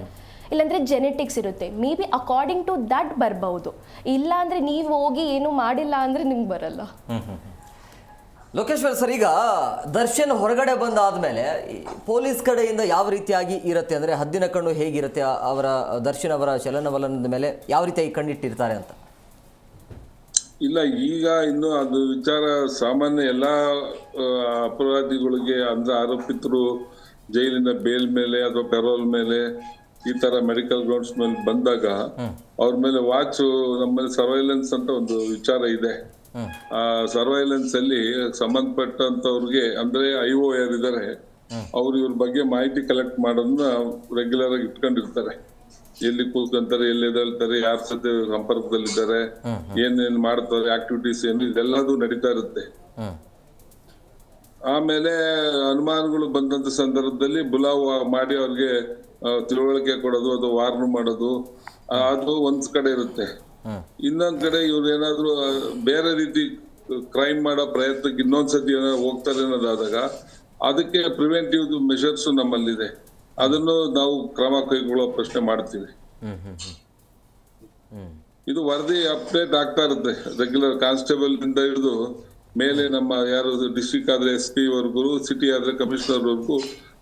ಇಲ್ಲಾಂದರೆ ಜೆನೆಟಿಕ್ಸ್ ಇರುತ್ತೆ. May be according to that ಬರ್ಬೋದು. ಇಲ್ಲ ಅಂದರೆ ನೀವು ಹೋಗಿ ಏನೂ ಮಾಡಿಲ್ಲ ಅಂದರೆ ನಿಮ್ಗೆ ಬರಲ್ಲ. ಲೋಕೇಶ್ವರ್ ಸರ್, ಈಗ ದರ್ಶನ್ ಹೊರಗಡೆ ಬಂದಾದ್ಮೇಲೆ ಪೊಲೀಸ್ ಕಡೆಯಿಂದ ಯಾವ ರೀತಿಯಾಗಿ ಇರುತ್ತೆ ಅಂದರೆ ಹದ್ದಿನ ಕಣ್ಣು ಹೇಗಿರುತ್ತೆ ದರ್ಶನ್ ಅವರ ಚಲನವಲನದ ಮೇಲೆ ಯಾವ ರೀತಿಯಾಗಿ ಕಣ್ಣಿಟ್ಟಿರ್ತಾರೆ ಅಂತ? ಇಲ್ಲ, ಈಗ ಇನ್ನು ಅದು ವಿಚಾರ ಸಾಮಾನ್ಯ ಎಲ್ಲ ಅಪರಾಧಿಗಳಿಗೆ ಅಂದ್ರೆ ಆರೋಪಿತರು ಜೈಲಿನ ಬೇಲ್ ಮೇಲೆ ಅಥವಾ ಪೆರೋಲ್ ಮೇಲೆ ಈ ತರ ಮೆಡಿಕಲ್ ಗ್ರೌಂಡ್ಸ್ ಮೇಲೆ ಬಂದಾಗ ಅವ್ರ ಮೇಲೆ ವಾಚ್, ನಮ್ಮಲ್ಲಿ ಸರ್ವೈಲೆನ್ಸ್ ಅಂತ ಒಂದು ವಿಚಾರ ಇದೆ. ಆ ಸರ್ವೈಲೆನ್ಸ್ ಅಲ್ಲಿ ಸಂಬಂಧಪಟ್ಟಂತವ್ರಿಗೆ ಅಂದ್ರೆ IO ಯಾರಿದ್ದಾರೆ ಅವ್ರು ಇವ್ರ ಬಗ್ಗೆ ಮಾಹಿತಿ ಕಲೆಕ್ಟ್ ಮಾಡೋದನ್ನ ರೆಗ್ಯುಲರ್ ಆಗಿ ಇಟ್ಕೊಂಡಿರ್ತಾರೆ. ಎಲ್ಲಿ ಕೂತ್ಕೊಂತಾರೆ, ಎಲ್ಲಿ ಎದ್ದೇಳ್ತಾರೆ, ಯಾರ ಜೊತೆ ಸಂಪರ್ಕದಲ್ಲಿದ್ದಾರೆ, ಏನೇನ್ ಮಾಡ್ತಾರೆ, ಆಕ್ಟಿವಿಟೀಸ್ ಏನು, ಇದೆಲ್ಲದೂ ನಡೀತಾ ಇರುತ್ತೆ. ಆಮೇಲೆ ಅನುಮಾನಗಳು ಬಂದಂತ ಸಂದರ್ಭದಲ್ಲಿ ಬುಲಾವ್ ಮಾಡಿ ಅವ್ರಿಗೆ ತಿಳುವಳಿಕೆ ಕೊಡೋದು, ಅದು ವಾರ್ನ್ ಮಾಡೋದು, ಅದು ಒಂದ್ ಕಡೆ ಇರುತ್ತೆ. ಇನ್ನೊಂದ್ ಕಡೆ ಇವ್ರು ಏನಾದ್ರು ಬೇರೆ ರೀತಿ ಕ್ರೈಮ್ ಮಾಡೋ ಪ್ರಯತ್ನಕ್ಕೆ ಇನ್ನೊಂದ್ಸತಿ ಏನಾದ್ರು ಹೋಗ್ತಾರೆ ಅನ್ನೋದಾದಾಗ ಅದಕ್ಕೆ ಪ್ರಿವೆಂಟಿವ್ ಮೆಷರ್ಸ್ ನಮ್ಮಲ್ಲಿದೆ, ಅದನ್ನು ನಾವು ಕ್ರಮ ಕೈಗೊಳ್ಳೋ ಪ್ರಶ್ನೆ ಮಾಡ್ತೀವಿ. ಇದು ವರದಿ ಅಪ್ಡೇಟ್ ಆಗ್ತಾ ಇರುತ್ತೆ ರೆಗ್ಯುಲರ್, ಕಾನ್ಸ್ಟೇಬಲ್ ಇಂದ ಹಿಡಿದು ಮೇಲೆ ನಮ್ಮ ಯಾರು ಡಿಸ್ಟ್ರಿಕ್ಟ್ ಆದ್ರೆ SP ವರ್ಗು, ಸಿಟಿ ಆದ್ರೆ ಕಮಿಷನರ್ ವರ್ಗು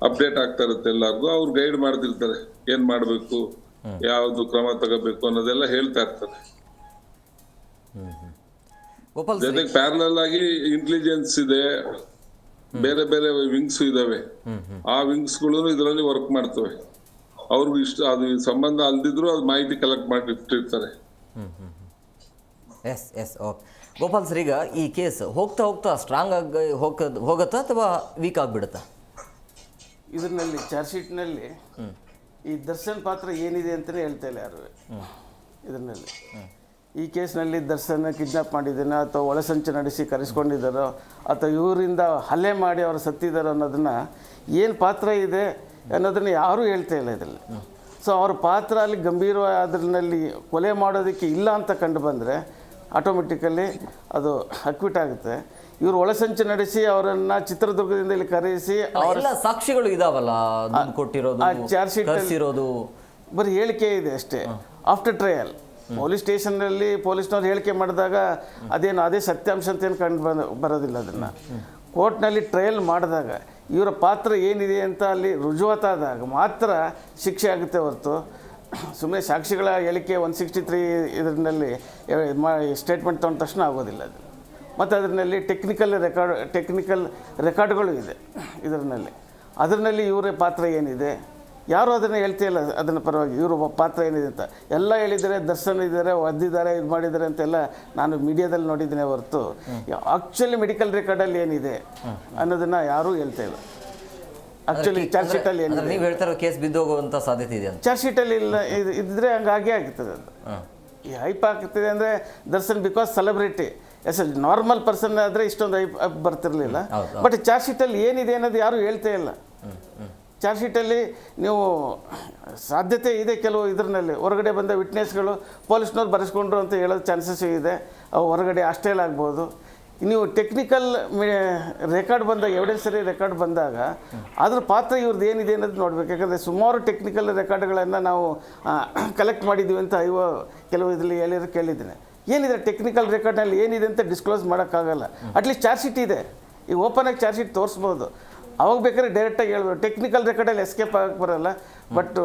ಅಪ್ಡೇಟ್ ಆಗ್ತಾ ಇರುತ್ತೆ ಎಲ್ಲರಿಗೂ. ಅವ್ರು ಗೈಡ್ ಮಾಡ್ತಿರ್ತಾರೆ ಏನ್ ಮಾಡ್ಬೇಕು, ಯಾವ್ದು ಕ್ರಮ ತಗೋಬೇಕು ಅನ್ನೋದೆಲ್ಲ ಹೇಳ್ತಾ ಇರ್ತಾರೆ. ಗೋಪಾಲ್ ಜೊತೆಗೆ ಪ್ಯಾರಲಲ್ ಆಗಿ ಇಂಟೆಲಿಜೆನ್ಸ್ ಇದೆ, ಬೇರೆ ಬೇರೆ ವಿಂಗ್ಸ್ ಇದಾವೆ, ಆ ವಿಂಗ್ಸ್ ಗಳು ಇದರಲ್ಲಿ ವರ್ಕ್ ಮಾಡ್ತವೆ. ಅವ್ರಿಗೂ ಇಷ್ಟ ಅದು ಸಂಬಂಧ ಅಲ್ದಿದ್ರು ಅದು ಮಾಹಿತಿ ಕಲೆಕ್ಟ್ ಮಾಡಿ ಇಟ್ಟಿರ್ತಾರೆ. Yes okay. ಗೋಪಾಲ್ ಸರ್, ಈಗ ಈ ಕೇಸ್ ಹೋಗ್ತಾ ಹೋಗ್ತಾ ಸ್ಟ್ರಾಂಗ್ ಆಗಿ ಹೋಗತ್ತಾ ಅಥವಾ ವೀಕ್ ಆಗಿಬಿಡುತ್ತಾ? ಇದರಲ್ಲಿ ಚಾರ್ಜ್ ಶೀಟ್ನಲ್ಲಿ ಈ ದರ್ಶನ್ ಪಾತ್ರ ಏನಿದೆ ಅಂತಲೇ ಹೇಳ್ತಾ ಇಲ್ಲ ಯಾರು ಇದರಲ್ಲಿ. ಈ ಕೇಸ್ನಲ್ಲಿ ದರ್ಶನ್ ಕಿಡ್ನಾಪ್ ಮಾಡಿದ್ದಾನೆ ಅಥವಾ ಒಳಸಂಚು ನಡೆಸಿ ಕರೆಸ್ಕೊಂಡಿದ್ದಾರೋ ಅಥವಾ ಇವರಿಂದ ಹಲ್ಲೆ ಮಾಡಿ ಅವರು ಸತ್ತಿದ್ದಾರೋ ಅನ್ನೋದನ್ನು ಏನು ಪಾತ್ರ ಇದೆ ಅನ್ನೋದನ್ನು ಯಾರೂ ಹೇಳ್ತಾ ಇಲ್ಲ ಇದರಲ್ಲಿ. ಸೊ ಅವ್ರ ಪಾತ್ರ ಅಲ್ಲಿ ಗಂಭೀರವಾದ್ರಲ್ಲಿ ಕೊಲೆ ಮಾಡೋದಕ್ಕೆ ಇಲ್ಲ ಅಂತ ಕಂಡು ಬಂದರೆ ಆಟೋಮೆಟಿಕಲಿ ಅದು ಅಕ್ವಿಟ್ ಆಗುತ್ತೆ. ಇವರು ಒಳಸಂಚು ನಡೆಸಿ ಅವರನ್ನು ಚಿತ್ರದುರ್ಗದಿಂದ ಇಲ್ಲಿ ಕರೆಸಿ ಎಲ್ಲ ಸಾಕ್ಷಿಗಳು ಇದಾವಲ್ಲ, ದುಡ್ಡು ಕೊಟ್ಟಿರೋದು, ಚಾರ್ಜ್ ಶೀಟ್ ಕರೆಸಿರೋದು, ಬರೀ ಹೇಳಿಕೆ ಇದೆ ಅಷ್ಟೇ. ಆಫ್ಟರ್ ಟ್ರಯಲ್ ಪೊಲೀಸ್ ಸ್ಟೇಷನ್ನಲ್ಲಿ ಪೊಲೀಸ್ನವ್ರು ಹೇಳಿಕೆ ಮಾಡಿದಾಗ ಅದೇ ಸತ್ಯಾಂಶ ಅಂತ ಏನು ಕಂಡು ಬರೋದಿಲ್ಲ. ಅದನ್ನು ಕೋರ್ಟ್ನಲ್ಲಿ ಟ್ರಯಲ್ ಮಾಡಿದಾಗ ಇವರ ಪಾತ್ರ ಏನಿದೆ ಅಂತ ಅಲ್ಲಿ ರುಜುವಾತಾದಾಗ ಮಾತ್ರ ಶಿಕ್ಷೆ ಆಗುತ್ತೆ ಹೊರತು ಸುಮ್ಮನೆ ಸಾಕ್ಷಿಗಳ ಹೇಳಿಕೆ 163 ಇದರಲ್ಲಿ ಸ್ಟೇಟ್ಮೆಂಟ್ ತೊಗೊಂಡ ತಕ್ಷಣ ಆಗೋದಿಲ್ಲ ಅದು. ಮತ್ತು ಅದರಲ್ಲಿ ಟೆಕ್ನಿಕಲ್ ರೆಕಾರ್ಡ್ಗಳು ಇದೆ ಅದರಲ್ಲಿ ಇವರ ಪಾತ್ರ ಏನಿದೆ ಯಾರು ಅದನ್ನು ಹೇಳ್ತಿಲ್ಲ. ಅದನ್ನು ಪರವಾಗಿ ಇವರು ಪಾತ್ರ ಏನಿದೆ ಅಂತ ಎಲ್ಲ ಹೇಳಿದ್ದಾರೆ, ದರ್ಶನ್ ಇದ್ದಾರೆ, ಒದ್ದಿದ್ದಾರೆ, ಇದು ಮಾಡಿದ್ದಾರೆ ಅಂತೆಲ್ಲ ನಾನು ಮೀಡಿಯಾದಲ್ಲಿ ನೋಡಿದ್ದೇನೆ ಹೊರತು ಆ್ಯಕ್ಚುಲಿ ಮೆಡಿಕಲ್ ರೆಕಾರ್ಡಲ್ಲಿ ಏನಿದೆ ಅನ್ನೋದನ್ನು ಯಾರೂ ಹೇಳ್ತಾ ಇಲ್ಲ. ಆ್ಯಕ್ಚುಲಿ ಚಾರ್ಜ್ ಶೀಟಲ್ಲಿ ಏನಿದೆ, ನೀವು ಹೇಳ್ತಾರೋ ಕೇಸ್ ಬಿದ್ದೋಗುವಂಥ ಸಾಧ್ಯತೆ ಇದೆ ಅಂತ. ಚಾರ್ಜ್ ಶೀಟಲ್ಲಿ ಇಲ್ಲ ಇದ್ದರೆ ಹಂಗಾಗೇ ಆಗ್ತದೆ. ಅದು ಈ ಹೈಪ್ ಆಗ್ತದೆ ಅಂದರೆ Darshan because celebrity, normal person ಆದರೆ ಇಷ್ಟೊಂದು ಹೈಪ್ ಬರ್ತಿರಲಿಲ್ಲ. ಬಟ್ ಚಾರ್ಜ್ ಶೀಟಲ್ಲಿ ಏನಿದೆ ಅನ್ನೋದು ಯಾರೂ ಹೇಳ್ತಾ ಇಲ್ಲ. ಚಾರ್ಜ್ ಶೀಟಲ್ಲಿ ನೀವು ಸಾಧ್ಯತೆ ಇದೆ ಕೆಲವು ಇದರಲ್ಲಿ ಹೊರಗಡೆ ಬಂದ ವಿಟ್ನೆಸ್ಗಳು ಪೊಲೀಸ್ನವ್ರು ಬರೆಸ್ಕೊಂಡ್ರು ಅಂತ ಹೇಳೋದು ಚಾನ್ಸಸ್ ಇದೆ. ಅವು ಹೊರಗಡೆ ಹಾಸ್ಟೆಲ್ ಆಗ್ಬೋದು. ನೀವು ಟೆಕ್ನಿಕಲ್ ರೆಕಾರ್ಡ್ ಬಂದಾಗ ಎವಿಡೆನ್ಸರಿ ರೆಕಾರ್ಡ್ ಬಂದಾಗ ಅದ್ರ ಪಾತ್ರ ಇವ್ರದ್ದು ಏನಿದೆ ಅನ್ನೋದು ನೋಡ್ಬೇಕು. ಯಾಕಂದರೆ ಸುಮಾರು ಟೆಕ್ನಿಕಲ್ ರೆಕಾರ್ಡ್ಗಳನ್ನು ನಾವು ಕಲೆಕ್ಟ್ ಮಾಡಿದ್ದೀವಿ ಅಂತ ಕೆಲವು ಇದರಲ್ಲಿ ಕೇಳಿದ್ದೇನೆ. ಏನಿದೆ ಟೆಕ್ನಿಕಲ್ ರೆಕಾರ್ಡ್ನಲ್ಲಿ ಏನಿದೆ ಅಂತ ಡಿಸ್ಕ್ಲೋಸ್ ಮಾಡೋಕ್ಕಾಗಲ್ಲ. ಅಟ್ಲೀಸ್ಟ್ ಚಾರ್ಜ್ ಶೀಟ್ ಇದೆ, ಈಗ ಓಪನಾಗಿ ಚಾರ್ಜ್ ಶೀಟ್ ತೋರಿಸ್ಬೋದು, ಅವಾಗ ಬೇಕಾದ್ರೆ ಡೈರೆಕ್ಟಾಗಿ ಹೇಳ್ಬೋದು. ಟೆಕ್ನಿಕಲ್ ರೆಕಾರ್ಡಲ್ಲಿ ಎಸ್ಕೇಪ್ ಆಗಕ್ಕೆ ಬರೋಲ್ಲ. ಬಟ್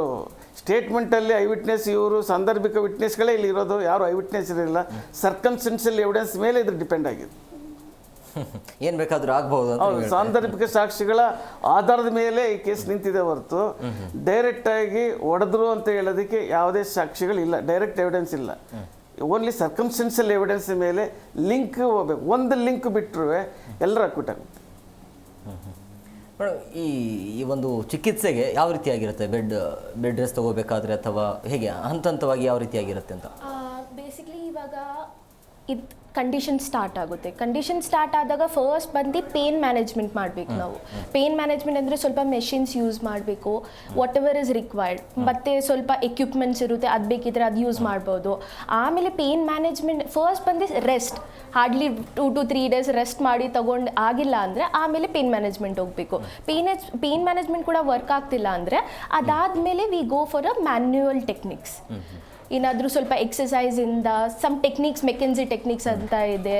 ಸ್ಟೇಟ್ಮೆಂಟಲ್ಲಿ ಐ ವಿಟ್ನೆಸ್ ಇವರು ಸಾಂದರ್ಭಿಕ ವಿಟ್ನೆಸ್ಗಳೇ ಇಲ್ಲಿ ಇರೋದು, ಯಾರು ಐ ವಿಟ್ನೆಸ್ ಇರಲಿಲ್ಲ. ಸರ್ಕಮ್ಸ್ಟೆನ್ಷಿಯಲ್ ಎವಿಡೆನ್ಸ್ ಮೇಲೆ ಇದು ಡಿಪೆಂಡ್ ಆಗಿದೆ. ಏನು ಬೇಕಾದರೂ ಆಗ್ಬೋದು. ಹೌದು, ಸಾಂದರ್ಭಿಕ ಸಾಕ್ಷಿಗಳ ಆಧಾರದ ಮೇಲೆ ಈ ಕೇಸ್ ನಿಂತಿದೆ ಹೊರತು ಡೈರೆಕ್ಟಾಗಿ ಹೊಡೆದ್ರು ಅಂತ ಹೇಳೋದಕ್ಕೆ ಯಾವುದೇ ಸಾಕ್ಷಿಗಳಿಲ್ಲ, ಡೈರೆಕ್ಟ್ ಎವಿಡೆನ್ಸ್ ಇಲ್ಲ. ಓನ್ಲಿ ಸರ್ಕಮ್ಸ್ಟೆನ್ಷಿಯಲ್ ಎವಿಡೆನ್ಸ್ ಮೇಲೆ ಲಿಂಕ್ ಹೋಗ್ಬೇಕು. ಒಂದು ಲಿಂಕ್ ಬಿಟ್ಟರು ಎಲ್ಲರೂ ಅಕ್ವಿಟ್ ಆಗುತ್ತೆ. ಮೇಡಮ್, ಈ ಒಂದು ಚಿಕಿತ್ಸೆಗೆ ಯಾವ ರೀತಿಯಾಗಿರುತ್ತೆ? ಬೆಡ್ ರೆಸ್ಟ್ ತಗೋಬೇಕಾದ್ರೆ ಅಥವಾ ಹೇಗೆ ಹಂತ ಹಂತವಾಗಿ ಯಾವ ರೀತಿಯಾಗಿರುತ್ತೆ ಅಂತ? ಬೇಸಿಕ್ಲಿ ಇವಾಗ ಇದು ಕಂಡೀಷನ್ ಸ್ಟಾರ್ಟ್ ಆಗುತ್ತೆ. ಕಂಡೀಷನ್ ಸ್ಟಾರ್ಟ್ ಆದಾಗ ಫಸ್ಟ್ ಬಂದು ಪೇನ್ ಮ್ಯಾನೇಜ್ಮೆಂಟ್ ಮಾಡಬೇಕು ನಾವು. ಪೇನ್ ಮ್ಯಾನೇಜ್ಮೆಂಟ್ ಅಂದರೆ ಸ್ವಲ್ಪ ಮೆಷಿನ್ಸ್ ಯೂಸ್ ಮಾಡಬೇಕು, ವಾಟ್ ಎವರ್ ಇಸ್ ರಿಕ್ವೈರ್ಡ್. ಮತ್ತು ಸ್ವಲ್ಪ ಎಕ್ವಿಪ್ಮೆಂಟ್ಸ್ ಇರುತ್ತೆ, ಅದು ಬೇಕಿದ್ರೆ ಅದು ಯೂಸ್ ಮಾಡ್ಬೋದು. ಆಮೇಲೆ ಪೇನ್ ಮ್ಯಾನೇಜ್ಮೆಂಟ್ ಫಸ್ಟ್ ಬಂದು rest, hardly 2 to 3 days rest ಮಾಡಿ ತಗೊಂಡು ಆಗಿಲ್ಲ ಅಂದರೆ ಆಮೇಲೆ ಪೇನ್ ಮ್ಯಾನೇಜ್ಮೆಂಟ್ ಹೋಗಬೇಕು. ಪೇನ್ ಮ್ಯಾನೇಜ್ಮೆಂಟ್ ಕೂಡ ವರ್ಕ್ ಆಗ್ತಿಲ್ಲ ಅಂದರೆ ಅದಾದಮೇಲೆ we go for a manual techniques. ಏನಾದರೂ ಸ್ವಲ್ಪ ಎಕ್ಸಸೈಸಿಂದ ಸಮ್ ಟೆಕ್ನಿಕ್ಸ್, ಮೆಕೆನ್ಸಿ ಟೆಕ್ನಿಕ್ಸ್ ಅಂತ ಇದೆ,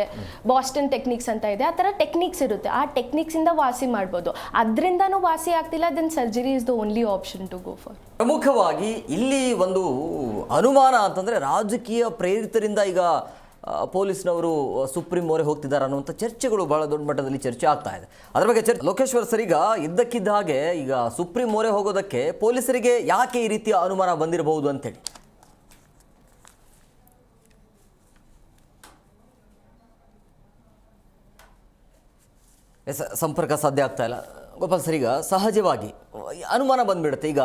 ಬಾಸ್ಟನ್ ಟೆಕ್ನಿಕ್ಸ್ ಅಂತ ಇದೆ, ಆ ಥರ ಟೆಕ್ನಿಕ್ಸ್ ಇರುತ್ತೆ. ಆ ಟೆಕ್ನಿಕ್ಸಿಂದ ವಾಸಿ ಮಾಡ್ಬೋದು. ಅದರಿಂದನೂ ವಾಸಿ ಆಗ್ತಿಲ್ಲ, then surgery is the only option to go for. ಪ್ರಮುಖವಾಗಿ ಇಲ್ಲಿ ಒಂದು ಅನುಮಾನ ಅಂತಂದರೆ ರಾಜಕೀಯ ಪ್ರೇರಿತರಿಂದ ಈಗ ಪೊಲೀಸ್ನವರು ಸುಪ್ರೀಂ ಮೊರೆ ಹೋಗ್ತಿದ್ದಾರೆ ಅನ್ನುವಂಥ ಚರ್ಚೆಗಳು ಬಹಳ ದೊಡ್ಡ ಮಟ್ಟದಲ್ಲಿ ಚರ್ಚೆ ಆಗ್ತಾ ಇದೆ. ಅದ್ರ ಬಗ್ಗೆ ಲೋಕೇಶ್ವರ್ ಸರ್, ಈಗ ಇದ್ದಕ್ಕಿದ್ದ ಹಾಗೆ ಈಗ ಸುಪ್ರೀಂ ಮೊರೆ ಹೋಗೋದಕ್ಕೆ ಪೊಲೀಸರಿಗೆ ಯಾಕೆ ಈ ರೀತಿಯ ಅನುಮಾನ ಬಂದಿರಬಹುದು ಅಂತೇಳಿ? ಸಂಪರ್ಕ ಸಾಧ್ಯ ಆಗ್ತಾ ಇಲ್ಲ. ಗೋಪಾಲ್ ಸರ್, ಈಗ ಸಹಜವಾಗಿ ಅನುಮಾನ ಬಂದ್ಬಿಡುತ್ತೆ. ಈಗ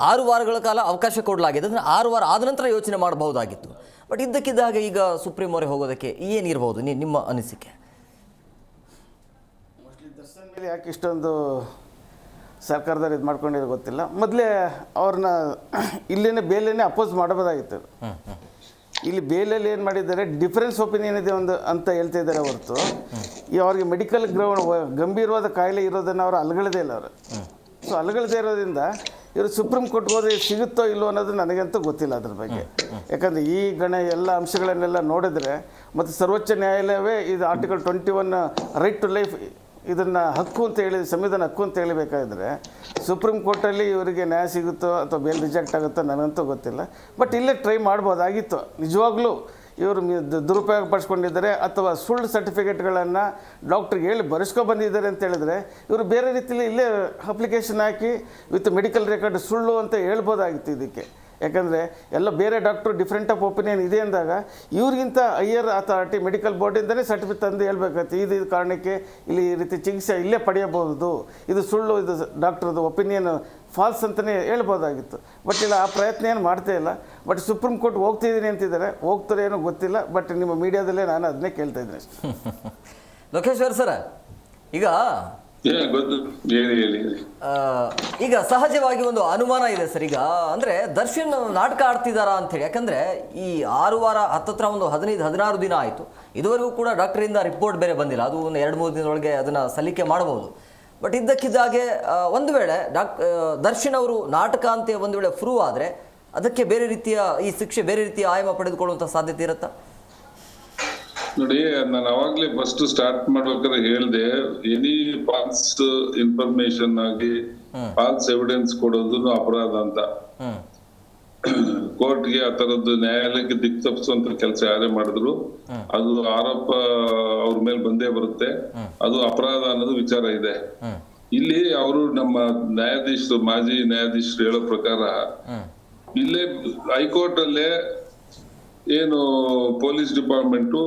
6 ವಾರಗಳ ಕಾಲ ಅವಕಾಶ ಕೊಡಲಾಗಿದೆ, ಅಂದರೆ 6 ವಾರ ಆದ ನಂತರ ಯೋಚನೆ ಮಾಡಬಹುದಾಗಿತ್ತು. ಬಟ್ ಇದ್ದಕ್ಕಿದ್ದ ಹಾಗೆ ಈಗ ಸುಪ್ರೀಂ ಮೊರೆ ಹೋಗೋದಕ್ಕೆ ಏನಿರ್ಬೋದು ನಿಮ್ಮ ಅನಿಸಿಕೆ? ಮೋಸ್ಟ್ಲಿ ದರ್ಶನ್ ಮೇಲೆ ಯಾಕೆ ಇಷ್ಟೊಂದು ಸರ್ಕಾರದವ್ರು ಇದು ಮಾಡ್ಕೊಂಡಿರೋ ಗೊತ್ತಿಲ್ಲ. ಮೊದಲೇ ಅವ್ರನ್ನ ಇಲ್ಲೇನೆ ಬೇಲೇನೆ ಅಪೋಸ್ ಮಾಡಬಹುದಾಗಿತ್ತು. ಇಲ್ಲಿ ಬೇಲಲ್ಲಿ ಏನು ಮಾಡಿದ್ದಾರೆ ಡಿಫರೆನ್ಸ್ ಒಪಿನಿಯನ್ ಇದೆ ಒಂದು ಅಂತ ಹೇಳ್ತಾ ಇದ್ದಾರೆ ಹೊರತು ಅವ್ರಿಗೆ ಮೆಡಿಕಲ್ ಗಂಭೀರವಾದ ಕಾಯಿಲೆ ಇರೋದನ್ನು ಅವರು ಅಲ್ಗಳದೇ ಇಲ್ಲ ಅವರು. ಸೊ ಅಲ್ಗಳದೇ ಇರೋದ್ರಿಂದ ಇವರು ಸುಪ್ರೀಂ ಕೋರ್ಟ್ಗೆ ಹೋದ್ರೆ ಸಿಗುತ್ತೋ ಇಲ್ಲೋ ಅನ್ನೋದು ನನಗಂತೂ ಗೊತ್ತಿಲ್ಲ ಅದ್ರ ಬಗ್ಗೆ. ಯಾಕಂದರೆ ಈ ಎಲ್ಲ ಅಂಶಗಳನ್ನೆಲ್ಲ ನೋಡಿದ್ರೆ ಮತ್ತು ಸರ್ವೋಚ್ಚ ನ್ಯಾಯಾಲಯವೇ ಇದು ಆರ್ಟಿಕಲ್ 21 ರೈಟ್ ಟು ಲೈಫ್ ಇದನ್ನು ಹಕ್ಕು ಅಂತ ಹೇಳಿ ಸಂವಿಧಾನ ಹಕ್ಕು ಅಂತ ಹೇಳಬೇಕಾದ್ರೆ ಸುಪ್ರೀಂ ಕೋರ್ಟಲ್ಲಿ ಇವರಿಗೆ ನ್ಯಾಯ ಸಿಗುತ್ತೋ ಅಥವಾ ಬೇಲ್ ರಿಜೆಕ್ಟ್ ಆಗುತ್ತೋ ನನಗಂತೂ ಗೊತ್ತಿಲ್ಲ. ಬಟ್ ಇಲ್ಲೇ ಟ್ರೈ ಮಾಡ್ಬೋದಾಗಿತ್ತು. ನಿಜವಾಗ್ಲೂ ಇವರು ದುರುಪಯೋಗ ಪಡಿಸ್ಕೊಂಡಿದ್ದಾರೆ ಅಥವಾ ಸುಳ್ಳು ಸರ್ಟಿಫಿಕೇಟ್ಗಳನ್ನು ಡಾಕ್ಟ್ರಿಗೆ ಹೇಳಿ ಬರೆಸ್ಕೊಬಂದಿದ್ದಾರೆ ಅಂತ ಹೇಳಿದ್ರೆ ಇವರು ಬೇರೆ ರೀತಿಯಲ್ಲಿ ಇಲ್ಲೇ application hockey with medical record ಸುಳ್ಳು ಅಂತ ಹೇಳ್ಬೋದಾಗಿತ್ತು ಇದಕ್ಕೆ. ಯಾಕಂದರೆ ಎಲ್ಲ ಬೇರೆ ಡಾಕ್ಟ್ರು ಡಿಫ್ರೆಂಟ್ ಆಫ್ ಒಪಿನಿಯನ್ ಇದೆ ಅಂದಾಗ ಇವ್ರಿಗಿಂತ ಹೈಯರ್ ಅಥಾರಿಟಿ ಮೆಡಿಕಲ್ ಬೋರ್ಡಿಂದಲೇ ಸರ್ಟಿಫಿಕೇಟ್ ತಂದು ಹೇಳ್ಬೇಕಾಗ್ತದೆ ಇದು ಕಾರಣಕ್ಕೆ ಇಲ್ಲಿ ಈ ರೀತಿ ಚಿಕಿತ್ಸೆ ಇಲ್ಲೇ ಪಡೆಯಬಹುದು, ಇದು ಸುಳ್ಳು, ಇದು ಡಾಕ್ಟ್ರದ್ದು ಒಪಿನಿಯನ್ ಫಾಲ್ಸ್ ಅಂತಲೇ ಹೇಳ್ಬೋದಾಗಿತ್ತು. ಬಟ್ ಇಲ್ಲ, ಆ ಪ್ರಯತ್ನ ಏನು ಮಾಡ್ತಾ ಇಲ್ಲ. ಬಟ್ ಸುಪ್ರೀಂ ಕೋರ್ಟ್ ಹೋಗ್ತಿದ್ದೀನಿ ಅಂತಿದ್ದಾರೆ, ಹೋಗ್ತಾರೆ ಏನೋ ಗೊತ್ತಿಲ್ಲ. ಬಟ್ ನಿಮ್ಮ ಮೀಡಿಯಾದಲ್ಲೇ ನಾನು ಅದನ್ನೇ ಕೇಳ್ತಾ ಇದ್ದೀನಿ ಅಷ್ಟೇ. ಲೋಕೇಶ್ವರ್ ಸರ್, ಈಗ ಈಗ ಸಹಜವಾಗಿ ಒಂದು ಅನುಮಾನ ಇದೆ ಸರ್. ಈಗ ಅಂದ್ರೆ ದರ್ಶನ್ ನಾಟಕ ಆಡ್ತಿದಾರಾ ಅಂತ ಹೇಳಿ. ಯಾಕಂದ್ರೆ ಈ 6 ವಾರ ಹತ್ತತ್ರ ಒಂದು 15-16 ದಿನ ಆಯಿತು, ಇದುವರೆಗೂ ಕೂಡ ಡಾಕ್ಟರಿಂದ ರಿಪೋರ್ಟ್ ಬೇರೆ ಬಂದಿಲ್ಲ. ಅದು ಒಂದು 2-3 ದಿನದೊಳಗೆ ಅದನ್ನ ಸಲ್ಲಿಕೆ ಮಾಡಬಹುದು. ಬಟ್ ಇದ್ದಕ್ಕಿದ್ದಾಗೆ ಒಂದು ವೇಳೆ ದರ್ಶನ್ ಅವರು ನಾಟಕ ಅಂತ ಒಂದು ವೇಳೆ ಪ್ರೂವ್ ಆದರೆ ಅದಕ್ಕೆ ಬೇರೆ ರೀತಿಯ ಈ ಶಿಕ್ಷೆ ಬೇರೆ ರೀತಿಯ ಆಯಾಮ ಪಡೆದುಕೊಳ್ಳುವಂಥ ಸಾಧ್ಯತೆ ಇರುತ್ತಾ? ನೋಡಿ, ನಾನು ಅವಾಗ್ಲೇ ಫಸ್ಟ್ ಸ್ಟಾರ್ಟ್ ಮಾಡ್ಬೇಕಾದ್ರೆ ಹೇಳ್ದೆ, ಎನಿ ಫಾಲ್ಸ್ ಇನ್ಫಾರ್ಮೇಶನ್ ಆಗಿ ಫಾಲ್ಸ್ ಎವಿಡೆನ್ಸ್ ಕೊಡೋದು ಅಪರಾಧ ಅಂತ. ಕೋರ್ಟ್ಗೆ ಆ ತರದ್ದು ನ್ಯಾಯಾಲಯಕ್ಕೆ ದಿಕ್ ತಪ್ಪಿಸುವಂತ ಕೆಲಸ ಯಾರೇ ಮಾಡಿದ್ರು ಅದು ಆರೋಪ ಅವ್ರ ಮೇಲೆ ಬಂದೇ ಬರುತ್ತೆ, ಅದು ಅಪರಾಧ ಅನ್ನೋದು ವಿಚಾರ ಇದೆ. ಇಲ್ಲಿ ಅವರು ನಮ್ಮ ನ್ಯಾಯಾಧೀಶರು, ಮಾಜಿ ನ್ಯಾಯಾಧೀಶರು ಹೇಳೋ ಪ್ರಕಾರ ಇಲ್ಲೇ ಹೈಕೋರ್ಟ್ ಅಲ್ಲೇ ಏನು ಪೊಲೀಸ್ ಡಿಪಾರ್ಟ್ಮೆಂಟು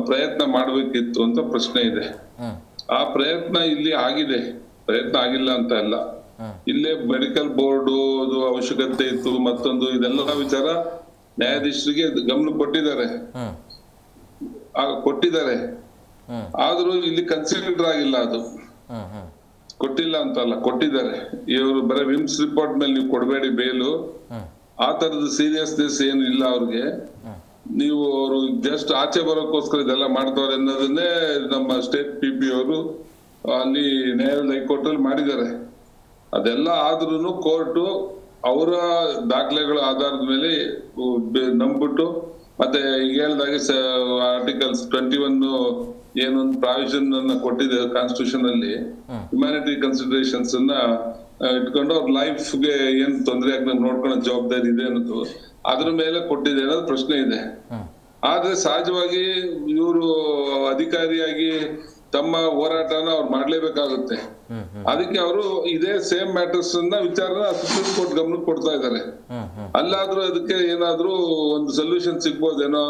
ಪ್ರಯತ್ನ ಮಾಡ್ಬೇಕಿತ್ತು ಅಂತ ಪ್ರಶ್ನೆ ಇದೆ. ಆ ಪ್ರಯತ್ನ ಇಲ್ಲಿ ಆಗಿದೆ, ಪ್ರಯತ್ನ ಆಗಿಲ್ಲ ಅಂತ ಅಲ್ಲ. ಇಲ್ಲೇ ಮೆಡಿಕಲ್ ಬೋರ್ಡ್ ಅದು ಅವಶ್ಯಕತೆ ಇತ್ತು, ಮತ್ತೊಂದು ಇದೆಲ್ಲ ವಿಚಾರ ನ್ಯಾಯಾಧೀಶರಿಗೆ ಗಮನ ಕೊಟ್ಟಿದ್ದಾರೆ. ಆದ್ರೂ ಇಲ್ಲಿ ಕನ್ಸಿಡರ್ ಆಗಿಲ್ಲ. ಅದು ಕೊಟ್ಟಿಲ್ಲ ಅಂತ ಅಲ್ಲ, ಕೊಟ್ಟಿದ್ದಾರೆ. ಇವರು ಬರೀ ವಿಮ್ಸ್ ರಿಪೋರ್ಟ್ ಮೇಲೆ ನೀವು ಕೊಡಬೇಡಿ ಬೇಲು, ಆ ತರದ ಸೀರಿಯಸ್ನೆಸ್ ಏನು ಇಲ್ಲ ಅವ್ರಿಗೆ. ನೀವು ಅವರು ಜಸ್ಟ್ ಆಚೆ ಬರೋಕ್ಕೋಸ್ಕರ ಇದೆಲ್ಲ ಮಾಡ್ತಾರೆ ಅನ್ನೋದನ್ನೇ ನಮ್ಮ ಸ್ಟೇಟ್ PP ಅವರು ಅಲ್ಲಿ ನ್ಯಾಯಾಲಯದ ಹೈಕೋರ್ಟ್ ಅಲ್ಲಿ ಮಾಡಿದ್ದಾರೆ. ಅದೆಲ್ಲ ಆದ್ರೂ ಕೋರ್ಟು ಅವರ ದಾಖಲೆಗಳ ಆಧಾರದ ಮೇಲೆ ನಂಬಿಟ್ಟು, ಮತ್ತೆ ಈಗ ಹೇಳ್ದಾಗೆ ಆರ್ಟಿಕಲ್ಸ್ 21 ಏನೊಂದು ಪ್ರಾವಿಷನ್ ಅನ್ನ ಕೊಟ್ಟಿದೆ ಕಾನ್ಸ್ಟಿಟ್ಯೂಷನ್ ಅಲ್ಲಿ, ಹ್ಯುಮ್ಯಾನಿಟಿ ಕನ್ಸಿಡರೇಷನ್ಸ್ ಅನ್ನ ಇಟ್ಕೊಂಡು ಅವ್ರ ಲೈಫ್ಗೆ ಏನ್ ತೊಂದರೆ ಆಗಿ ನೋಡ್ಕೊಳ್ಳೋ ಜವಾಬ್ದಾರಿ ಇದೆ ಅನ್ನೋದು ಅದ್ರ ಮೇಲೆ ಕೊಟ್ಟಿದೆ ಅನ್ನೋದು ಪ್ರಶ್ನೆ ಇದೆ. ಆದ್ರೆ ಸಹಜವಾಗಿ ಇವರು ಅಧಿಕಾರಿಯಾಗಿ ತಮ್ಮ ಹೋರಾಟನ ಅವ್ರು ಮಾಡ್ಲೇಬೇಕಾಗುತ್ತೆ. ಅದಕ್ಕೆ ಅವರು ಇದೇ ಸೇಮ್ ಮ್ಯಾಟರ್ಸ್ ವಿಚಾರನ ಸುಪ್ರೀಂ ಕೋರ್ಟ್ ಗಮನಕ್ಕೆ ಕೊಡ್ತಾ ಇದ್ದಾರೆ. ಅಲ್ಲಾದ್ರೂ ಅದಕ್ಕೆ ಏನಾದ್ರೂ ಒಂದು ಸೊಲ್ಯೂಷನ್ ಸಿಗ್ಬೋದೇನೋ,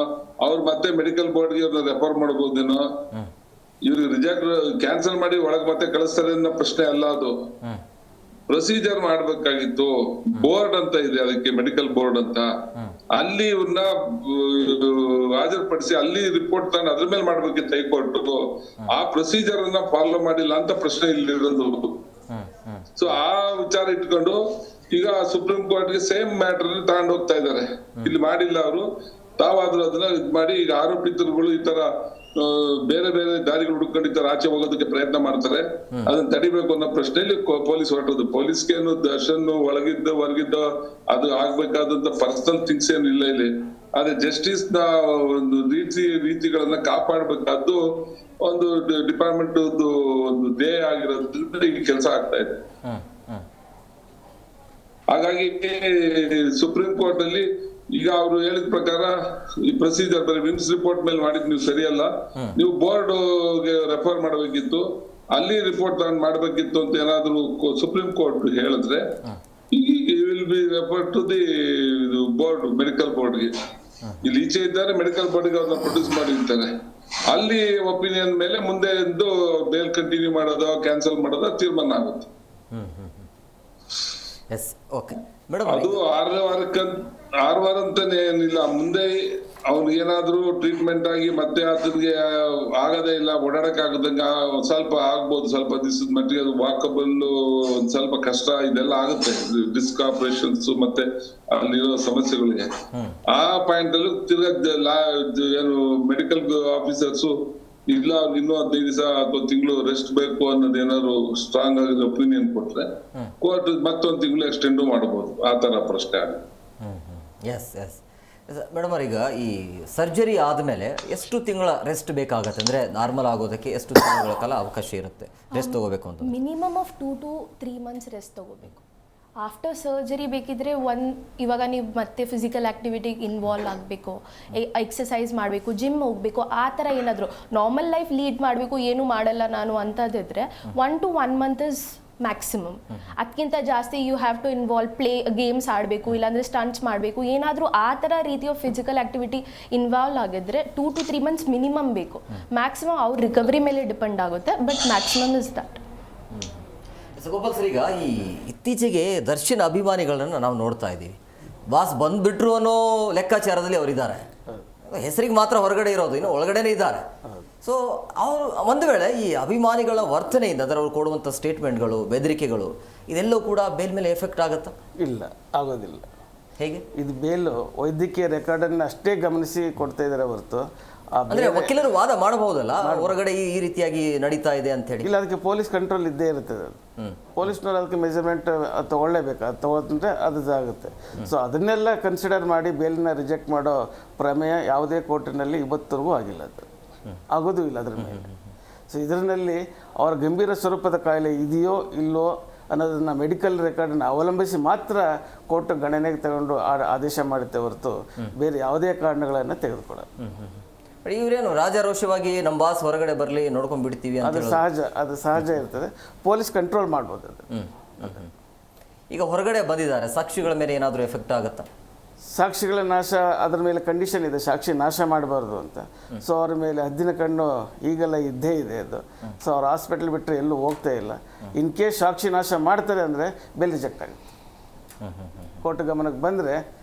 ಅವ್ರು ಮತ್ತೆ ಮೆಡಿಕಲ್ ಬೋರ್ಡ್ಗೆ ಅವ್ರನ್ನ ರೆಫರ್ ಮಾಡ್ಬೋದೇನೋ. ಇವ್ರಿಗೆ ರಿಜೆಕ್ಟ್ ಕ್ಯಾನ್ಸಲ್ ಮಾಡಿ ಒಳಗ್ ಮತ್ತೆ ಕಳಿಸ್ತಾರೆ ಅನ್ನೋ ಪ್ರಶ್ನೆ ಅಲ್ಲ. ಅದು ಪ್ರೊಸೀಜರ್ ಮಾಡ್ಬೇಕಾಗಿತ್ತು. ಬೋರ್ಡ್ ಅಂತ ಇದೆ, ಅದಕ್ಕೆ ಮೆಡಿಕಲ್ ಬೋರ್ಡ್ ಅಂತ, ಅಲ್ಲಿ ಇವ್ರನ್ನ ಹಾಜರುಪಡಿಸಿ ಅಲ್ಲಿ ರಿಪೋರ್ಟ್ ತಾನು ಅದ್ರ ಮೇಲೆ ಮಾಡ್ಬೇಕಿತ್ತು ಹೈಕೋರ್ಟ್. ಆ ಪ್ರೊಸೀಜರ್ ಅನ್ನ ಫಾಲೋ ಮಾಡಿಲ್ಲ ಅಂತ ಪ್ರಶ್ನೆ ಇಲ್ಲಿರೋದು. ಸೊ ಆ ವಿಚಾರ ಇಟ್ಕೊಂಡು ಈಗ ಸುಪ್ರೀಂ ಕೋರ್ಟ್ಗೆ ಸೇಮ್ ಮ್ಯಾಟರ್ ತಗೊಂಡು ಹೋಗ್ತಾ ಇದ್ದಾರೆ. ಇಲ್ಲಿ ಮಾಡಿಲ್ಲ ಅವರು, ತಾವಾದ್ರೂ ಅದನ್ನ ಇದ್ ಮಾಡಿ ಈಗ ಆರೋಪಿತರುಗಳು ಈ ತರ ಬೇರೆ ಬೇರೆ ದಾರಿಗಳು ಹುಡುಕೊಂಡಿದ್ದಾರೆ, ಆಚೆ ಹೋಗೋದಕ್ಕೆ ಪ್ರಯತ್ನ ಮಾಡ್ತಾರೆ. ಅದನ್ನ ತಡಿಬೇಕು ಅನ್ನೋ ಪ್ರಶ್ನೆಯಲ್ಲಿ ಪೊಲೀಸ್ ಹೊರಟೋದು. ಪೊಲೀಸ್ಗೆ ಏನು ದರ್ಶನ್ ಒಳಗಿದ್ದ ಹೊರಗಿದ್ದ ಅದು ಆಗ್ಬೇಕಾದಂತ ಪರ್ಸನಲ್ ಥಿಂಗ್ಸ್ ಏನು ಇಲ್ಲ ಇಲ್ಲಿ. ಆದ್ರೆ ಜಸ್ಟಿಸ್ ನ ಒಂದು ರೀತಿಗಳನ್ನ ಕಾಪಾಡ್ಬೇಕಾದ್ದು ಒಂದು ಡಿಪಾರ್ಟ್ಮೆಂಟ್ ಒಂದು ಧ್ಯೇಯ ಆಗಿರೋದ್ರಿಂದ ಈ ಕೆಲಸ ಆಗ್ತಾ ಇದೆ. ಹಾಗಾಗಿ ಸುಪ್ರೀಂ ಕೋರ್ಟ್ ಅಲ್ಲಿ ಈಗ ಅವರು ಹೇಳಿದ ಪ್ರಕಾರ ಈ ಪ್ರೊಸೀಜರ್ ಬರೀ ವಿಮ್ಸ್ ರಿಪೋರ್ಟ್ ಮೇಲೆ ಮಾಡಿದ್ ನೀವು ಸರಿಯಲ್ಲ, ನೀವು ಬೋರ್ಡ್ ಗೆ ರೆಫರ್ ಮಾಡಬೇಕಿತ್ತು, ಅಲ್ಲಿ ರಿಪೋರ್ಟ್ ತಗೊಂಡ್ ಮಾಡ್ಬೇಕಿತ್ತು ಅಂತ ಏನಾದ್ರು ಸುಪ್ರೀಂ ಕೋರ್ಟ್ ಹೇಳಿದ್ರೆ will be refer to the board, medical ಬೋರ್ಡ್ಗೆ. ಇಲ್ಲಿ ಈಚೆ ಇದ್ದಾರೆ, ಮೆಡಿಕಲ್ ಬೋರ್ಡ್ಗೆ ಅವ್ರನ್ನ ಪ್ರೊಡ್ಯೂಸ್ ಮಾಡಿರ್ತಾರೆ. ಅಲ್ಲಿ ಒಪಿನಿಯನ್ ಮೇಲೆ ಮುಂದೆ ಎಂದು ಬೇಲ್ ಕಂಟಿನ್ಯೂ ಮಾಡೋದೋ ಕ್ಯಾನ್ಸಲ್ ಮಾಡೋದೋ ತೀರ್ಮಾನ ಆಗುತ್ತೆ. Yes, okay madam. ಅದು 6 ವಾರ ಅಂತಾನೆ ಏನಿಲ್ಲ, ಮುಂದೆ ಅವ್ರಿಗೆ ಏನಾದ್ರೂ ಟ್ರೀಟ್ಮೆಂಟ್ ಆಗಿ ಮತ್ತೆ ಅದಕ್ಕೆ ಆಗದೇ ಇಲ್ಲ, ಓಡಾಡಕ್ ಆಗದಂಗ ಸ್ವಲ್ಪ ಆಗ್ಬೋದು, ಸ್ವಲ್ಪ ದಿವಸದ ಮಟ್ಟಿಗೆ ಅದು ವಾಕಬಲ್ ಒಂದ್ ಸ್ವಲ್ಪ ಕಷ್ಟ ಇದೆಲ್ಲ ಆಗುತ್ತೆ, ಡಿಸ್ಕ್ ಆಪರೇಷನ್ಸ್ ಮತ್ತೆ ಅಲ್ಲಿರೋ ಸಮಸ್ಯೆಗಳಿಗೆ. ಆ ಪಾಯಿಂಟ್ ಅಲ್ಲಿ ತಿರ್ಗಾ ಏನು ಮೆಡಿಕಲ್ ಆಫೀಸರ್ಸ್ ಇಲ್ಲ ಇನ್ನೂ 15 ದಿವಸ ಅಥವಾ ತಿಂಗಳು ರೆಸ್ಟ್ ಬೇಕು ಅನ್ನೋದು ಏನಾದ್ರು ಸ್ಟ್ರಾಂಗ್ ಆಗಿ ಒಪಿನಿಯನ್ ಕೊಟ್ರೆ ಕೋರ್ಟ್ ಮತ್ತೊಂದು ತಿಂಗಳು ಎಕ್ಸ್ಟೆಂಡ್ ಮಾಡಬಹುದು. ಆ ತರ ಪ್ರಶ್ನೆ ಆಗುತ್ತೆ. ಎಸ್ ಎಸ್ ಮೇಡಮ್ ಈಗ ಈ ಸರ್ಜರಿ ಆದಮೇಲೆ ಎಷ್ಟು ತಿಂಗಳ ರೆಸ್ಟ್ ಬೇಕಾಗತ್ತೆ, ಅಂದರೆ ನಾರ್ಮಲ್ ಆಗೋದಕ್ಕೆ ಎಷ್ಟು ತಿಂಗಳ ಕಾಲ ಅವಕಾಶ ಇರುತ್ತೆ ರೆಸ್ಟ್ ತಗೋಬೇಕು ಅಂತ? Minimum of 2 to 3 months rest ತಗೋಬೇಕು. ಆಫ್ಟರ್ ಸರ್ಜರಿ ಬೇಕಿದ್ರೆ ಇವಾಗ ನೀವು ಮತ್ತೆ ಫಿಸಿಕಲ್ ಆ್ಯಕ್ಟಿವಿಟಿಗೆ ಇನ್ವಾಲ್ವ್ ಆಗಬೇಕು, ಎಕ್ಸಸೈಸ್ ಮಾಡಬೇಕು, ಜಿಮ್ ಹೋಗಬೇಕು, ಆ ಥರ ಏನಾದರೂ ನಾರ್ಮಲ್ ಲೈಫ್ ಲೀಡ್ ಮಾಡಬೇಕು, ಏನೂ ಮಾಡಲ್ಲ ನಾನು ಅಂತದಿದ್ರೆ 1 to 1 month ಇಸ್ ಮ್ಯಾಕ್ಸಿಮಮ್. ಅದಕ್ಕಿಂತ ಜಾಸ್ತಿ you have to involve games ಆಡಬೇಕು, ಇಲ್ಲಾಂದರೆ ಸ್ಟಂಟ್ಸ್ ಮಾಡಬೇಕು, ಏನಾದರೂ ಆ ಥರ ರೀತಿಯ ಫಿಸಿಕಲ್ ಆ್ಯಕ್ಟಿವಿಟಿ ಇನ್ವಾಲ್ವ್ ಆಗಿದ್ರೆ 2 to 3 months ಮಿನಿಮಮ್ ಬೇಕು. ಮ್ಯಾಕ್ಸಿಮಮ್ ಅವ್ರ ರಿಕವರಿ ಮೇಲೆ ಡಿಪೆಂಡ್ ಆಗುತ್ತೆ, but maximum is that. Gopal sir, ಈಗ ಈ ಇತ್ತೀಚೆಗೆ ದರ್ಶನ್ ಅಭಿಮಾನಿಗಳನ್ನ ನಾವು ನೋಡ್ತಾ ಇದ್ದೀವಿ. ಬಾಸ್ ಬಂದ್ಬಿಟ್ರು ಅನ್ನೋ ಲೆಕ್ಕಾಚಾರದಲ್ಲಿ ಅವರಿದ್ದಾರೆ. ಹೆಸರಿಗೆ ಮಾತ್ರ ಹೊರಗಡೆ ಇರೋದು, ಇನ್ನು ಒಳಗಡೆನೇ ಇದ್ದಾರೆ. ಸೊ ಅವರು ಒಂದು ವೇಳೆ ಈ ಅಭಿಮಾನಿಗಳ ವರ್ತನೆಯಿಂದ ಅಂದರೆ ಅವ್ರು ಕೊಡುವಂಥ ಸ್ಟೇಟ್ಮೆಂಟ್ಗಳು, ಬೆದರಿಕೆಗಳು ಇದೆಲ್ಲವೂ ಕೂಡ ಬೇಲ್ ಮೇಲೆ ಎಫೆಕ್ಟ್ ಆಗುತ್ತಾ? ಇಲ್ಲ, ಆಗೋದಿಲ್ಲ. ಹೇಗೆ? ಇದು ಬೇಲು ವೈದ್ಯಕೀಯ ರೆಕಾರ್ಡನ್ನು ಅಷ್ಟೇ ಗಮನಿಸಿ ಕೊಡ್ತಾ ಇದ್ದಾರೆ ಹೊರತು ಅಂದ್ರೆ ವಕೀಲರು ವಾದ ಮಾಡಬಹುದಲ್ಲ, ಹೊರಗಡೆ ಈ ರೀತಿಯಾಗಿ ನಡೀತಾ ಇದೆ ಅಂತ ಹೇಳಿ. ಇಲ್ಲ, ಅದಕ್ಕೆ ಪೊಲೀಸ್ ಕಂಟ್ರೋಲ್ ಇದ್ದೇ ಇರ್ತದೆ. ಪೊಲೀಸ್ನವ್ರು ಅದಕ್ಕೆ ಮೆಜರ್ಮೆಂಟ್ ತಗೊಳ್ಳೇಬೇಕು, ಅದು ತಗೋತಂದ್ರೆ ಅದು ಆಗುತ್ತೆ. ಸೊ ಅದನ್ನೆಲ್ಲ ಕನ್ಸಿಡರ್ ಮಾಡಿ ಬೇಲ್ನ ರಿಜೆಕ್ಟ್ ಮಾಡೋ ಪ್ರಮೇಯ ಯಾವುದೇ ಕೋರ್ಟಿನಲ್ಲಿ ಇವತ್ತರೆಗೂ ಆಗಿಲ್ಲ, ಅದು ಆಗೋದು ಇಲ್ಲ ಅದ್ರ ಮೇಲೆ. ಸೊ ಇದರಲ್ಲಿ ಅವರ ಗಂಭೀರ ಸ್ವರೂಪದ ಕಾಯಿಲೆ ಇದೆಯೋ ಇಲ್ಲೋ ಅನ್ನೋದನ್ನ ಮೆಡಿಕಲ್ ರೆಕಾರ್ಡನ್ನು ಅವಲಂಬಿಸಿ ಮಾತ್ರ ಕೋರ್ಟ್ ಗಣನೆಗೆ ತಗೊಂಡು ಆದೇಶ ಮಾಡುತ್ತೆ ಹೊರತು ಬೇರೆ ಯಾವುದೇ ಕಾರಣಗಳನ್ನು ತೆಗೆದುಕೊಳ್ಳಲ್ಲ. ಇವರೇನು ರಾಜಾರೋಷವಾಗಿ ನಮ್ಮ ಬಾಸ್ ಹೊರಗಡೆ ಬರಲಿ ನೋಡ್ಕೊಂಡ್ ಬಿಡ್ತೀವಿ ಅಂತ ಅದು ಸಹಜ ಇರ್ತದೆ. ಪೊಲೀಸ್ ಕಂಟ್ರೋಲ್ ಮಾಡ್ಬೋದು ಅದು. ಈಗ ಹೊರಗಡೆ ಬಂದಿದ್ದಾರೆ, ಸಾಕ್ಷಿಗಳ ಮೇಲೆ ಏನಾದರೂ ಎಫೆಕ್ಟ್ ಆಗುತ್ತಾ? ಸಾಕ್ಷಿಗಳ ನಾಶ, ಅದರ ಮೇಲೆ ಕಂಡೀಷನ್ ಇದೆ, ಸಾಕ್ಷಿ ನಾಶ ಮಾಡಬಾರ್ದು ಅಂತ. ಸೊ ಅವ್ರ ಮೇಲೆ ಹದ್ದಿನ ಕಣ್ಣು ಈಗೆಲ್ಲ ಇದ್ದೇ ಇದೆ ಅದು. ಸೊ ಅವ್ರು ಹಾಸ್ಪಿಟಲ್ ಬಿಟ್ಟರೆ ಎಲ್ಲೂ ಹೋಗ್ತಾ ಇಲ್ಲ. ಇನ್ ಕೇಸ್ ಸಾಕ್ಷಿ ನಾಶ ಮಾಡ್ತಾರೆ ಅಂದರೆ ಬೇಲ್ ರಿಜೆಕ್ಟ್ ಆಗುತ್ತೆ. ಕೋರ್ಟ್ ಗಮನಕ್ಕೆ ಬಂದರೆ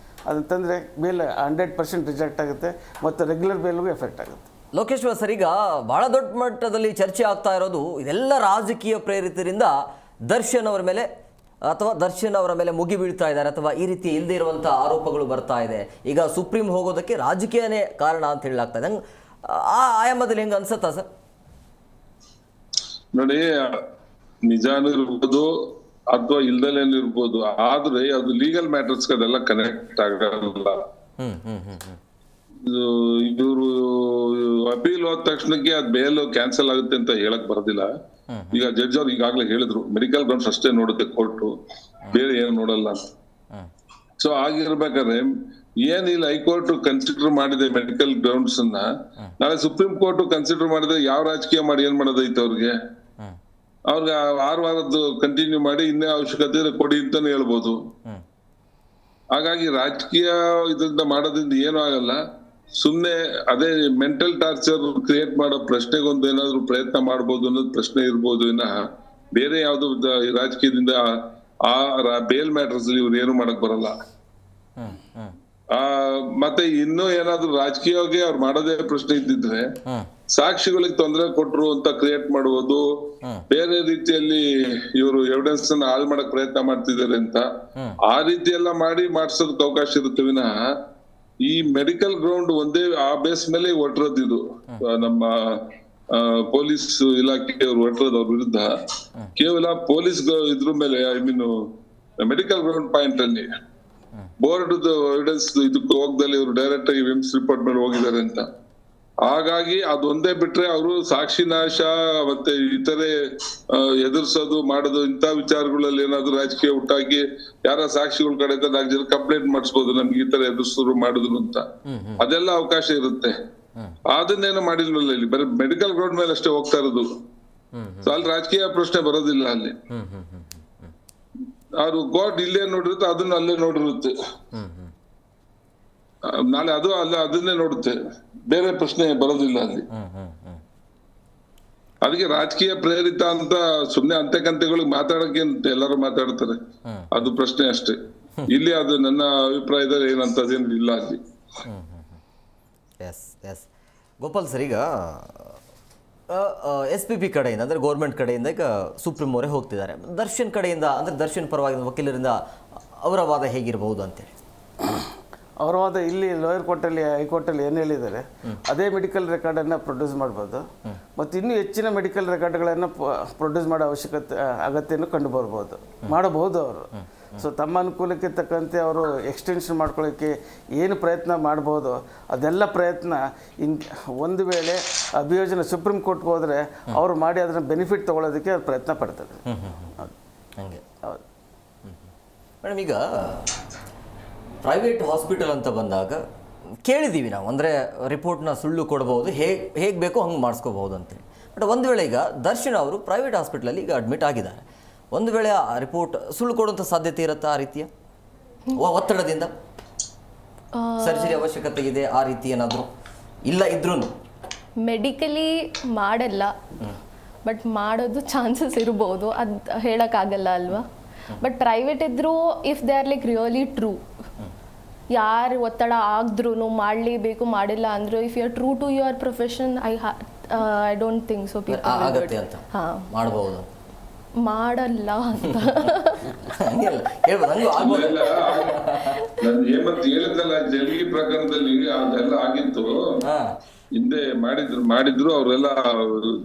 ಅದನ್ನು ತಂದರೆ ಬೇಲ್ 100% ರಿಜೆಕ್ಟ್ ಆಗುತ್ತೆ ಮತ್ತು ರೆಗ್ಯುಲರ್ ಬೇಲ್ಗೂ ಎಫೆಕ್ಟ್ ಆಗುತ್ತೆ. ಲೋಕೇಶ್ವರ ಸರ್, ಈಗ ಬಹಳ ದೊಡ್ಡ ಮಟ್ಟದಲ್ಲಿ ಚರ್ಚೆ ಆಗ್ತಾ ಇರೋದು ಇದೆಲ್ಲ ರಾಜಕೀಯ ಪ್ರೇರಿತರಿಂದ ದರ್ಶನ್ ಅವರ ಮೇಲೆ ಅಥವಾ ದರ್ಶನ್ ಅವರ ಮೇಲೆ ಮುಗಿ ಬೀಳ್ತಾ ಇದ್ದಾರೆ ಅಥವಾ ಈ ರೀತಿ ಇಲ್ಲದೆ ಇರುವಂಥ ಆರೋಪಗಳು ಬರ್ತಾ ಇದೆ. ಈಗ ಸುಪ್ರೀಂ ಹೋಗೋದಕ್ಕೆ ರಾಜಕೀಯನೇ ಕಾರಣ ಅಂತ ಹೇಳಲಾಗ್ತಾ ಇದೆ. ಆ ಆಯಾಮದಲ್ಲಿ ಹೆಂಗೆ ಅನ್ಸುತ್ತಾ ಸರ್? ನೋಡಿ, ನಿಜಾನು ಇರ್ಬೋದು ಅಥವಾ ಇಲ್ದಲೇನು ಇರ್ಬೋದು, ಆದ್ರೆ ಅದು ಲೀಗಲ್ ಮ್ಯಾಟರ್ಸ್ ಅದೆಲ್ಲ ಕನೆಕ್ಟ್ ಆಗಲ್ಲ. ಇವರು ಅಪೀಲ್ ಹೋದ ತಕ್ಷಣಕ್ಕೆ ಅದ್ ಬೇಲ್ ಕ್ಯಾನ್ಸಲ್ ಆಗುತ್ತೆ ಅಂತ ಹೇಳಕ್ ಬರೋದಿಲ್ಲ. ಈಗ ಜಡ್ಜ್ ಅವ್ರು ಈಗಾಗ್ಲೇ ಹೇಳಿದ್ರು, ಮೆಡಿಕಲ್ ಗ್ರೌಂಡ್ಸ್ ಅಷ್ಟೇ ನೋಡುತ್ತೆ ಕೋರ್ಟ್, ಬೇರೆ ಏನು ನೋಡಲ್ಲ ಅಂತ. ಸೊ ಆಗಿರ್ಬೇಕಾದ್ರೆ ಏನಿಲ್ಲ, ಹೈಕೋರ್ಟ್ ಕನ್ಸಿಡರ್ ಮಾಡಿದೆ ಮೆಡಿಕಲ್ ಗ್ರೌಂಡ್ಸ್ ಅನ್ನ, ನಾಳೆ ಸುಪ್ರೀಂ ಕೋರ್ಟ್ ಕನ್ಸಿಡರ್ ಮಾಡಿದ್ರೆ ಯಾವ ರಾಜಕೀಯ ಮಾಡಿ ಏನ್ ಮಾಡೋದೈತೆ ಅವ್ರಿಗೆ? ಅವ್ರಿಗೆ 6 ವಾರದ್ದು ಕಂಟಿನ್ಯೂ ಮಾಡಿ ಇನ್ನೇ ಅವಶ್ಯಕತೆ ಕೊಡಿ ಅಂತಾನೆ ಹೇಳ್ಬೋದು. ಹಾಗಾಗಿ ರಾಜಕೀಯ ಇದರಿಂದ ಮಾಡೋದ್ರಿಂದ ಏನೂ ಆಗಲ್ಲ. ಸುಮ್ನೆ ಅದೇ ಮೆಂಟಲ್ ಟಾರ್ಚರ್ ಕ್ರಿಯೇಟ್ ಮಾಡೋ ಪ್ರಶ್ನೆಗೊಂದು ಏನಾದ್ರು ಪ್ರಯತ್ನ ಮಾಡ್ಬೋದು ಅನ್ನೋದು ಪ್ರಶ್ನೆ ಇರ್ಬೋದು ವಿನಃ ಬೇರೆ ಯಾವ್ದು ರಾಜಕೀಯದಿಂದ ಆ ಬೇಲ್ ಮ್ಯಾಟರ್ಸ್ ಇವ್ರು ಏನು ಮಾಡಕ್ ಬರಲ್ಲ. ಮತ್ತೆ ಇನ್ನೂ ಏನಾದ್ರು ರಾಜಕೀಯವಾಗಿ ಅವ್ರು ಮಾಡೋದೇ ಪ್ರಶ್ನೆ ಇದ್ದಿದ್ರೆ ಸಾಕ್ಷಿಗಳಿಗೆ ತೊಂದರೆ ಕೊಟ್ರು ಅಂತ ಕ್ರಿಯೇಟ್ ಮಾಡುವುದು, ಬೇರೆ ರೀತಿಯಲ್ಲಿ ಇವರು ಎವಿಡೆನ್ಸ್ ಅನ್ನ ಹಾಳು ಮಾಡಕ್ ಪ್ರಯತ್ನ ಮಾಡ್ತಿದ್ದಾರೆ ಅಂತ ಆ ರೀತಿ ಎಲ್ಲ ಮಾಡಿ ಮಾಡ್ಸೋದಕ್ಕೆ ಅವಕಾಶ ಇರುತ್ತೆ ವಿನಃ ಈ ಮೆಡಿಕಲ್ ಗ್ರೌಂಡ್ ಒಂದೇ ಆ ಬೇಸ್ ಮೇಲೆ ಹೊರಟಿರೋದು. ನಮ್ಮ ಪೊಲೀಸ್ ಇಲಾಖೆಯವರು ಹೊರಟಿರೋದು ಅವ್ರ ವಿರುದ್ಧ ಕೇವಲ ಪೊಲೀಸ್ ಇದ್ರ ಮೇಲೆ, I mean medical ground point ಅಲ್ಲಿ ಬೋರ್ಡ್ ಎವಿಡೆನ್ಸ್ ಇದಕ್ಕೆ ಹೋಗದಲ್ಲಿ ಇವರು ಡೈರೆಕ್ಟ್ ಆಗಿ ವಿಮ್ಸ್ ರಿಪೋರ್ಟ್ ಮೇಲೆ ಹೋಗಿದ್ದಾರೆ ಅಂತ. ಹಾಗಾಗಿ ಅದೊಂದೇ ಬಿಟ್ರೆ ಅವರು ಸಾಕ್ಷಿ ನಾಶ ಮತ್ತೆ ಇತರೆ ಎದುರಿಸೋದು ಮಾಡೋದು ಇಂಥ ವಿಚಾರಗಳಲ್ಲಿ ಏನಾದ್ರು ರಾಜಕೀಯ ಹುಟ್ಟಾಕಿ ಯಾರ ಸಾಕ್ಷಿಗಳ ಕಡೆ 4 ಜನ ಕಂಪ್ಲೇಂಟ್ ಮಾಡಿಸ್ಬೋದು, ನಮ್ಗೆ ಈ ತರ ಎದುರಿಸೋರು ಮಾಡಿದ್ರು ಅಂತ, ಅದೆಲ್ಲ ಅವಕಾಶ ಇರುತ್ತೆ. ಅದನ್ನೇನು ಮಾಡಿಲ್ವಲ್ಲ, ಇಲ್ಲಿ ಬರೀ ಮೆಡಿಕಲ್ ಗ್ರೌಂಡ್ ಮೇಲೆ ಅಷ್ಟೇ ಹೋಗ್ತಾ ಇರೋದು. ಅಲ್ಲಿ ರಾಜಕೀಯ ಪ್ರಶ್ನೆ ಬರೋದಿಲ್ಲ. ಅಲ್ಲಿ ಅವ್ರು ಕೋರ್ಟ್ ಇಲ್ಲೇ ನೋಡಿರುತ್ತೆ, ಅದನ್ನ ಅಲ್ಲೇ ನೋಡಿರುತ್ತೆ, ನಾಳೆ ಅದು ಅಲ್ಲ ಅದನ್ನೇ ನೋಡುತ್ತೆ, ಬೇರೆ ಪ್ರಶ್ನೆ ಬರೋದಿಲ್ಲ ಅಲ್ಲಿ. ಅದಕ್ಕೆ ರಾಜಕೀಯ ಪ್ರೇರಿತ ಅಂತ ಸುಮ್ನೆ ಅಂತೆಕಂತೆಗಳಿಗೆ ಮಾತಾಡಕ್ಕೆ ಎಲ್ಲರೂ ಮಾತಾಡ್ತಾರೆ, ಅದು ಪ್ರಶ್ನೆ ಅಷ್ಟೇ. ಇಲ್ಲಿ ಅದು ನನ್ನ ಅಭಿಪ್ರಾಯದಲ್ಲಿ ಏನಂತದೇನು ಇಲ್ಲ ಅಲ್ಲಿ. ಎಸ್ ಎಸ್ ಗೋಪಾಲ್ ಸರ್, ಈಗ SPP ಕಡೆಯಿಂದ ಅಂದರೆ ಗೌರ್ಮೆಂಟ್ ಕಡೆಯಿಂದ ಈಗ ಸುಪ್ರೀಂ ಅವರೇ ಹೋಗ್ತಿದ್ದಾರೆ. ದರ್ಶನ್ ಕಡೆಯಿಂದ ಅಂದರೆ ದರ್ಶನ್ ಪರವಾಗಿ ವಕೀಲರಿಂದ ಅವರ ವಾದ ಹೇಗಿರಬಹುದು ಅಂತೇಳಿ? ಅವರ ವಾದ ಇಲ್ಲಿ ಲೋಯರ್ ಕೋರ್ಟಲ್ಲಿ ಹೈಕೋರ್ಟಲ್ಲಿ ಏನು ಹೇಳಿದ್ದಾರೆ ಅದೇ ಮೆಡಿಕಲ್ ರೆಕಾರ್ಡನ್ನು ಪ್ರೊಡ್ಯೂಸ್ ಮಾಡ್ಬೋದು. ಮತ್ತು ಇನ್ನೂ ಹೆಚ್ಚಿನ ಮೆಡಿಕಲ್ ರೆಕಾರ್ಡ್ಗಳನ್ನು ಪ್ರೊಡ್ಯೂಸ್ ಮಾಡೋ ಅಗತ್ಯನೂ ಕಂಡು ಮಾಡಬಹುದು ಅವರು. ಸೊ ತಮ್ಮ ಅನುಕೂಲಕ್ಕೆ ತಕ್ಕಂತೆ ಅವರು ಎಕ್ಸ್ಟೆನ್ಷನ್ ಮಾಡ್ಕೊಳ್ಳೋಕ್ಕೆ ಏನು ಪ್ರಯತ್ನ ಮಾಡ್ಬೋದು ಅದೆಲ್ಲ ಪ್ರಯತ್ನ ಒಂದು ವೇಳೆ ಅಭಿಯೋಜನೆ ಸುಪ್ರೀಂ ಕೋರ್ಟ್ಗೆ ಹೋದರೆ ಅವರು ಮಾಡಿ ಅದನ್ನು ಬೆನಿಫಿಟ್ ತೊಗೊಳೋದಕ್ಕೆ ಪ್ರಯತ್ನ ಪಡ್ತಾರೆ. ಹಂಗೆ ಹೌದು ಮೇಡಮ್, ಈಗ ಪ್ರೈವೇಟ್ ಹಾಸ್ಪಿಟಲ್ ಅಂತ ಬಂದಾಗ ಕೇಳಿದ್ದೀವಿ ನಾವು, ಅಂದರೆ ರಿಪೋರ್ಟ್ನ ಸುಳ್ಳು ಕೊಡ್ಬೋದು, ಹೇಗೆ ಬೇಕೋ ಹಂಗೆ ಮಾಡಿಸ್ಕೋಬಹುದು ಅಂತೇಳಿ. ಬಟ್ ಒಂದು ವೇಳೆ ಈಗ ದರ್ಶನ್ ಅವರು ಪ್ರೈವೇಟ್ ಹಾಸ್ಪಿಟಲಲ್ಲಿ ಈಗ ಅಡ್ಮಿಟ್ ಆಗಿದ್ದಾರೆ, ಒಂದು ವೇಳೆ ಆ ರಿಪೋರ್ಟ್ ಸುಳ್ಳು ಕೊಡುವಂಥ ಸಾಧ್ಯತೆ ಇರುತ್ತಾ? ಆ ರೀತಿಯ ಒತ್ತಡದಿಂದ ಸರ್ಜರಿ ಅವಶ್ಯಕತೆ ಇದೆ ಆ ರೀತಿ ಏನಾದರೂ ಇಲ್ಲ ಇದ್ರೂ ಮೆಡಿಕಲಿ ಮಾಡಲ್ಲ, ಬಟ್ ಮಾಡೋದು ಚಾನ್ಸಸ್ ಇರ್ಬೋದು, ಅದು ಹೇಳೋಕ್ಕಾಗಲ್ಲ ಅಲ್ವಾ. ಬಟ್ ಪ್ರೈವೇಟ್ ಇದ್ದರೂ if they are like really true, ಯಾರು ಒತ್ತಡ ಆಗಿದ್ರೂ ಮಾಡಲೇಬೇಕು, ಮಾಡಿಲ್ಲ ಅಂದರೂ if you are true to your profession I don't think so ಆಗತ್ತೆ ಅಂತ ಮಾಡಬಹುದು. ಮಾಡಲ್ಲ ಅಂತ ಹೇಮಂತ್ ಹೇಳಿದ್ನಲ್ಲ, ಜಲ್ಗಿ ಪ್ರಕರಣದಲ್ಲಿ ಅದೆಲ್ಲ ಆಗಿತ್ತು, ಹಿಂದೆ ಮಾಡಿದ್ರು ಅವರೆಲ್ಲ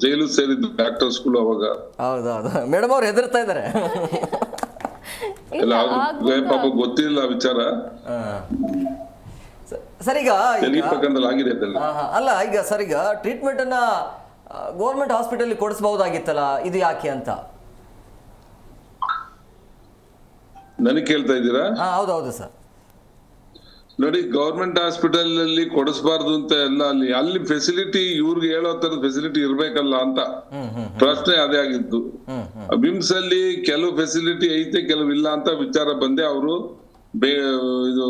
ಜೈಲು ಸೇರಿದ್ರು ಡಾಕ್ಟರ್ಸ್ಗಳು ಅವಾಗ. ಹೌದೌದು ಮೇಡಮ್, ಅವ್ರು ಹೆದರ್ತಾ ಇದ್ದಾರೆ. ಪಾಪ ಗೊತ್ತಿಲ್ಲ ವಿಚಾರ. ಸರ್ ಈಗ ಪ್ರಕರಣದಲ್ಲಿ ಆಗಿದೆ ಅದೆಲ್ಲ. ಅಲ್ಲ ಈಗ ಸರ್, ಈಗ ಟ್ರೀಟ್ಮೆಂಟ್ ಅನ್ನ ಗೌರ್ಮೆಂಟ್ ಹಾಸ್ಪಿಟಲ್ ಕೊಡಿಸಬಹುದಾಗಿತ್ತಲ್ಲ, ಇದು ಯಾಕೆ ಅಂತ ನನಗೆ ಕೇಳ್ತಾ ಇದ್ದೀರಾ? ಹೌದೌದು ಸರ್. ನೋಡಿ, ಗೌರ್ಮೆಂಟ್ ಹಾಸ್ಪಿಟಲ್ ಅಲ್ಲಿ ಕೊಡಿಸಬಾರ್ದು ಅಂತ ಎಲ್ಲ, ಅಲ್ಲಿ ಫೆಸಿಲಿಟಿ ಇವ್ರಿಗೆ ಹೇಳೋ ತರದ ಫೆಸಿಲಿಟಿ ಇರ್ಬೇಕಲ್ಲ ಅಂತ ಪ್ರಶ್ನೆ ಅದೇ ಆಗಿದ್ದು. ಬಿಮ್ಸ್ ಅಲ್ಲಿ ಕೆಲವು ಫೆಸಿಲಿಟಿ ಐತೆ, ಕೆಲವು ಇಲ್ಲ ಅಂತ ವಿಚಾರ ಬಂದೆ ಅವರು ಇದು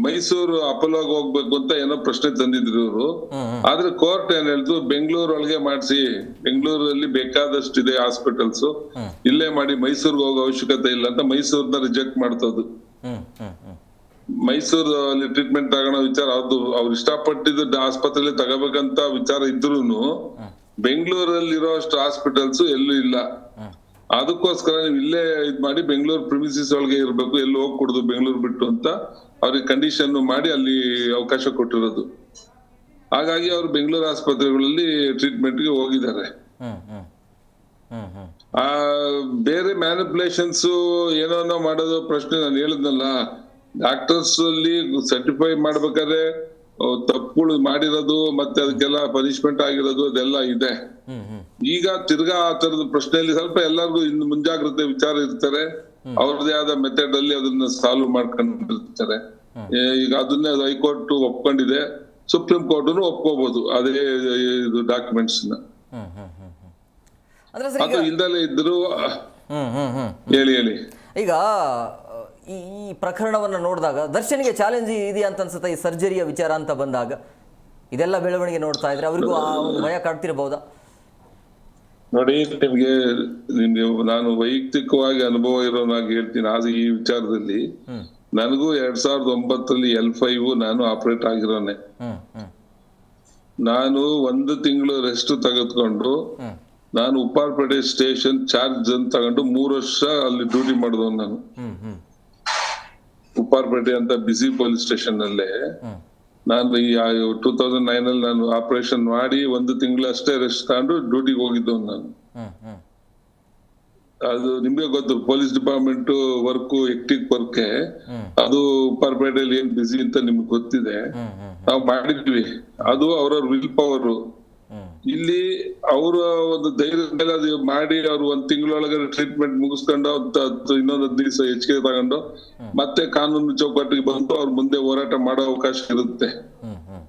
ಮೈಸೂರು ಅಪೋಲೋಗ್ ಹೋಗ್ಬೇಕು ಅಂತ ಏನೋ ಪ್ರಶ್ನೆ ತಂದಿದ್ರು ಇವರು. ಆದ್ರೆ ಕೋರ್ಟ್ ಏನ್ ಹೇಳ್ತು, ಬೆಂಗಳೂರು ಒಳಗೆ ಮಾಡಿಸಿ, ಬೆಂಗಳೂರಲ್ಲಿ ಬೇಕಾದಷ್ಟಿದೆ ಹಾಸ್ಪಿಟಲ್ಸ್, ಇಲ್ಲೇ ಮಾಡಿ, ಮೈಸೂರ್ಗೆ ಹೋಗೋ ಅವಶ್ಯಕತೆ ಇಲ್ಲ ಅಂತ ಮೈಸೂರ್ನ ರಿಜೆಕ್ಟ್ ಮಾಡ್ತದ್ದು. ಮೈಸೂರು ಅಲ್ಲಿ ಟ್ರೀಟ್ಮೆಂಟ್ ತಗೊಳ್ಳೋ ವಿಚಾರ ಅವ್ರು ಇಷ್ಟಪಟ್ಟಿದ್ದ ಆಸ್ಪತ್ರೆಯಲ್ಲಿ ತಗೋಬೇಕಂತ ವಿಚಾರ ಇದ್ರೂನು ಬೆಂಗಳೂರಲ್ಲಿ ಇರೋ ಅಷ್ಟು ಹಾಸ್ಪಿಟಲ್ಸ್ ಎಲ್ಲೂ ಇಲ್ಲ. ಅದಕ್ಕೋಸ್ಕರ ನೀವು ಇಲ್ಲೇ ಇದ್ ಮಾಡಿ ಬೆಂಗಳೂರು ಪ್ರಿಮಿಸಿಸ್ ಒಳಗೆ ಇರ್ಬೇಕು, ಎಲ್ಲಿ ಹೋಗ್ಕೊಡುದು ಬೆಂಗಳೂರು ಬಿಟ್ಟು ಅಂತ ಅವ್ರಿಗೆ ಕಂಡೀಷನ್ ಮಾಡಿ ಅಲ್ಲಿ ಅವಕಾಶ ಕೊಟ್ಟಿರೋದು. ಹಾಗಾಗಿ ಅವ್ರು ಬೆಂಗಳೂರು ಆಸ್ಪತ್ರೆಗಳಲ್ಲಿ ಟ್ರೀಟ್ಮೆಂಟ್ಗೆ ಹೋಗಿದ್ದಾರೆ. ಆ ಬೇರೆ ಮ್ಯಾನಿಪುಲೇಷನ್ಸ್ ಏನೋ ಮಾಡೋದು ಪ್ರಶ್ನೆ ನಾನು ಹೇಳಿದ್ನಲ್ಲ, ಡಾಕ್ಟರ್ಸ್ ಅಲ್ಲಿ ಸರ್ಟಿಫೈ ಮಾಡ್ಬೇಕಾದ್ರೆ ತಪ್ಪುಗಳು ಮಾಡಿರೋದು ಮತ್ತೆ ಅದಕ್ಕೆಲ್ಲ ಪನಿಷ್ಮೆಂಟ್ ಆಗಿರೋದು ಅದೆಲ್ಲ ಇದೆ. ಈಗ ತಿರ್ಗಾ ಆ ತರದ ಪ್ರಶ್ನೆಯಲ್ಲಿ ಸ್ವಲ್ಪ ಎಲ್ಲರಿಗೂ ಇನ್ನು ಮುಂಜಾಗ್ರತೆ ವಿಚಾರ ಇರ್ತಾರೆ, ಅವ್ರದೇ ಆದ ಮೆಥಡ್ ಅಲ್ಲಿ ಅದನ್ನ ಸಾಲ್ವ್ ಮಾಡ್ಕೊಂಡಿರ್ತಾರೆ. ಈಗ ಅದನ್ನೇ ಹೈಕೋರ್ಟ್ ಒಪ್ಕೊಂಡಿದೆ, ಸುಪ್ರೀಂ ಕೋರ್ಟ್ ಒಪ್ಕೋಬಹುದು ಅದೇ ಇದು ಡಾಕ್ಯುಮೆಂಟ್ಸ್ ನ. ಅದು ಇಲ್ದಲೇ ಇದ್ರು ಹೇಳಿ. ಈಗ ಈ ಪ್ರಕರಣವನ್ನು ನೋಡಿದಾಗ ದರ್ಶನ್ಗೆ ಚಾಲೆಂಜ್ ಇದೆಯಾ ಅಂತ ಅನ್ಸುತ್ತೆ, ಈ ಸರ್ಜರಿಯ ವಿಚಾರ ಅಂತ ಬಂದಾಗ ಇದೆಲ್ಲ ಬೆಳವಣಿಗೆ ನೋಡ್ತಾ ಇದ್ರೆ ಅವರಿಗೂ ಆ ಒಂದು ಭಯ ಕಾಡ್ತಿರಬಹುದಾ? ನೋಡಿ, ನಿಮ್ಗೆ ನಾನು ವೈಯಕ್ತಿಕವಾಗಿ ಅನುಭವ ಇರೋನಾಗಿ ಹೇಳ್ತೀನಿ. ಆದ್ರೆ ಈ ವಿಚಾರದಲ್ಲಿ ನನಗೂ 2009 L5 ನಾನು ಆಪರೇಟ್ ಆಗಿರೋನೆ. ನಾನು 1 ತಿಂಗಳು ರೆಸ್ಟ್ ತೆಗೆದುಕೊಂಡು ನಾನು ಉಪ್ಪಾರಪೇಟೆ ಸ್ಟೇಷನ್ ಚಾರ್ಜ್ ಅಂತ ತಗೊಂಡು 3 ವರ್ಷ ಅಲ್ಲಿ ಡ್ಯೂಟಿ ಮಾಡಿದವ್ ನಾನು. ಉಪ್ಪಾರಪೇಟೆ ಅಂತ ಬಿಸಿ ಪೊಲೀಸ್ ಸ್ಟೇಷನ್ ಅಲ್ಲೇ ನಾನು ಈ 2009 ಅಲ್ಲಿ ನಾನು ಆಪರೇಷನ್ ಮಾಡಿ 1 ತಿಂಗಳು ಅಷ್ಟೇ ರೆಸ್ಟ್ ತಗೊಂಡು ಡ್ಯೂಟಿಗೆ ಹೋಗಿದ್ದವ್ ನಾನು. ಅದು ನಿಮ್ಗೆ ಗೊತ್ತು, ಪೊಲೀಸ್ ಡಿಪಾರ್ಟ್ಮೆಂಟ್ ವರ್ಕ್ ಎಕ್ಟಿಕ್ ವರ್ಕ್, ಅದು ಉಪ್ಪಾರಪೇಟೆಯಲ್ಲಿ ಏನ್ ಬಿಸಿ ಅಂತ ನಿಮ್ಗೆ ಗೊತ್ತಿದೆ. ನಾವು ಮಾಡಿದ್ವಿ, ಅದು ಅವ್ರವ್ರ ವಿಲ್ ಪವರ್. ಇಲ್ಲಿ ಅವರ ಒಂದು ಧೈರ್ಯದ ಮೇಲೆ ಅದು ಮಾಡಿ ಅವ್ರು 1 ತಿಂಗಳೊಳಗಡೆ ಟ್ರೀಟ್ಮೆಂಟ್ ಮುಗಿಸ್ಕೊಂಡು ಇನ್ನೊಂದು 10 ದಿವಸ ಹೆಚ್ಚಿಗೆ ತಗೊಂಡು ಮತ್ತೆ ಕಾನೂನು ಚೌಕಟ್ಟಿಗೆ ಬಂದು ಅವ್ರ ಮುಂದೆ ಹೋರಾಟ ಮಾಡೋ ಅವಕಾಶ ಇರುತ್ತೆ.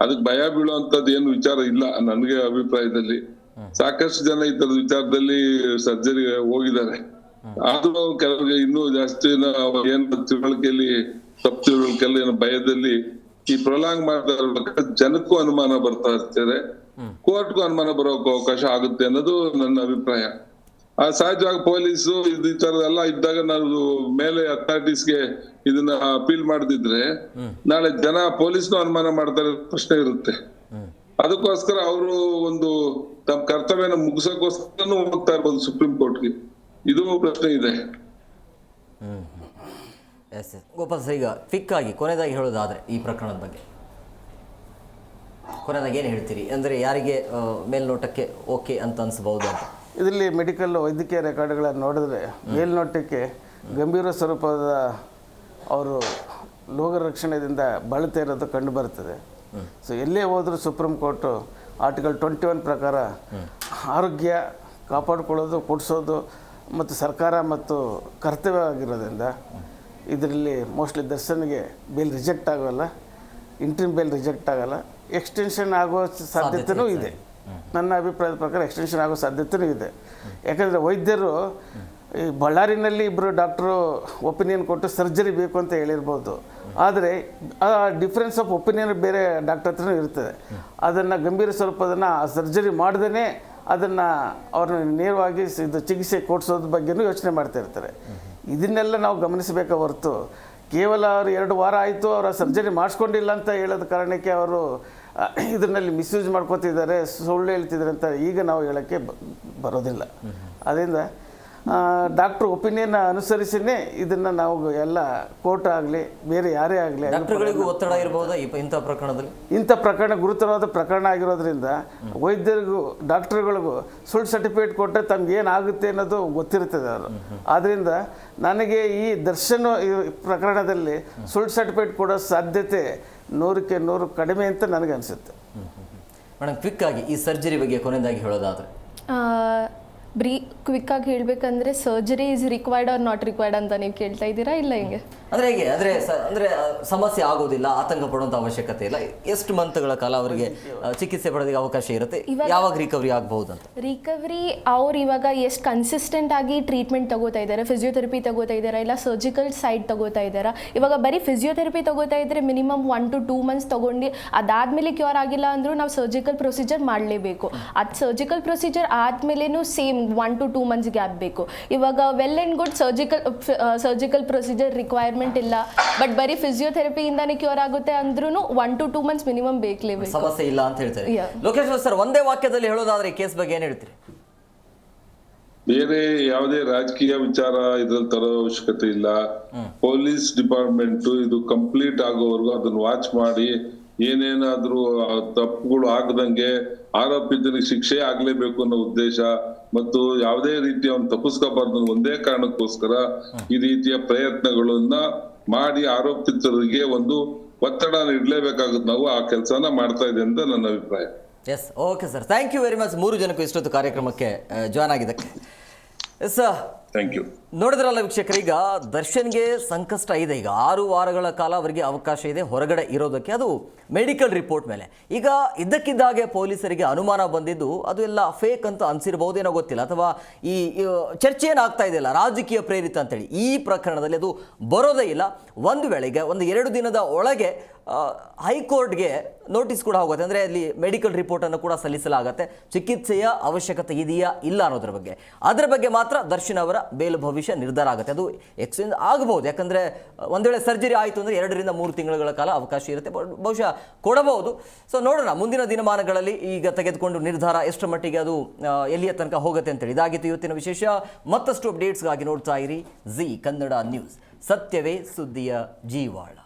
ಅದಕ್ಕೆ ಭಯ ಬೀಳುವಂತದ್ದು ಏನು ವಿಚಾರ ಇಲ್ಲ ನನ್ಗೆ ಅಭಿಪ್ರಾಯದಲ್ಲಿ. ಸಾಕಷ್ಟು ಜನ ಈ ತರದ ವಿಚಾರದಲ್ಲಿ ಸರ್ಜರಿ ಹೋಗಿದ್ದಾರೆ. ಆದ್ರೂ ಕೆಲವರಿಗೆ ಇನ್ನೂ ಜಾಸ್ತಿ ಏನ್ ತಿಳುವಳಿಕೆಯಲ್ಲಿ ತಪ್ಪು ತಿಳುವಳಿಕೆಲ್ಲ ಏನೋ ಭಯದಲ್ಲಿ ಈ ಪ್ರೊಲಾಂಗ್ ಮಾಡ್ತಾ ಜನಕ್ಕೂ ಅನುಮಾನ ಬರ್ತಾ ಇರ್ತಾರೆ, ಕೋರ್ಟ್ಗೂ ಅನುಮಾನ ಬರೋಕೆ ಅವಕಾಶ ಆಗುತ್ತೆ ಅನ್ನೋದು ನನ್ನ ಅಭಿಪ್ರಾಯ. ಆ ಸಹಜವಾಗಿ ಪೊಲೀಸು ಈ ತರದೆಲ್ಲ ಇದ್ದಾಗ ನಾವು ಮೇಲೆ ಅಥಾರಿಟೀಸ್ಗೆ ಇದನ್ನ ಅಪೀಲ್ ಮಾಡದಿದ್ರೆ ನಾಳೆ ಜನ ಪೊಲೀಸ್ನು ಅನುಮಾನ ಮಾಡ್ತಾರೆ ಪ್ರಶ್ನೆ ಇರುತ್ತೆ. ಅದಕ್ಕೋಸ್ಕರ ಅವರು ಒಂದು ತಮ್ಮ ಕರ್ತವ್ಯನ ಮುಗಿಸೋಕ್ಕೋಸ್ಕರ ಹೋಗ್ತಾ ಇರ್ಬೋದು ಸುಪ್ರೀಂ ಕೋರ್ಟ್ಗೆ. ಇದು ಪ್ರಶ್ನೆ ಇದೆ. ಎಸ್ ಗೋಪಾಲ್ ಸರ್, ಈಗ ಕ್ವಿಕ್ ಆಗಿ ಕೊನೆಯದಾಗಿ ಹೇಳೋದಾದ್ರೆ ಈ ಪ್ರಕರಣದ ಬಗ್ಗೆ ಕೊನೆಯದಾಗಿ ಏನು ಹೇಳ್ತೀರಿ? ಅಂದರೆ ಯಾರಿಗೆ ಮೇಲ್ನೋಟಕ್ಕೆ ಓಕೆ ಅಂತ ಅನಿಸ್ಬೋದು ಅಂತ? ಇದರಲ್ಲಿ ಮೆಡಿಕಲ್ ವೈದ್ಯಕೀಯ ರೆಕಾರ್ಡ್ಗಳನ್ನು ನೋಡಿದ್ರೆ ಮೇಲ್ನೋಟಕ್ಕೆ ಗಂಭೀರ ಸ್ವರೂಪದ ಅವರು ಲೋಕ ರಕ್ಷಣೆಯಿಂದ ಬಳಲ್ತಾ ಇರೋದು ಕಂಡು ಬರ್ತದೆ. ಸೊ ಎಲ್ಲೇ ಹೋದರೂ ಸುಪ್ರೀಂ ಕೋರ್ಟು ಆರ್ಟಿಕಲ್ 21 ಪ್ರಕಾರ ಆರೋಗ್ಯ ಕಾಪಾಡಿಕೊಳ್ಳೋದು, ಕೊಡಿಸೋದು ಮತ್ತು ಸರ್ಕಾರ ಮತ್ತು ಕರ್ತವ್ಯ ಆಗಿರೋದ್ರಿಂದ ಇದರಲ್ಲಿ ಮೋಸ್ಟ್ಲಿ ದರ್ಶನ್ಗೆ ಬೇಲ್ ರಿಜೆಕ್ಟ್ ಆಗೋಲ್ಲ, ಇಂಟ್ರಿಮ್ ಬೇಲ್ ರಿಜೆಕ್ಟ್ ಆಗೋಲ್ಲ, ಎಕ್ಸ್ಟೆನ್ಷನ್ ಆಗೋ ಸಾಧ್ಯತೆಯೂ ಇದೆ. ನನ್ನ ಅಭಿಪ್ರಾಯದ ಪ್ರಕಾರ ಎಕ್ಸ್ಟೆನ್ಷನ್ ಆಗೋ ಸಾಧ್ಯತೆಯೂ ಇದೆ. ಯಾಕಂದರೆ ವೈದ್ಯರು ಈ ಬಳ್ಳಾರಿನಲ್ಲಿ ಇಬ್ಬರು ಡಾಕ್ಟ್ರು ಒಪಿನಿಯನ್ ಕೊಟ್ಟು ಸರ್ಜರಿ ಬೇಕು ಅಂತ ಹೇಳಿರ್ಬೋದು, ಆದರೆ ಆ ಡಿಫ್ರೆನ್ಸ್ ಆಫ್ ಒಪಿನಿಯನ್ ಬೇರೆ ಡಾಕ್ಟರ್ ಹತ್ರನೂ ಇರ್ತದೆ. ಅದನ್ನು ಗಂಭೀರ ಸ್ವರೂಪದನ್ನು ಆ ಸರ್ಜರಿ ಮಾಡ್ದೇ ಅದನ್ನು ಅವ್ರನ್ನ ನೇರವಾಗಿ ಇದು ಚಿಕಿತ್ಸೆ ಕೊಡಿಸೋದ್ರ ಬಗ್ಗೆನೂ ಯೋಚನೆ ಮಾಡ್ತಾ ಇರ್ತಾರೆ. ಇದನ್ನೆಲ್ಲ ನಾವು ಗಮನಿಸಬೇಕ ಹೊರತು ಕೇವಲ ಅವರು 2 ವಾರ ಆಯಿತು ಅವರ ಸರ್ಜರಿ ಮಾಡಿಸ್ಕೊಂಡಿಲ್ಲ ಅಂತ ಹೇಳೋದ ಕಾರಣಕ್ಕೆ ಅವರು ಇದರಲ್ಲಿ ಮಿಸ್ಯೂಸ್ ಮಾಡ್ಕೋತಿದ್ದಾರೆ, ಸುಳ್ಳು ಹೇಳ್ತಿದ್ದಾರೆ ಅಂತ ಈಗ ನಾವು ಹೇಳೋಕ್ಕೆ ಬರೋದಿಲ್ಲ. ಅದರಿಂದ ಡಾಕ್ಟ್ರ್ ಒಪಿನಿಯನ್ ಅನುಸರಿಸಿನೇ ಇದನ್ನು ನಾವು ಎಲ್ಲ ಕೋರ್ಟ್ ಆಗಲಿ ಬೇರೆ ಯಾರೇ ಆಗಲಿ ಡಾಕ್ಟರ್ಗಳಿಗೂ ಒತ್ತಡ ಇರಬಹುದಾ ಇಂಥ ಪ್ರಕರಣದಲ್ಲಿ? ಇಂಥ ಪ್ರಕರಣ ಗುರುತರವಾದ ಪ್ರಕರಣ ಆಗಿರೋದ್ರಿಂದ ವೈದ್ಯರಿಗೂ ಡಾಕ್ಟರ್ಗಳಿಗೂ ಸುಳ್ಳು ಸರ್ಟಿಫಿಕೇಟ್ ಕೊಟ್ಟರೆ ತಮ್ಗೆ ಏನಾಗುತ್ತೆ ಅನ್ನೋದು ಗೊತ್ತಿರ್ತದೆ ಅವರು. ಆದ್ದರಿಂದ ನನಗೆ ಈ ದರ್ಶನ ಪ್ರಕರಣದಲ್ಲಿ ಸುಳ್ಳು ಸರ್ಟಿಫಿಕೇಟ್ ಕೊಡೋ ಸಾಧ್ಯತೆ 100ಕ್ಕೆ 100 ಕಡಿಮೆ ಅಂತ ನನಗೆ ಅನಿಸುತ್ತೆ. ಮೇಡಮ್, ಕ್ವಿಕ್ ಆಗಿ ಈ ಸರ್ಜರಿ ಬಗ್ಗೆ ಕೊನೆಯದಾಗಿ ಹೇಳೋದಾದರೆ? ಕ್ವಿಕ್ಕಾಗಿ ಹೇಳಬೇಕಂದ್ರೆ surgery is required or not required ಅಂತ ನೀವು ಕೇಳ್ತಾ ಇದ್ದೀರಾ, ಇಲ್ಲ ಹಿಂಗೆ? ಅಂದರೆ ಹೇಗೆ ಅಂದರೆ ಸಮಸ್ಯೆ ಆಗೋದಿಲ್ಲ, ಆತಂಕ ಪಡುವಂಥ ಅವಶ್ಯಕತೆ ಇಲ್ಲ. ಎಷ್ಟು ಮಂತ್ಗಳ ಕಾಲ ಅವರಿಗೆ ಚಿಕಿತ್ಸೆ ಪಡೆಯೋದಕ್ಕೆ ಅವಕಾಶ ಇರುತ್ತೆ? ಯಾವಾಗ ರಿಕವರಿ ಆಗಬಹುದು ಅಂತ? ರಿಕವರಿ ಅವ್ರು ಇವಾಗ ಎಷ್ಟು ಕನ್ಸಿಸ್ಟೆಂಟ್ ಆಗಿ ಟ್ರೀಟ್ಮೆಂಟ್ ತಗೋತಾ ಇದ್ದಾರೆ, ಫಿಸಿಯೋಥೆರಪಿ ತಗೋತಾ ಇದ್ದಾರೆ, ಇಲ್ಲ ಸರ್ಜಿಕಲ್ ಸೈಡ್ ತಗೋತಾ ಇದ್ದಾರೆ. ಇವಾಗ ಬರೀ ಫಿಸಿಯೋಥೆರಪಿ ತಗೋತಾ ಇದ್ರೆ ಮಿನಿಮಮ್ 1 to 2 months ತಗೊಂಡು ಅದಾದಮೇಲೆ ಕ್ಯೂರ್ ಆಗಿಲ್ಲ ಅಂದರೂ ನಾವು ಸರ್ಜಿಕಲ್ ಪ್ರೊಸೀಜರ್ ಮಾಡಲೇಬೇಕು. ಅದು ಸರ್ಜಿಕಲ್ ಪ್ರೊಸೀಜರ್ ಆದಮೇಲೆನೂ ಸೇಮ್ 1 to 2 months ಗ್ಯಾಪ್ ಬೇಕು. ಇವಾಗ well and good surgical procedure requirement ಇಲ್ಲ, ಬಟ್ ಬರೀ ಫಿಸಿಯೋಥೆರಪಿಯಿಂದಾನೇ ಕ್ಯೂರ್ ಆಗುತ್ತೆ ಅಂದ್ರೂ 1 to 2 months ಮಿನಿಮಮ್ ಬೇಕಲೇಬೇಕು. ಸಮಸ್ಯೆ ಇಲ್ಲ ಅಂತ ಹೇಳ್ತಾರೆ. ಲೋಕೇಶ್ವರ್ ಸರ್, ಒಂದೇ ವಾಕ್ಯದಲ್ಲಿ ಹೇಳೋದಾದ್ರೆ ಈ ಕೇಸ್ ಬಗ್ಗೆ ಏನು ಹೇಳ್ತೀರಿ? ಬೇರೆ ಯಾವುದೇ ರಾಜಕೀಯ ವಿಚಾರ ಇದ್ರಲ್ಲಿ ತರೋ ಅವಶ್ಯಕತೆ ಇಲ್ಲ. ಪೊಲೀಸ್ ಡಿಪಾರ್ಟ್ಮೆಂಟ್ ಇದು ಕಂಪ್ಲೀಟ್ ಆಗೋವರೆಗೂ ಅದನ್ನ ವಾಚ್ ಮಾಡಿ ಏನೇನಾದ್ರೂ ತಪ್ಪುಗಳು ಆಗದಂಗೆ ಆರೋಪಿತನಿಗೆ ಶಿಕ್ಷೆ ಆಗ್ಲೇಬೇಕು ಅನ್ನೋ ಉದ್ದೇಶ ಮತ್ತು ಯಾವುದೇ ರೀತಿಯ ಒಂದು ತಪ್ಪಿಸ್ಕೋಬಾರ್ದು ಒಂದೇ ಕಾರಣಕ್ಕೋಸ್ಕರ ಈ ರೀತಿಯ ಪ್ರಯತ್ನಗಳನ್ನ ಮಾಡಿ ಆರೋಪಿತರಿಗೆ ಒಂದು ಒತ್ತಡ ನೀಡಲೇಬೇಕಾಗುತ್ತೆ. ನಾವು ಆ ಕೆಲಸನ ಮಾಡ್ತಾ ಇದೆ ಅಂತ ನನ್ನ ಅಭಿಪ್ರಾಯ. Yes, okay sir, thank you very much 3 ಜನಕ್ಕೂ ಇಷ್ಟೊತ್ತು ಕಾರ್ಯಕ್ರಮಕ್ಕೆ ಜಾಯ್ನ್ ಆಗಿದ್ದಕ್ಕೆ. Yes, thank you. ನೋಡಿದ್ರಲ್ಲ ವೀಕ್ಷಕರು, ಈಗ ದರ್ಶನ್ಗೆ ಸಂಕಷ್ಟ ಇದೆ. ಈಗ 6 ವಾರಗಳ ಕಾಲ ಅವರಿಗೆ ಅವಕಾಶ ಇದೆ ಹೊರಗಡೆ ಇರೋದಕ್ಕೆ, ಅದು ಮೆಡಿಕಲ್ ರಿಪೋರ್ಟ್ ಮೇಲೆ. ಈಗ ಇದ್ದಕ್ಕಿದ್ದಾಗೆ ಪೊಲೀಸರಿಗೆ ಅನುಮಾನ ಬಂದಿದ್ದು ಅದು ಎಲ್ಲ ಫೇಕ್ ಅಂತ ಅನಿಸಿರ್ಬಹುದೇನೋ ಗೊತ್ತಿಲ್ಲ, ಅಥವಾ ಈ ಚರ್ಚೆ ಏನಾಗ್ತಾ ಇದೆಯಲ್ಲ ರಾಜಕೀಯ ಪ್ರೇರಿತ ಅಂತೇಳಿ, ಈ ಪ್ರಕರಣದಲ್ಲಿ ಅದು ಬರೋದೇ ಇಲ್ಲ. ಒಂದು ವೇಳೆಗೆ 1-2 ದಿನದ ಒಳಗೆ ಹೈಕೋರ್ಟ್ಗೆ ನೋಟಿಸ್ ಕೂಡ ಹೋಗುತ್ತೆ. ಅಂದರೆ ಅಲ್ಲಿ ಮೆಡಿಕಲ್ ರಿಪೋರ್ಟನ್ನು ಕೂಡ ಸಲ್ಲಿಸಲಾಗುತ್ತೆ, ಚಿಕಿತ್ಸೆಯ ಅವಶ್ಯಕತೆ ಇದೆಯಾ ಇಲ್ಲ ಅನ್ನೋದ್ರ ಬಗ್ಗೆ. ಅದರ ಬಗ್ಗೆ ಮಾತ್ರ ದರ್ಶನ್ ಅವರ ಬೇಲ್ ಭವಿಷ್ಯ ನಿರ್ಧಾರ ಆಗುತ್ತೆ. ಅದು ಎಕ್ಸ್ಚೇಂಜ್ ಆಗಬಹುದು, ಯಾಕಂದರೆ ಒಂದು ವೇಳೆ ಸರ್ಜರಿ ಆಯಿತು ಅಂದರೆ 2-3 ತಿಂಗಳ ಕಾಲ ಅವಕಾಶ ಇರುತ್ತೆ, ಬಹುಶಃ ಕೊಡಬಹುದು. ಸೊ ನೋಡೋಣ ಮುಂದಿನ ದಿನಮಾನಗಳಲ್ಲಿ ಈಗ ತೆಗೆದುಕೊಂಡು ನಿರ್ಧಾರ ಎಷ್ಟರ ಮಟ್ಟಿಗೆ ಅದು ಎಲ್ಲಿಯ ತನಕ ಹೋಗುತ್ತೆ ಅಂತೇಳಿ. ಇದಾಗಿತ್ತು ಇವತ್ತಿನ ವಿಶೇಷ. ಮತ್ತಷ್ಟು ಅಪ್ಡೇಟ್ಸ್ಗಾಗಿ ನೋಡ್ತಾ ಇರಿ ಜಿ ಕನ್ನಡ ನ್ಯೂಸ್. ಸತ್ಯವೇ ಸುದ್ದಿಯ ಜೀವಾಳ.